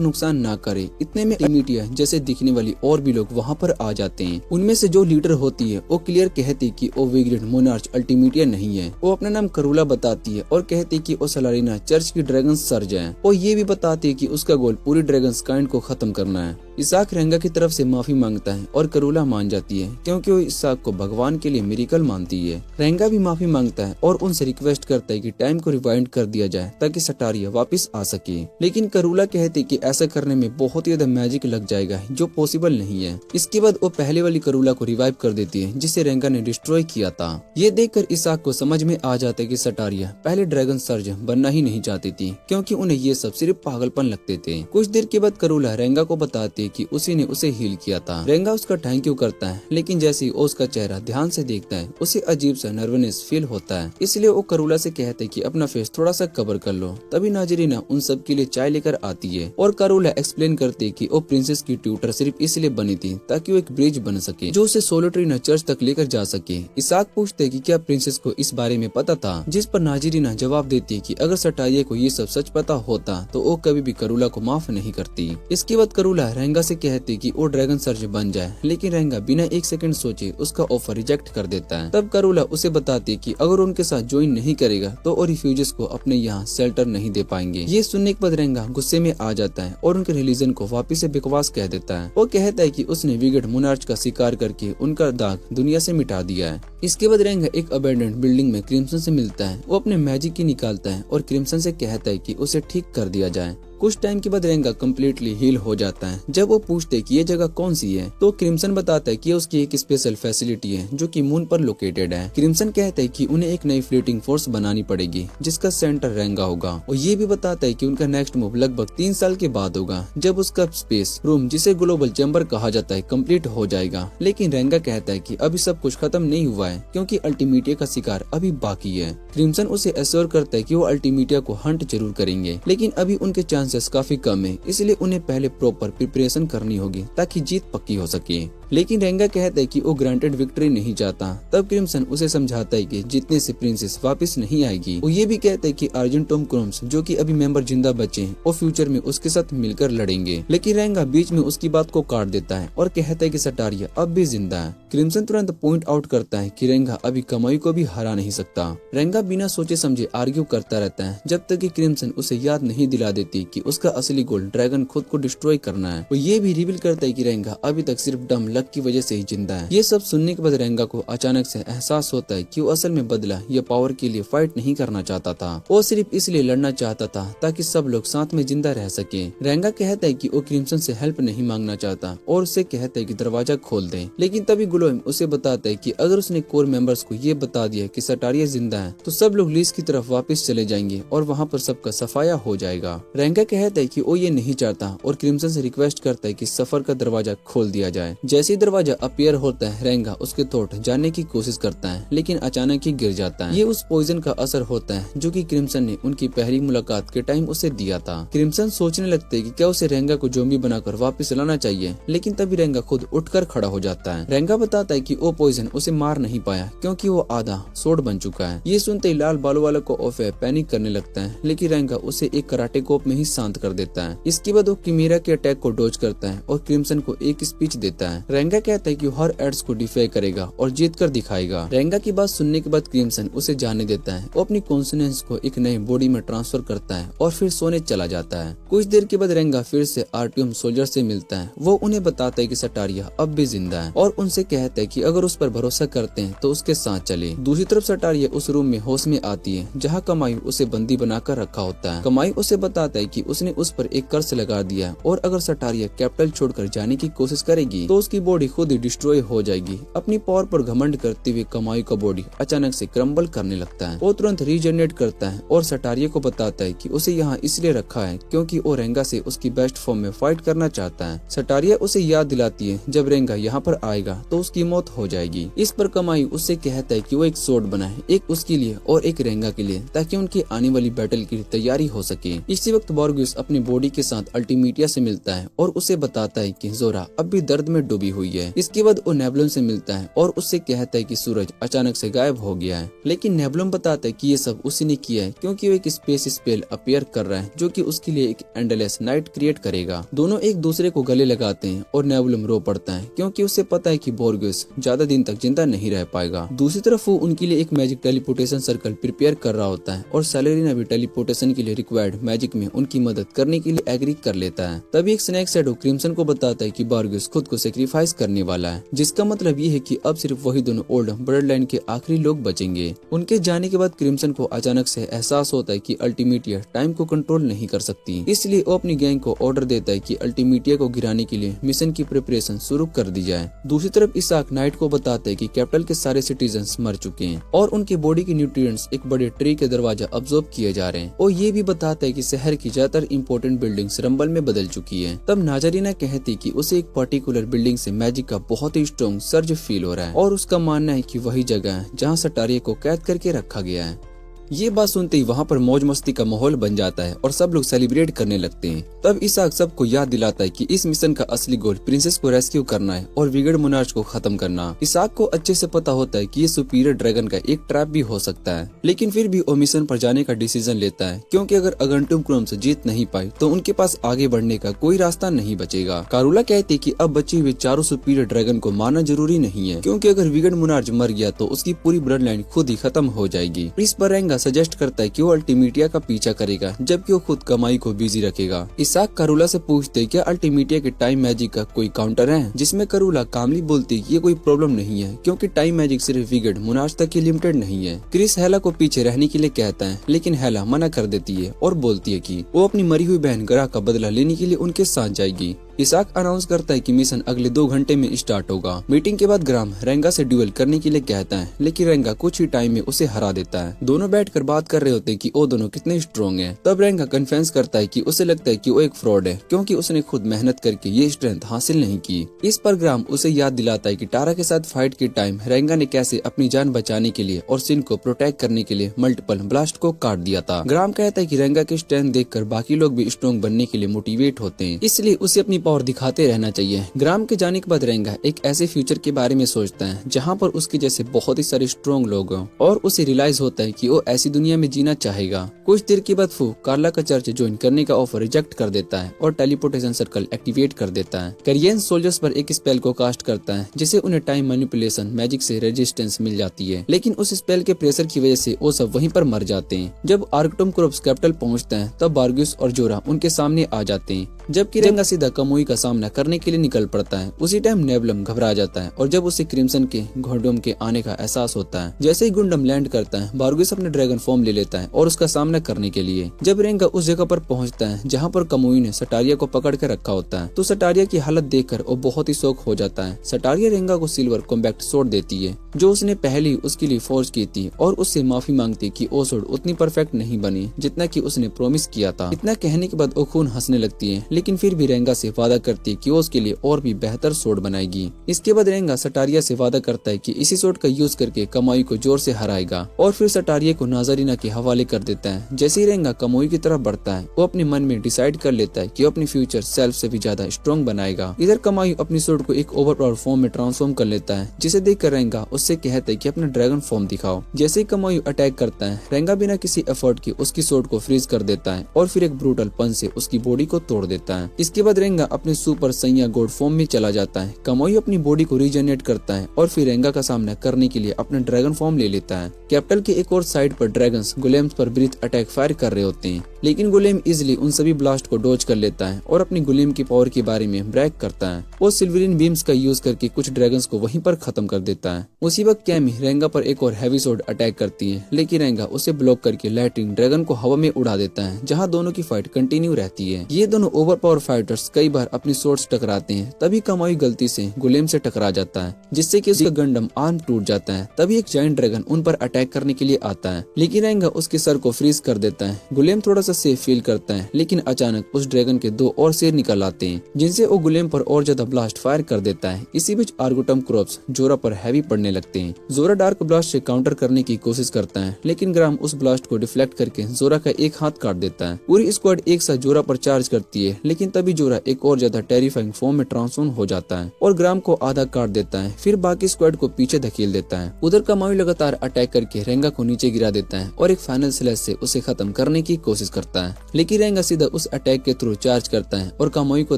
नुकसान ना करे। इतने में अल्टीमीटिया जैसे दिखने वाली और भी लोग वहाँ पर आ जाते हैं। उनमें से जो लीडर होती है वो क्लियर कहती कि वो विग्रेड मोनार्च अल्टीमीटिया नहीं है। वो अपना नाम करूला बताती है और कहती कि वो सलारिना चर्च की ड्रैगन सर्ज है। और ये भी बताती है कि उसका गोल पूरी ड्रैगन्स काइंड को खत्म करना है। इसाक रेंगा की तरफ से माफी मांगता है और करूला मान जाती है क्योंकि वो इसाक को भगवान के लिए मिरेकल मानती है। रेंगा भी माफी मांगता है और उनसे रिक्वेस्ट करता है कि टाइम को रिवाइंड कर दिया जाए ताकि सटारिया वापस आ सके। लेकिन करूला कहती कि ऐसा करने में बहुत ही ज्यादा मैजिक लग जाएगा जो पॉसिबल नहीं है। इसके बाद वो पहले वाली करूला को रिवाइव कर देती है जिसे रेंगा ने डिस्ट्रॉय किया था। ये देखकर इसाक को समझ में आ जाता है कि सटारिया पहले ड्रैगन सर्ज बनना ही नहीं चाहती थी क्योंकि उन्हें ये सब सिर्फ पागलपन लगते थे। कुछ देर के बाद करूला रेंगा को बताती है कि उसी ने उसे हील किया था। रेंगा उसका थैंक यू करता है लेकिन जैसे ही उसका चेहरा ध्यान से देखता है उसे अजीब सा नर्वसनेस फील होता है। इसलिए वो करूला से कहते हैं कि अपना फेस थोड़ा सा कवर कर लो। तभी नाजरीना उन सब के लिए चाय लेकर आती है और करूला एक्सप्लेन करती है कि वो प्रिंसेस की ट्यूटर सिर्फ इसलिए बनी थी ताकि वो एक ब्रिज बन सके जो उसे सोलोट्रीना चर्च तक लेकर जा सके। इसाक पूछते कि क्या प्रिंसेस को इस बारे में पता था, जिस पर नाजरीना जवाब देती है कि अगर सटारिया को ये सब सच पता होता तो वो कभी भी करूला को माफ नहीं करती। इसके बाद करूला रेंगा से कहती कि वो ड्रैगन सर्ज बन जाए लेकिन रेंगा बिना एक सेकंड सोचे उसका ऑफर रिजेक्ट कर देता है। तब करूला उसे बताती कि अगर उनके साथ ज्वाइन नहीं करेगा तो वो रिफ्यूजीज को अपने यहाँ शेल्टर नहीं दे पाएंगे। ये सुनने के बाद रेंगा गुस्से में आ जाता है और उनके रिलीजन को वापिस से बकवास कह देता है। वो कहता है कि उसने विगड़ मोनार्च का शिकार करके उनका दाग दुनिया से मिटा दिया है। इसके बाद रेंगा एक अबैंडन्ड बिल्डिंग में क्रिम्सन से मिलता है। वो अपने मैजिक की निकालता है और क्रिम्सन से कहता है कि उसे ठीक कर दिया जाए। कुछ टाइम के बाद रेंगा कम्प्लीटली हील हो जाता है। जब वो पूछते कि ये जगह कौन सी है तो क्रिम्सन बताता है कि ये उसकी एक स्पेशल फैसिलिटी है जो कि मून पर लोकेटेड है। क्रिम्सन कहता है कि उन्हें एक नई फ्लीटिंग फोर्स बनानी पड़ेगी जिसका सेंटर रेंगा होगा। और ये भी बताता है कि उनका नेक्स्ट मूव लगभग 3 साल के बाद होगा जब उसका स्पेस रूम जिसे ग्लोबल चैम्बर कहा जाता है कंप्लीट हो जाएगा। लेकिन रेंगा कहता है कि अभी सब कुछ खत्म नहीं हुआ है क्योंकि अल्टीमीटिया का शिकार अभी बाकी है। क्रिम्सन उसे एश्योर करता है कि वो अल्टीमीटिया को हंट जरूर करेंगे लेकिन अभी उनके चांसेस काफी कम है, इसलिए उन्हें पहले प्रॉपर प्रिपरेशन करनी होगी ताकि जीत पक्की हो सके। लेकिन रेंगा कहता है कि वो ग्रांटेड विक्ट्री नहीं चाहता। तब क्रिम्सन उसे समझाता है कि जीतने से प्रिंसेस वापस नहीं आएगी। वो ये भी कहता है कि अर्जेंट टॉम क्रोम्स जो कि अभी मेंबर जिंदा बचे हैं वो फ्यूचर में उसके साथ मिलकर लड़ेंगे। लेकिन रेंगा बीच में उसकी बात को काट देता है और कहता है कि सटारिया अब भी जिंदा है। क्रिम्सन तुरंत पॉइंट आउट करता है कि रेंगा अभी कमाई को भी हरा नहीं सकता। रेंगा बिना सोचे समझे आर्ग्यू करता रहता है जब तक कि क्रिम्सन उसे याद नहीं दिला देती कि उसका असली गोल ड्रैगन खुद को डिस्ट्रॉय करना है। वो ये भी रिवील करता है कि रेंगा अभी तक सिर्फ डम लक की वजह से ही जिंदा है। ये सब सुनने के बाद रेंगा को अचानक से एहसास होता है कि वो असल में बदला या पावर के लिए फाइट नहीं करना चाहता था। वो सिर्फ इसलिए लड़ना चाहता था ताकि सब लोग साथ में जिंदा रह सके। रेंगा कहता है कि वो क्रिम्सन से हेल्प नहीं मांगना चाहता और उससे कहता है कि दरवाजा खोल दे। लेकिन तभी ग्लोएम उसे बताता है कि अगर उसने कोर मेंबर्स को ये बता दिया कि सटारिया जिंदा है तो सब लोग लीज की तरफ वापस चले जाएंगे और वहाँ पर सबका सफाया हो जाएगा। रेंगा कहता है कि वो ये नहीं चाहता और क्रिम्सन से रिक्वेस्ट करता है कि सफर का दरवाजा खोल दिया जाए। जैसे ही दरवाजा अपीयर होता है रेंगा उसके थ्रोट जानने की कोशिश करता है लेकिन अचानक ही गिर जाता है। ये उस पॉइजन का असर होता है जो कि क्रिम्सन ने उनकी पहली मुलाकात के टाइम उसे दिया था। क्रिम्सन सोचने लगते है कि क्या उसे रेंगा को ज़ॉम्बी बनाकर वापस लाना चाहिए लेकिन तभी रेंगा खुद उठकर खड़ा हो जाता है। रेंगा बताता है कि वो पॉइजन उसे मार नहीं पाया क्योंकि वो आधा सोड बन चुका है। ये सुनते ही लाल बालों वाला को ओफे पैनिक करने लगता है लेकिन रेंगा उसे एक कराटे कोप में ही शांत कर देता है। इसके बाद वो किमीरा के अटैक को डॉज करता है और क्रिम्सन को एक स्पीच देता है। रेंगा कहता है कि हर एड्स को डिफाई करेगा और जीत कर दिखाएगा। रेंगा की बात सुनने के बाद क्रिम्सन उसे जाने देता है। वो अपनी कॉन्शियस को एक नए बॉडी में ट्रांसफर करता है और फिर सोने चला जाता है। कुछ देर के बाद रेंगा फिर से आर्टियम सोल्जर से मिलता है। वो उन्हें बताता है कि सटारिया अब भी जिंदा है और उनसे कहता है कि अगर उस पर भरोसा करते हैं तो उसके साथ चले। दूसरी तरफ सटारिया उस रूम में होश में आती है जहाँ कमाई उसे बंदी बनाकर रखा होता है। कमाई उसे बताता है कि उसने उस पर एक कर्ज लगा दिया है और अगर सटारिया कैपिटल छोड़कर जाने की कोशिश करेगी तो उसकी बॉडी खुद ही डिस्ट्रॉय हो जाएगी। अपनी पावर पर घमंड करते हुए कमाई का बॉडी अचानक से क्रम्बल करने लगता है। वो तुरंत रीजनरेट करता है और सटारिया को बताता है कि उसे यहाँ इसलिए रखा है क्योंकि वो रेंगा से उसकी बेस्ट फॉर्म में फाइट करना चाहता है। सटारिया उसे याद दिलाती है जब रेंगा यहाँ पर आएगा तो उसकी मौत हो जाएगी। इस पर कमाई उससे कहता है कि वो एक सोर्ड बनाए, एक उसके लिए और एक रेंगा के लिए, ताकि उनकी आने वाली बैटल की तैयारी हो सके। इसी वक्त बार्गुस अपनी बॉडी के साथ अल्टीमीटिया से मिलता है और उसे बताता है कि जोरा अब भी दर्द में डूबी हुई है। इसके बाद वो नेबुलम से मिलता है और उससे कहता है कि सूरज अचानक से गायब हो गया है, लेकिन नेबुलम बताता है कि ये सब उसी ने किया है क्योंकि वो एक स्पेस स्पेल अपीयर कर रहा है जो कि उसके लिए एक एंडलेस नाइट क्रिएट करेगा। दोनों एक दूसरे को गले लगाते हैं और नेबुलम रो पड़ता है क्योंकि उसे पता है कि बार्गुस ज्यादा दिन तक जिंदा नहीं रह पाएगा। दूसरी तरफ वो उनके लिए एक मैजिक टेलीपोर्टेशन सर्कल प्रिपेयर कर रहा होता है और सेलेरिना भी टेलीपोर्टेशन के लिए रिक्वायर्ड मैजिक में उनकी मदद करने के लिए एग्री कर लेता है। तभी एक स्नेक शैडो क्रिम्सन को बताता है कि बार्गुस खुद को सेक्रीफाइस करने वाला है, जिसका मतलब ये है कि अब सिर्फ वही दोनों ओल्ड ब्लड लाइन के आखिरी लोग बचेंगे। उनके जाने के बाद क्रिम्सन को अचानक से एहसास होता है कि अल्टीमीटिया टाइम को कंट्रोल नहीं कर सकती, इसलिए वो अपनी गैंग को ऑर्डर देता है कि अल्टीमीटिया को गिराने के लिए मिशन की प्रिपरेशन शुरू कर दी जाए। दूसरी तरफ इसाक नाइट को बताता है कि कैपिटल के सारे सिटीजन्स मर चुके हैं और उनकी बॉडी के न्यूट्रिएंट्स एक बड़े ट्री के दरवाजा अब्सॉर्ब किए जा रहे हैं। और ये भी बताता है कि शहर की ज्यादातर इंपोर्टेंट बिल्डिंग्स रंबल में बदल चुकी है। तब नाजरीना कहती कि उसे एक पर्टिकुलर बिल्डिंग से मैजिक का बहुत ही स्ट्रॉन्ग सर्ज फील हो रहा है और उसका मानना है कि वही जगह है जहाँ सटारिया को कैद करके रखा गया है। ये बात सुनते ही वहाँ पर मौज मस्ती का माहौल बन जाता है और सब लोग सेलिब्रेट करने लगते हैं। तब इसाक सबको याद दिलाता है कि इस मिशन का असली गोल प्रिंसेस को रेस्क्यू करना है और विगड़ मोनार्च को खत्म करना। इसाक को अच्छे से पता होता है कि ये सुपीरियर ड्रैगन का एक ट्रैप भी हो सकता है, लेकिन फिर भी वो मिशन पर जाने का डिसीजन लेता है क्योंकि अगर अगंटुम क्रोम से जीत नहीं पाई तो उनके पास आगे बढ़ने का कोई रास्ता नहीं बचेगा। कारूला कहती कि अब बचे हुए चारों सुपीरियर ड्रैगन को मारना जरूरी नहीं है क्योंकि अगर विगड़ मोनार्च मर गया तो उसकी पूरी ब्लड लाइन खुद ही खत्म हो जाएगी। इस पर रेंगा सजेस्ट करता है कि वो अल्टीमीटिया का पीछा करेगा जबकि वो खुद कमाई को बिजी रखेगा। इसाक कारूला से पूछते क्या अल्टीमीटिया के टाइम मैजिक का कोई काउंटर है, जिसमें कारूला कामली बोलती ये कोई प्रॉब्लम नहीं है क्योंकि टाइम मैजिक सिर्फ विगड़ मोनार्च तक ही लिमिटेड नहीं है। क्रिस हेला को पीछे रहने के लिए कहता है लेकिन हेला मना कर देती है और बोलती है कि वो अपनी मरी हुई बहन गरा का बदला लेने के लिए उनके साथ जाएगी। इसाक अनाउंस करता है कि मिशन अगले 2 घंटे में स्टार्ट होगा। मीटिंग के बाद ग्राम रेंगा से ड्यूएल करने के लिए कहता है लेकिन रेंगा कुछ ही टाइम में उसे हरा देता है। दोनों बैठकर बात कर रहे होते हैं कि वो दोनों कितने स्ट्रॉन्ग हैं। तब रेंगा कन्फेस करता है कि उसे लगता है कि वो एक फ्रॉड है क्योंकि उसने खुद मेहनत करके ये स्ट्रेंथ हासिल नहीं की। इस पर ग्राम उसे याद दिलाता है कि टारा के साथ फाइट के टाइम रेंगा ने कैसे अपनी जान बचाने के लिए और सिन को प्रोटेक्ट करने के लिए मल्टीपल ब्लास्ट को काट दिया था। ग्राम कहता है कि रेंगा की स्ट्रेंथ देखकर बाकी लोग भी स्ट्रॉन्ग बनने के लिए मोटिवेट होते हैं, इसलिए उसे अपनी पावर दिखाते रहना चाहिए। ग्राम के जाने के बाद रेंगा एक ऐसे फ्यूचर के बारे में सोचता है जहाँ पर उसके जैसे बहुत ही सारे स्ट्रॉन्ग लोग हों और उसे रियलाइज होता है कि वो ऐसी दुनिया में जीना चाहेगा। कुछ देर के बाद फू कार्ला का चर्च ज्वाइन करने का ऑफर रिजेक्ट कर देता है और टेलीपोर्टेशन सर्कल एक्टिवेट कर देता है। करियन सोल्जर्स पर एक स्पेल को कास्ट करता है जिसे उन्हें टाइम मैनिपुलेशन मैजिक से रेजिस्टेंस मिल जाती है, लेकिन उस स्पेल के प्रेशर की वजह से वो सब वहीं पर मर जाते हैं। जब आर्कटुम क्रोप्स कैपिटल पहुंचता है तब बार्गुस और जोरा उनके सामने आ जाते हैं जबकि रेंगा सीधा कमोई का सामना करने के लिए निकल पड़ता है। उसी टाइम नेबुलम घबरा जाता है और जब उसे क्रिम्सन के गुंडम के आने का एहसास होता है। जैसे ही गुंडम लैंड करता है बार्गुस अपने ड्रैगन फॉर्म ले लेता है और उसका सामना करने के लिए। जब रेंगा उस जगह पर पहुंचता है जहां पर कमोई ने सटारिया को पकड़ के रखा होता है तो सटारिया की हालत देखकर वो बहुत ही शौक हो जाता है। सटारिया रेंगा को सिल्वर कॉम्बैक्ट सोड देती है जो उसने पहले ही उसके लिए फोर्ज की थी और उससे माफी मांगती कि वो सोड उतनी परफेक्ट नहीं बनी जितना कि उसने प्रॉमिस किया था। इतना कहने के बाद वो खून हंसने लगती है, लेकिन फिर भी रेंगा से वादा करती है कि वो उसके लिए और भी बेहतर सोड बनाएगी। इसके बाद रेंगा सटारिया से वादा करता है कि इसी सोड का यूज करके कमोई को जोर से हराएगा और फिर सटारिया को नाजरीना के हवाले कर देता है। जैसे ही रेंगा कमोई की तरफ बढ़ता है वो अपने मन में डिसाइड कर लेता है कि अपनी फ्यूचर सेल्फ से भी ज्यादा स्ट्रॉन्ग बनाएगा। इधर कमोई अपनी सोड को एक ओवरपावर फॉर्म में ट्रांसफॉर्म कर लेता है जिसे देखकर रेंगा उससे कहता है कि अपना ड्रैगन फॉर्म दिखाओ। जैसे ही कमोई अटैक करता है रेंगा बिना किसी एफर्ट के उसकी सोड को फ्रीज कर देता है और फिर एक ब्रूटल पंच से उसकी बॉडी को तोड़ देता है। इसके बाद रेंगा अपने सुपर सैया गॉड फॉर्म में चला जाता है। कमोई अपनी बॉडी को रीजनरेट करता है और फिर रेंगा का सामना करने के लिए अपना ड्रैगन फॉर्म ले लेता है। कैपिटल के एक और साइड पर ड्रैगन्स गोलेम्स पर ब्रीथ अटैक फायर कर रहे होते हैं, लेकिन गोलेम इजिली उन सभी ब्लास्ट को डॉज कर लेता है और अपनी गोलेम की पावर के बारे में ब्रैग करता है। वो सिल्वरिन बीम्स का यूज करके कुछ ड्रैगन्स को वहीं पर खत्म कर देता है। उसी वक्त कैमी रेंगा पर एक और हैवी सोड अटैक करती है, लेकिन रेंगा उसे ब्लॉक करके लाइटनिंग ड्रैगन को हवा में उड़ा देता है जहाँ दोनों की फाइट कंटिन्यू रहती है। ये दोनों ओवर पावर फाइटर्स कई बार बार अपनी सोर्स टकराते हैं तभी कामाई गलती से गुलेम से टकरा जाता है, जिससे कि उसका गंडम आर्म टूट जाता है। तभी एक जायंट ड्रैगन उन पर अटैक करने के लिए आता है, लेकिन रेंगा उसके सर को फ्रीज कर देता है। गुलेम थोड़ा सा सेफ फील करता है, लेकिन अचानक उस ड्रैगन के 2 और शेर निकल आते हैं, जिनसे वो गुलेम पर और ज्यादा ब्लास्ट फायर कर देता है। इसी बीच आर्गोटम क्रॉप्स जोरा पर हैवी पड़ने लगते हैं। जोरा डार्क ब्लास्ट से काउंटर करने की कोशिश करता है, लेकिन ग्राम उस ब्लास्ट को डिफ्लेक्ट करके जोरा का एक हाथ काट देता है। पूरी स्क्वाड एक साथ जोरा पर चार्ज करती है, लेकिन तभी जोरा एक और ज्यादा टेरिफाइंग फॉर्म में ट्रांसफॉर्म हो जाता है और ग्राम को आधा काट देता है। फिर बाकी स्क्वाड को पीछे धकेल देता है। उधर कामाई लगातार अटैक करके रेंगा को नीचे गिरा देता है और एक फाइनल स्लैश से उसे खत्म करने की कोशिश करता है, लेकिन रेंगा सीधा उस अटैक के थ्रू चार्ज करता है और कामाई को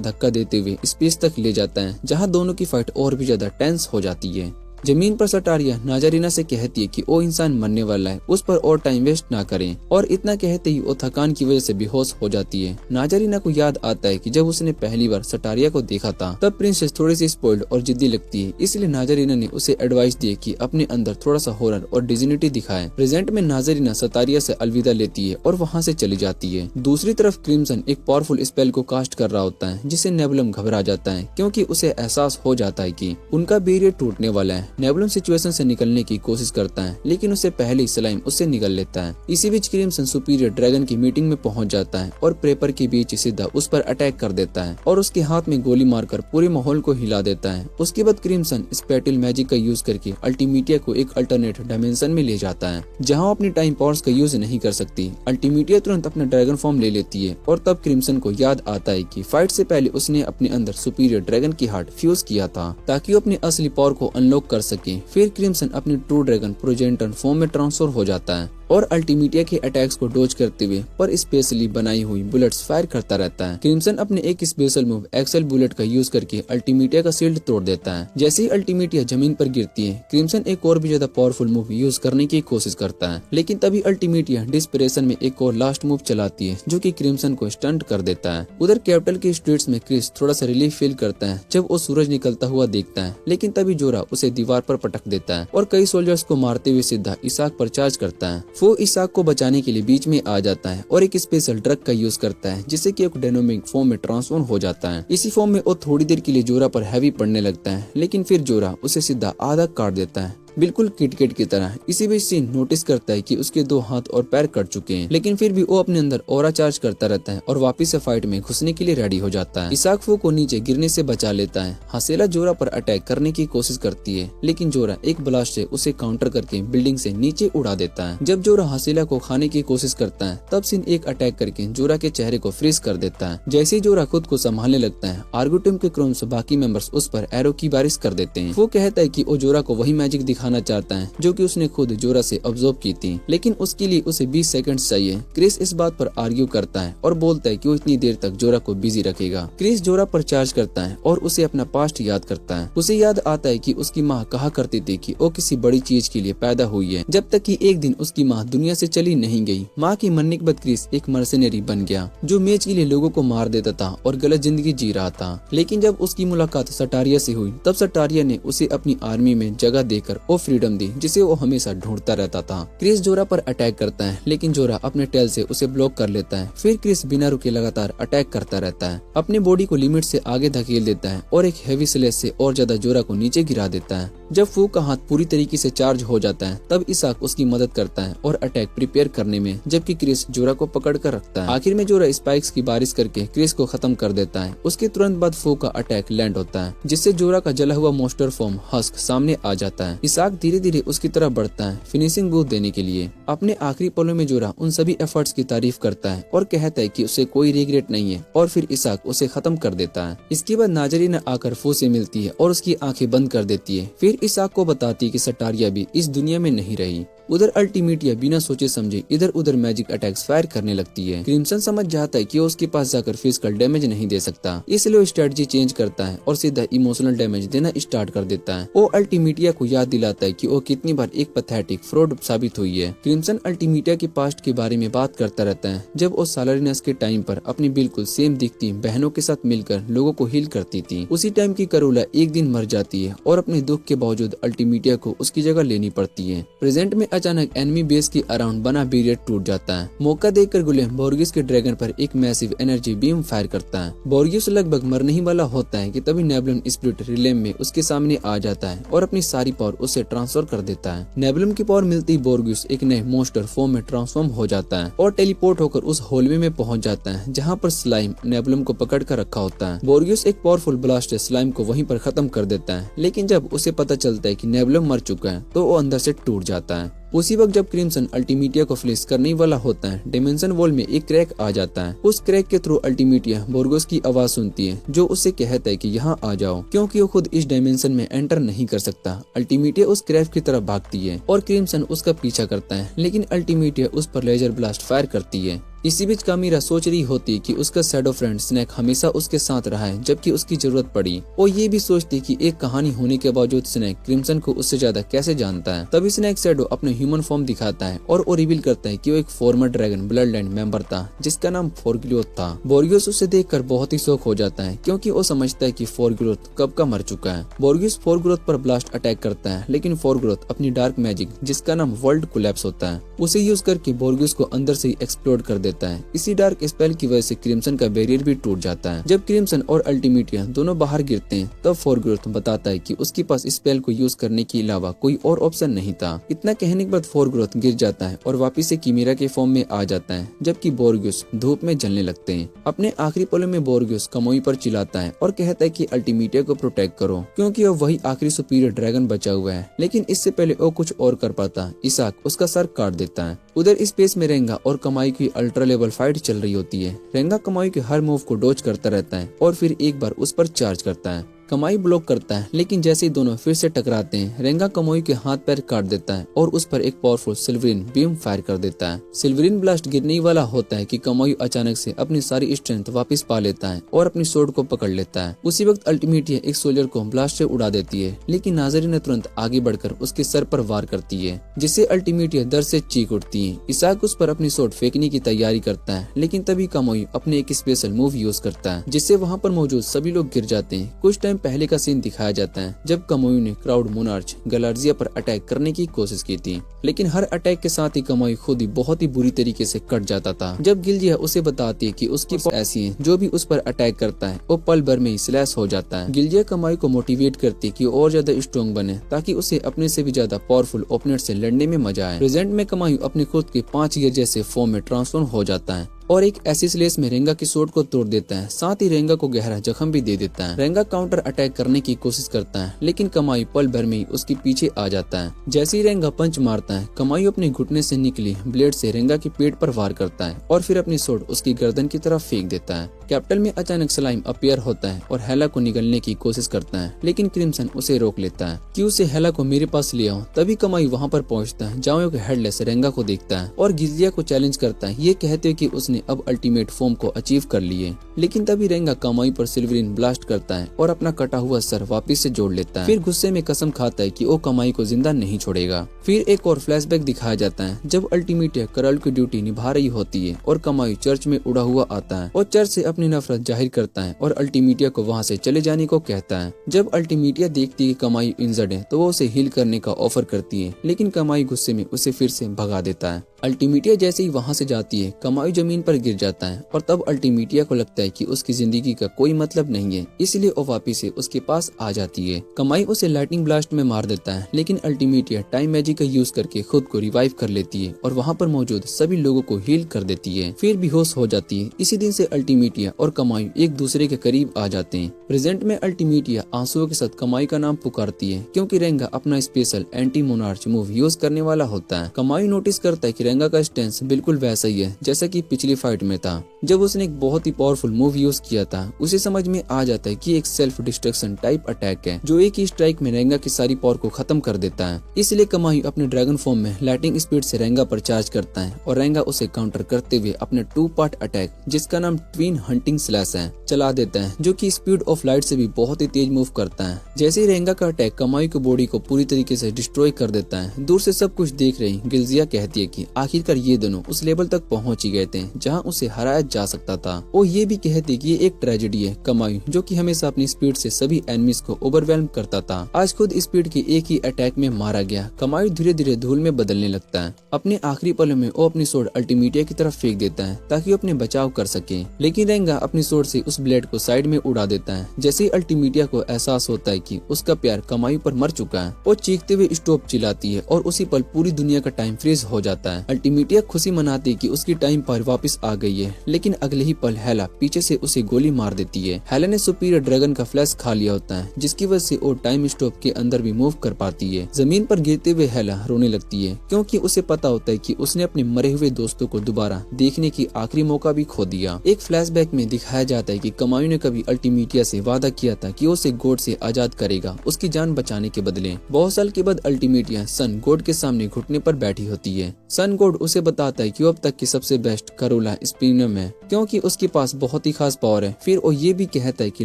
धक्का देते हुए स्पेस तक ले जाता है, जहाँ दोनों की फाइट और भी ज्यादा टेंस हो जाती है। जमीन पर सटारिया नाजारीना से कहती है कि वो इंसान मरने वाला है, उस पर और टाइम वेस्ट ना करें, और इतना कहते ही वो थकान की वजह से बेहोश हो जाती है। नाजारीना को याद आता है कि जब उसने पहली बार सटारिया को देखा था तब प्रिंसेस थोड़ी सी स्पॉइल्ड और जिद्दी लगती है, इसलिए नाजारीना ने उसे एडवाइस दी कि अपने अंदर थोड़ा सा हॉरर और डिजिनिटी दिखाए। प्रेजेंट में नाजारीना सटारिया से अलविदा लेती है और वहाँ से चली जाती है। दूसरी तरफ क्रिम्सन एक पावरफुल स्पेल को कास्ट कर रहा होता है, जिससे नेबुलम घबरा जाता है, क्योंकि उसे एहसास हो जाता है कि उनका बैरियर टूटने वाला है। नेबुलम सिचुएशन से निकलने की कोशिश करता है, लेकिन उससे पहले ही स्लाइम उससे निकल लेता है। इसी बीच क्रिम्सन सुपीरियर ड्रैगन की मीटिंग में पहुंच जाता है और प्रेपर के बीच सीधा उस पर अटैक कर देता है और उसके हाथ में गोली मारकर पूरे माहौल को हिला देता है। उसके बाद क्रिम्सन स्पेटिल मैजिक का यूज करके अल्टीमीटिया को एक अल्टरनेट डायमेंशन में ले जाता है, जहाँ वो अपनी टाइम पावर्स का यूज नहीं कर सकती। अल्टीमीटिया तुरंत अपना ड्रैगन फॉर्म ले लेती है और तब क्रिम्सन को याद आता है कि फाइट से पहले उसने अपने अंदर सुपीरियर ड्रैगन की हार्ट फ्यूज किया था, ताकि वो अपनी असली पावर को अनलॉक कर सके। फिर क्रिम्सन अपनी ट्रू ड्रैगन प्रोजेंटन फॉर्म में ट्रांसफर हो जाता है और अल्टीमीटिया के अटैक्स को डोज करते हुए पर स्पेशली बनाई हुई बुलेट्स फायर करता रहता है। क्रिम्सन अपने एक स्पेशल मूव एक्सेल बुलेट का यूज करके अल्टीमीटिया का शील्ड तोड़ देता है। जैसे ही अल्टीमीटिया जमीन पर गिरती है, क्रिम्सन एक और भी ज्यादा पावरफुल मूव यूज करने की कोशिश करता है, लेकिन तभी अल्टीमीटिया डिस्परेशन में एक और लास्ट मूव चलाती है, जो कि क्रिम्सन को स्टंट कर देता है। उधर कैपिटल के स्ट्रीट्स में क्रिस थोड़ा सा रिलीफ फील करता है जब वो सूरज निकलता हुआ देखता है, लेकिन तभी जोरा उसे दीवार पर पटक देता है और कई सोल्जर्स को मारते हुए सीधा इसाक पर चार्ज करता है। वो इसाक को बचाने के लिए बीच में आ जाता है और एक स्पेशल ड्रग का यूज करता है, जिससे कि एक डायनामिक फॉर्म में ट्रांसफॉर्म हो जाता है। इसी फॉर्म में वो थोड़ी देर के लिए जोरा पर हैवी पड़ने लगता है, लेकिन फिर जोरा उसे सीधा आधा काट देता है, बिल्कुल किटकिट की तरह। इसी बीच सीन नोटिस करता है कि उसके 2 हाथ और पैर कट चुके हैं, लेकिन फिर भी वो अपने अंदर ऑरा चार्ज करता रहता है और वापस से फाइट में घुसने के लिए रेडी हो जाता है। इसाक फू को नीचे गिरने से बचा लेता है। हसेला जोरा पर अटैक करने की कोशिश करती है, लेकिन जोरा एक ब्लास्ट से उसे काउंटर करके बिल्डिंग से नीचे उड़ा देता है। जब जोरा हसेला को खाने की कोशिश करता है, तब सीन एक अटैक करके जोरा के चेहरे को फ्रीज कर देता है। जैसे ही जोरा खुद को संभालने लगता है, आर्गोटिम के क्रोम्स बाकी मेंबर्स उस पर एरो की बारिश कर देते हैं। वो कहता है कि वो जोरा को वही मैजिक दिखाना चाहता है जो कि उसने खुद जोरा से ऑब्जर्व की थी, लेकिन उसके लिए उसे 20 सेकंड्स चाहिए। क्रिस इस बात पर आर्ग्यू करता है और बोलता है कि वो इतनी देर तक जोरा को बिजी रखेगा। क्रिस जोरा पर चार्ज करता है और उसे अपना पास्ट याद करता है। उसे याद आता है कि उसकी माँ कहा करती थी कि वो किसी बड़ी चीज के लिए पैदा हुई है, जब तक कि एक दिन उसकी माँ दुनिया से चली नहीं गई। माँ की मरने के बाद क्रिस एक मर्सेनरी बन गया, जो मैच के लिए लोगों को मार देता था और गलत जिंदगी जी रहा था। लेकिन जब उसकी मुलाकात सटारिया से हुई, तब सटारिया ने उसे अपनी आर्मी में जगह देकर वो फ्रीडम दी जिसे वो हमेशा ढूंढता रहता था। क्रिस जोरा पर अटैक करता है, लेकिन जोरा अपने टेल से उसे ब्लॉक कर लेता है। फिर क्रिस बिना रुके लगातार अटैक करता रहता है, अपनी बॉडी को लिमिट से आगे धकेल देता है और एक हेवी स्लेश से और ज्यादा जोरा को नीचे गिरा देता है। जब फू का हाथ पूरी तरीके से चार्ज हो जाता है, तब इसाक उसकी मदद करता है और अटैक प्रिपेयर करने में, जबकि क्रिस जोरा को पकड़ कर रखता है। आखिर में जोरा स्पाइक्स की बारिश करके क्रिस को खत्म कर देता है। उसके तुरंत बाद फू का अटैक लैंड होता है, जिससे जोरा का जला हुआ मोस्टर फॉर्म हस्क सामने आ जाता है। इसाक धीरे धीरे उसकी तरफ बढ़ता है फिनिशिंग बूथ देने के लिए। अपने आखिरी पलों में जोरा उन सभी एफर्ट्स की तारीफ करता है और कहता है कि उसे कोई रिग्रेट नहीं है, और फिर इसाक उसे खत्म कर देता है। इसके बाद नाजरीना आकर फू से मिलती है और उसकी आंखें बंद कर देती है। फिर इसाक को बताती है कि सटारिया भी इस दुनिया में नहीं रही। उधर अल्टीमीटिया बिना सोचे समझे इधर उधर मैजिक अटैक्स फायर करने लगती है। क्रिम्सन समझ जाता है कि वो उसके पास जाकर फिजिकल डैमेज नहीं दे सकता, इसलिए वो स्ट्रेटजी चेंज करता है और सीधा इमोशनल डैमेज देना स्टार्ट कर देता है। वो अल्टीमीटिया को याद दिलाता दिलाता है कि वो कितनी बार एक पैथेटिक फ्रॉड साबित हुई है। क्रिम्सन अल्टीमीटिया के पास्ट के बारे में बात करता रहता है, जब वो सालारिनस के टाइम पर अपनी बिल्कुल सेम दिखती बहनों के साथ मिलकर लोगों को हील करती थी। उसी टाइम की करोला एक दिन मर जाती है और अपने दुख के बावजूद अल्टीमीटिया को उसकी जगह लेनी पड़ती है। प्रेजेंट में अचानक एनिमी बेस के अराउंड बना बैरियर टूट जाता है। मौका देखकर गुलेम बोर्गियस के ड्रैगन पर एक मैसिव एनर्जी बीम फायर करता है। बोर्गियस लगभग मरने ही वाला होता है कि तभी नेबुलम स्पिरिट रिलेम में उसके सामने आ जाता है और अपनी सारी पावर उसे ट्रांसफर कर देता है। नेबुलम की पावर मिलती ही बोर्गियस एक नए मॉन्स्टर फॉर्म में ट्रांसफॉर्म हो जाता है और टेलीपोर्ट होकर उस हॉलवे में पहुंच जाता है जहाँ पर स्लाइम नेबुलम को पकड़ कर रखा होता है। बोर्गियस एक पावरफुल ब्लास्ट से स्लाइम को वहीं पर खत्म कर देता है, लेकिन जब उसे पता चलता है कि नेबुलम मर चुका है तो वो अंदर से टूट जाता है। उसी वक्त जब क्रिम्सन अल्टीमीटिया को फ्लिस करने वाला होता है, डिमेंशन वॉल में एक क्रैक आ जाता है। उस क्रैक के थ्रू अल्टीमीटिया बोर्गियस की आवाज सुनती है जो उससे कहता है कि यहाँ आ जाओ, क्योंकि वो खुद इस डायमेंशन में एंटर नहीं कर सकता। अल्टीमीटिया उस क्रैक की तरफ भागती है और क्रिम्सन उसका पीछा करता है, लेकिन अल्टीमीटिया उस पर लेजर ब्लास्ट फायर करती है। इसी बीच कामिरा सोच रही होती है कि उसका शैडो फ्रेंड स्नेक हमेशा उसके साथ रहा है जबकि उसकी जरूरत पड़ी। वो ये भी सोचती कि एक कहानी होने के बावजूद स्नेक क्रिम्सन को उससे ज्यादा कैसे जानता है। तभी स्नेक शैडो अपने ह्यूमन फॉर्म दिखाता है और वो रिवील करता है कि वो एक farmer dragon blood line member था जिसका नाम फोर्ग्लोथ था। बोर्गियस उसे देखकर बहुत ही शौक हो जाता है क्योंकि वो समझता है कि फोर्ग्लोथ कब का मर चुका है। बोर्गियस फोर्ग्लोथ पर ब्लास्ट अटैक करता है, लेकिन फोर्ग्लोथ अपनी डार्क मैजिक जिसका नाम वर्ल्ड कोलैप्स होता है उसे यूज करके बोर्गियस को अंदर से एक्सप्लोड कर देता है। इसी डार्क स्पेल की वजह से क्रिम्सन का बैरियर भी टूट जाता है। जब क्रिम्सन और अल्टीमीटिया दोनों बाहर गिरते हैं तब फोर्ग्लोथ बताता है कि उसके पास स्पेल को यूज करने के अलावा कोई और ऑप्शन नहीं था। इतना कहने के बाद फोर्ग्लोथ गिर जाता है और वापिस से कीमिरा के फॉर्म में आ जाता है, जबकि बोर्गियस धूप में जलने लगते हैं। अपने आखिरी पलों में बोर्गियस कमोई पर चिल्लाता है और कहता है कि अल्टीमीटिया को प्रोटेक्ट करो क्योंकि वो वही आखिरी सुपीरियर ड्रैगन बचा हुआ है। लेकिन इससे पहले वो कुछ और कर पाता, इसाक उसका सर काट देता है। उधर स्पेस में रेंगा और कमाई की अल्ट्रा लेवल फाइट चल रही होती है। रेंगा कमाई के हर मूव को डॉज करता रहता है और फिर एक बार उस पर चार्ज करता है। कमाई ब्लॉक करता है, लेकिन जैसे ही दोनों फिर से टकराते हैं रेंगा कमोई के हाथ पैर काट देता है और उस पर एक पावरफुल सिल्वरिन बीम फायर कर देता है। सिल्वरिन ब्लास्ट गिरने वाला होता है कि कमोई अचानक से अपनी सारी स्ट्रेंथ वापस पा लेता है और अपनी स्वॉर्ड को पकड़ लेता है। उसी वक्त अल्टीमीटिया एक सोल्जर को ब्लास्ट से उड़ा देती है, लेकिन नाजरीन तुरंत आगे बढ़कर उसके सर पर वार करती है जिससे अल्टीमीटिया दर्द से चीख उठती है। इसाक उस पर अपनी स्वॉर्ड फेंकने की तैयारी करता है, लेकिन तभी कमोई अपने एक स्पेशल मूव यूज करता है जिससे वहाँ पर मौजूद सभी लोग गिर जाते हैं। कुछ टाइम पहले का सीन दिखाया जाता है जब कमोई ने क्राउड मोनार्च गलार्जिया पर अटैक करने की कोशिश की थी, लेकिन हर अटैक के साथ ही कमोई खुद ही बहुत ही बुरी तरीके से कट जाता था। जब गिल्जिया उसे बताती है कि उसकी ऐसी है जो भी उस पर अटैक करता है वो पल भर में ही स्लैश हो जाता है। गिल्जिया कमोई को मोटिवेट करती है कि और ज्यादा स्ट्रॉन्ग बने ताकि उसे अपने से भी ज्यादा पावरफुल ओपोनेंट से लड़ने में मजा आए। प्रेजेंट में कमोई अपने खुद के 5 ईयर जैसे फॉर्म में ट्रांसफॉर्म हो जाता है और एक ऐसी स्लेस में रेंगा की स्वॉर्ड को तोड़ देता है, साथ ही रेंगा को गहरा जख्म भी दे देता है। रेंगा काउंटर अटैक करने की कोशिश करता है, लेकिन कमाई पल भर में ही उसके पीछे आ जाता है। जैसे ही रेंगा पंच मारता है, कमाई अपने घुटने से निकली ब्लेड से रेंगा के पेट पर वार करता है और फिर अपनी स्वॉर्ड उसकी गर्दन की तरफ फेंक देता है। कैपिटल में अचानक स्लाइम अपीयर होता है और हेला को निगलने की कोशिश करता है, लेकिन क्रिम्सन उसे रोक लेता है कि उसे हेला को मेरे पास ले आओ। तभी कमाई वहाँ पर पहुँचता है जहाँ वो हेडलेस रेंगा को देखता है और गिल्जिया को चैलेंज करता है, ये कहते कि उसने अब अल्टीमेट फॉर्म को अचीव कर लिए। लेकिन तभी रेंगा कमाई पर सिल्वरिन ब्लास्ट करता है और अपना कटा हुआ सर वापस से जोड़ लेता है। फिर गुस्से में कसम खाता है कि वो कमाई को जिंदा नहीं छोड़ेगा। फिर एक और फ्लैशबैक दिखाया जाता है जब अल्टीमीटिया करल की ड्यूटी निभा रही होती है और कमाई चर्च में उड़ा हुआ आता है और चर्च से अपनी नफरत जाहिर करता है और अल्टीमीटिया को वहाँ से चले जाने को कहता है। जब अल्टीमीटिया देखती है कि कमाई इंजर्ड है तो वो उसे हील करने का ऑफर करती है, लेकिन कमाई गुस्से में उसे फिर से भगा देता है। अल्टीमीटिया जैसे ही वहाँ से जाती है कमाई जमीन पर गिर जाता है और तब अल्टीमीटिया को लगता है कि उसकी जिंदगी का कोई मतलब नहीं है, इसलिए वो वापिस से उसके पास आ जाती है। कमाई उसे लाइटनिंग ब्लास्ट में मार देता है, लेकिन अल्टीमीटिया टाइम मैजिक का यूज करके खुद को रिवाइव कर लेती है और वहाँ पर मौजूद सभी लोगों को हील कर देती है, फिर बेहोश हो जाती है। इसी दिन से अल्टीमीटिया और कमाई एक दूसरे के करीब आ जाते हैं। प्रेजेंट में अल्टीमीटिया आंसुओं के साथ कमाई का नाम पुकारती है क्योंकि रेंगा अपना special anti monarch move use करने वाला होता है। कमाई नोटिस करता है कि रेंगा का स्टेंस बिल्कुल वैसा ही है जैसा कि पिछली फाइट में था। जब उसने एक बहुत ही पावरफुल मूव यूज किया था, उसे समझ में आ जाता है कि एक सेल्फ डिस्ट्रक्शन टाइप अटैक है जो एक ही स्ट्राइक में रेंगा की सारी पावर को खत्म कर देता है। इसलिए कमाई अपने ड्रैगन फॉर्म में लाइटिंग स्पीड से रेंगा पर चार्ज करता है और रेंगा उसे काउंटर करते हुए अपने 2 पार्ट अटैक, जिसका नाम ट्विन हंटिंग स्लैश है, चला देता है, जो कि स्पीड ऑफ लाइट से भी बहुत ही तेज मूव करता है। जैसे ही रेंगा का अटैक कमाई की बॉडी को पूरी तरीके से डिस्ट्रॉय कर देता है, दूर से सब कुछ देख रही गिल्जिया कहती है कि आखिरकार ये दोनों उस लेवल तक पहुंच ही गए थे जहां उसे हराया जा सकता था। वो ये भी कहती है कि ये एक ट्रेजेडी है। कमाई जो कि हमेशा अपनी स्पीड से सभी एनिमीज को ओवरवेल्म करता था, आज खुद स्पीड के एक ही अटैक में मारा गया। कमाई धीरे धीरे धूल में बदलने लगता है। अपने आखिरी पलों में वो अपनी सोर्ड अल्टीमीटिया की तरफ फेंक देता है ताकि वो अपने बचाव कर सके, लेकिन रेंगा अपनी सोर्ड से उस ब्लेड को साइड में उड़ा देता है। जैसे ही अल्टीमीटिया को एहसास होता है कि उसका प्यार कमाई पर मर चुका है, वो चीखते हुए स्टॉप चिल्लाती है और उसी पल पूरी दुनिया का टाइम फ्रीज हो जाता है। अल्टीमीटिया खुशी मनाती है कि उसकी टाइम पर वापस आ गई है, लेकिन अगले ही पल हेला पीछे से उसे गोली मार देती है। हेला ने सुपीरियर ड्रैगन का फ्लैश खा लिया होता है, जिसकी वजह से वो टाइम स्टॉप के अंदर भी मूव कर पाती है। जमीन पर गिरते हुए हेला रोने लगती है क्योंकि उसे पता होता है कि उसने अपने मरे हुए दोस्तों को दोबारा देखने की आखिरी मौका भी खो दिया। एक फ्लैशबैक में दिखाया जाता है कि कमाई ने कभी अल्टीमीटिया से वादा किया था कि उसे गॉड से आजाद करेगा उसकी जान बचाने के बदले। बहुत साल के बाद अल्टीमीटिया सन गॉड के सामने घुटने पर बैठी होती है। सन गॉड उसे बताता है कि वो अब तक की सबसे बेस्ट करोला स्पिनम है क्योंकि उसके पास बहुत ही खास पावर है। फिर वो ये भी कहता है कि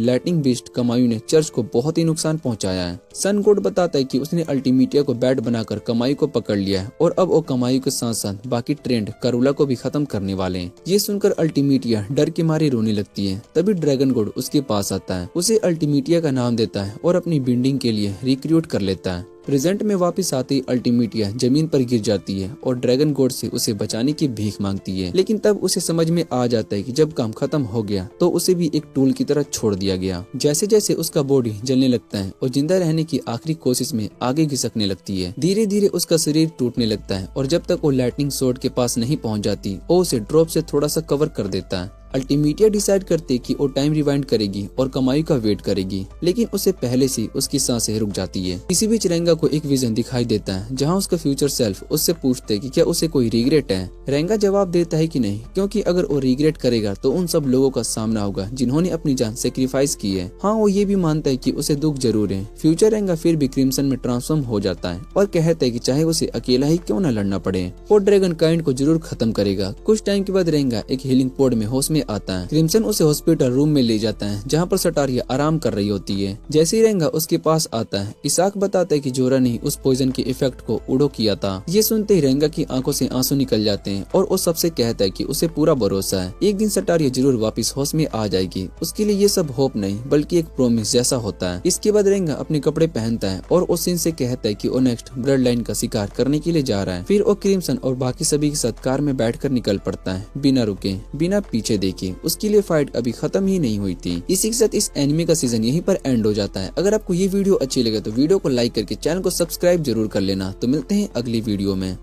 लाइटनिंग बीस्ट कमाई ने चर्च को बहुत ही नुकसान पहुंचाया है। सन गॉड बताता है कि उसने अल्टीमीटिया को बैट बनाकर कमाई को पकड़ लिया है और अब वो कमाई के साथ साथ बाकी ट्रेंड करोला को भी खत्म करने वाले हैं। ये सुनकर अल्टीमीटिया डर के मारे रोने लगती है। तभी ड्रैगन गॉड उसके पास आता है, उसे अल्टीमीटिया का नाम देता है और अपनी बिल्डिंग के लिए रिक्रूट कर लेता है। प्रेजेंट में वापस आते ही अल्टीमीटिया जमीन पर गिर जाती है और ड्रैगन गॉड से उसे बचाने की भीख मांगती है, लेकिन तब उसे समझ में आ जाता है कि जब काम खत्म हो गया तो उसे भी एक टूल की तरह छोड़ दिया गया। जैसे जैसे उसका बॉडी जलने लगता है और जिंदा रहने की आखिरी कोशिश में आगे घिसकने लगती है, धीरे धीरे उसका शरीर टूटने लगता है और जब तक वो लाइटनिंग स्वॉर्ड के पास नहीं पहुंच जाती वो उसे ड्रॉप से थोड़ा सा कवर कर देता है। अल्टीमीटिया डिसाइड करते कि वो टाइम रिवाइंड करेगी और कमाई का वेट करेगी, लेकिन उसे पहले से उसकी सांसें रुक जाती है। इसी बीच रेंगा को एक विजन दिखाई देता है जहां उसका फ्यूचर सेल्फ उससे पूछते कि क्या उसे कोई रिग्रेट है। रेंगा जवाब देता है कि नहीं, क्योंकि अगर वो रिग्रेट करेगा तो उन सब लोगों का सामना होगा जिन्होंने अपनी जान सेक्रीफाइस की है। हाँ, वो ये भी मानता है कि उसे दुख जरूर है। फ्यूचर रेंगा फिर भी क्रिम्सन में ट्रांसफॉर्म हो जाता है और कहता है कि चाहे उसे अकेला ही क्यों न लड़ना पड़े, वो ड्रैगन काइंड को जरूर खत्म करेगा। कुछ टाइम के बाद रेंगा एक हीलिंग पोड में होश में आता है। क्रिम्सन उसे हॉस्पिटल रूम में ले जाता है जहाँ पर सटारिया आराम कर रही होती है। जैसे ही रेंगा उसके पास आता है, इसाक बताता है कि जोरा ने उस पॉइजन के इफेक्ट को उड़ो किया था। ये सुनते ही रेंगा की आंखों से आंसू निकल जाते हैं और वो सबसे कहता है कि उसे पूरा भरोसा है एक दिन सटारिया जरूर वापस होश में आ जाएगी। उसके लिए ये सब होप नहीं बल्कि एक प्रोमिस जैसा होता है। इसके बाद रेंगा अपने कपड़े पहनता है और उस सीन से कहता है कि वो नेक्स्ट ब्लड लाइन का शिकार करने के लिए जा रहा है। फिर वो क्रिम्सन और बाकी सभी के साथ कार में बैठकर निकल पड़ता है, बिना रुके, बिना पीछे देखे। उसके लिए फाइट अभी खत्म ही नहीं हुई थी। इसी के साथ इस एनिमे का सीजन यहीं पर एंड हो जाता है। अगर आपको ये वीडियो अच्छी लगे तो वीडियो को लाइक करके चैनल को सब्सक्राइब जरूर कर लेना। तो मिलते हैं अगली वीडियो में।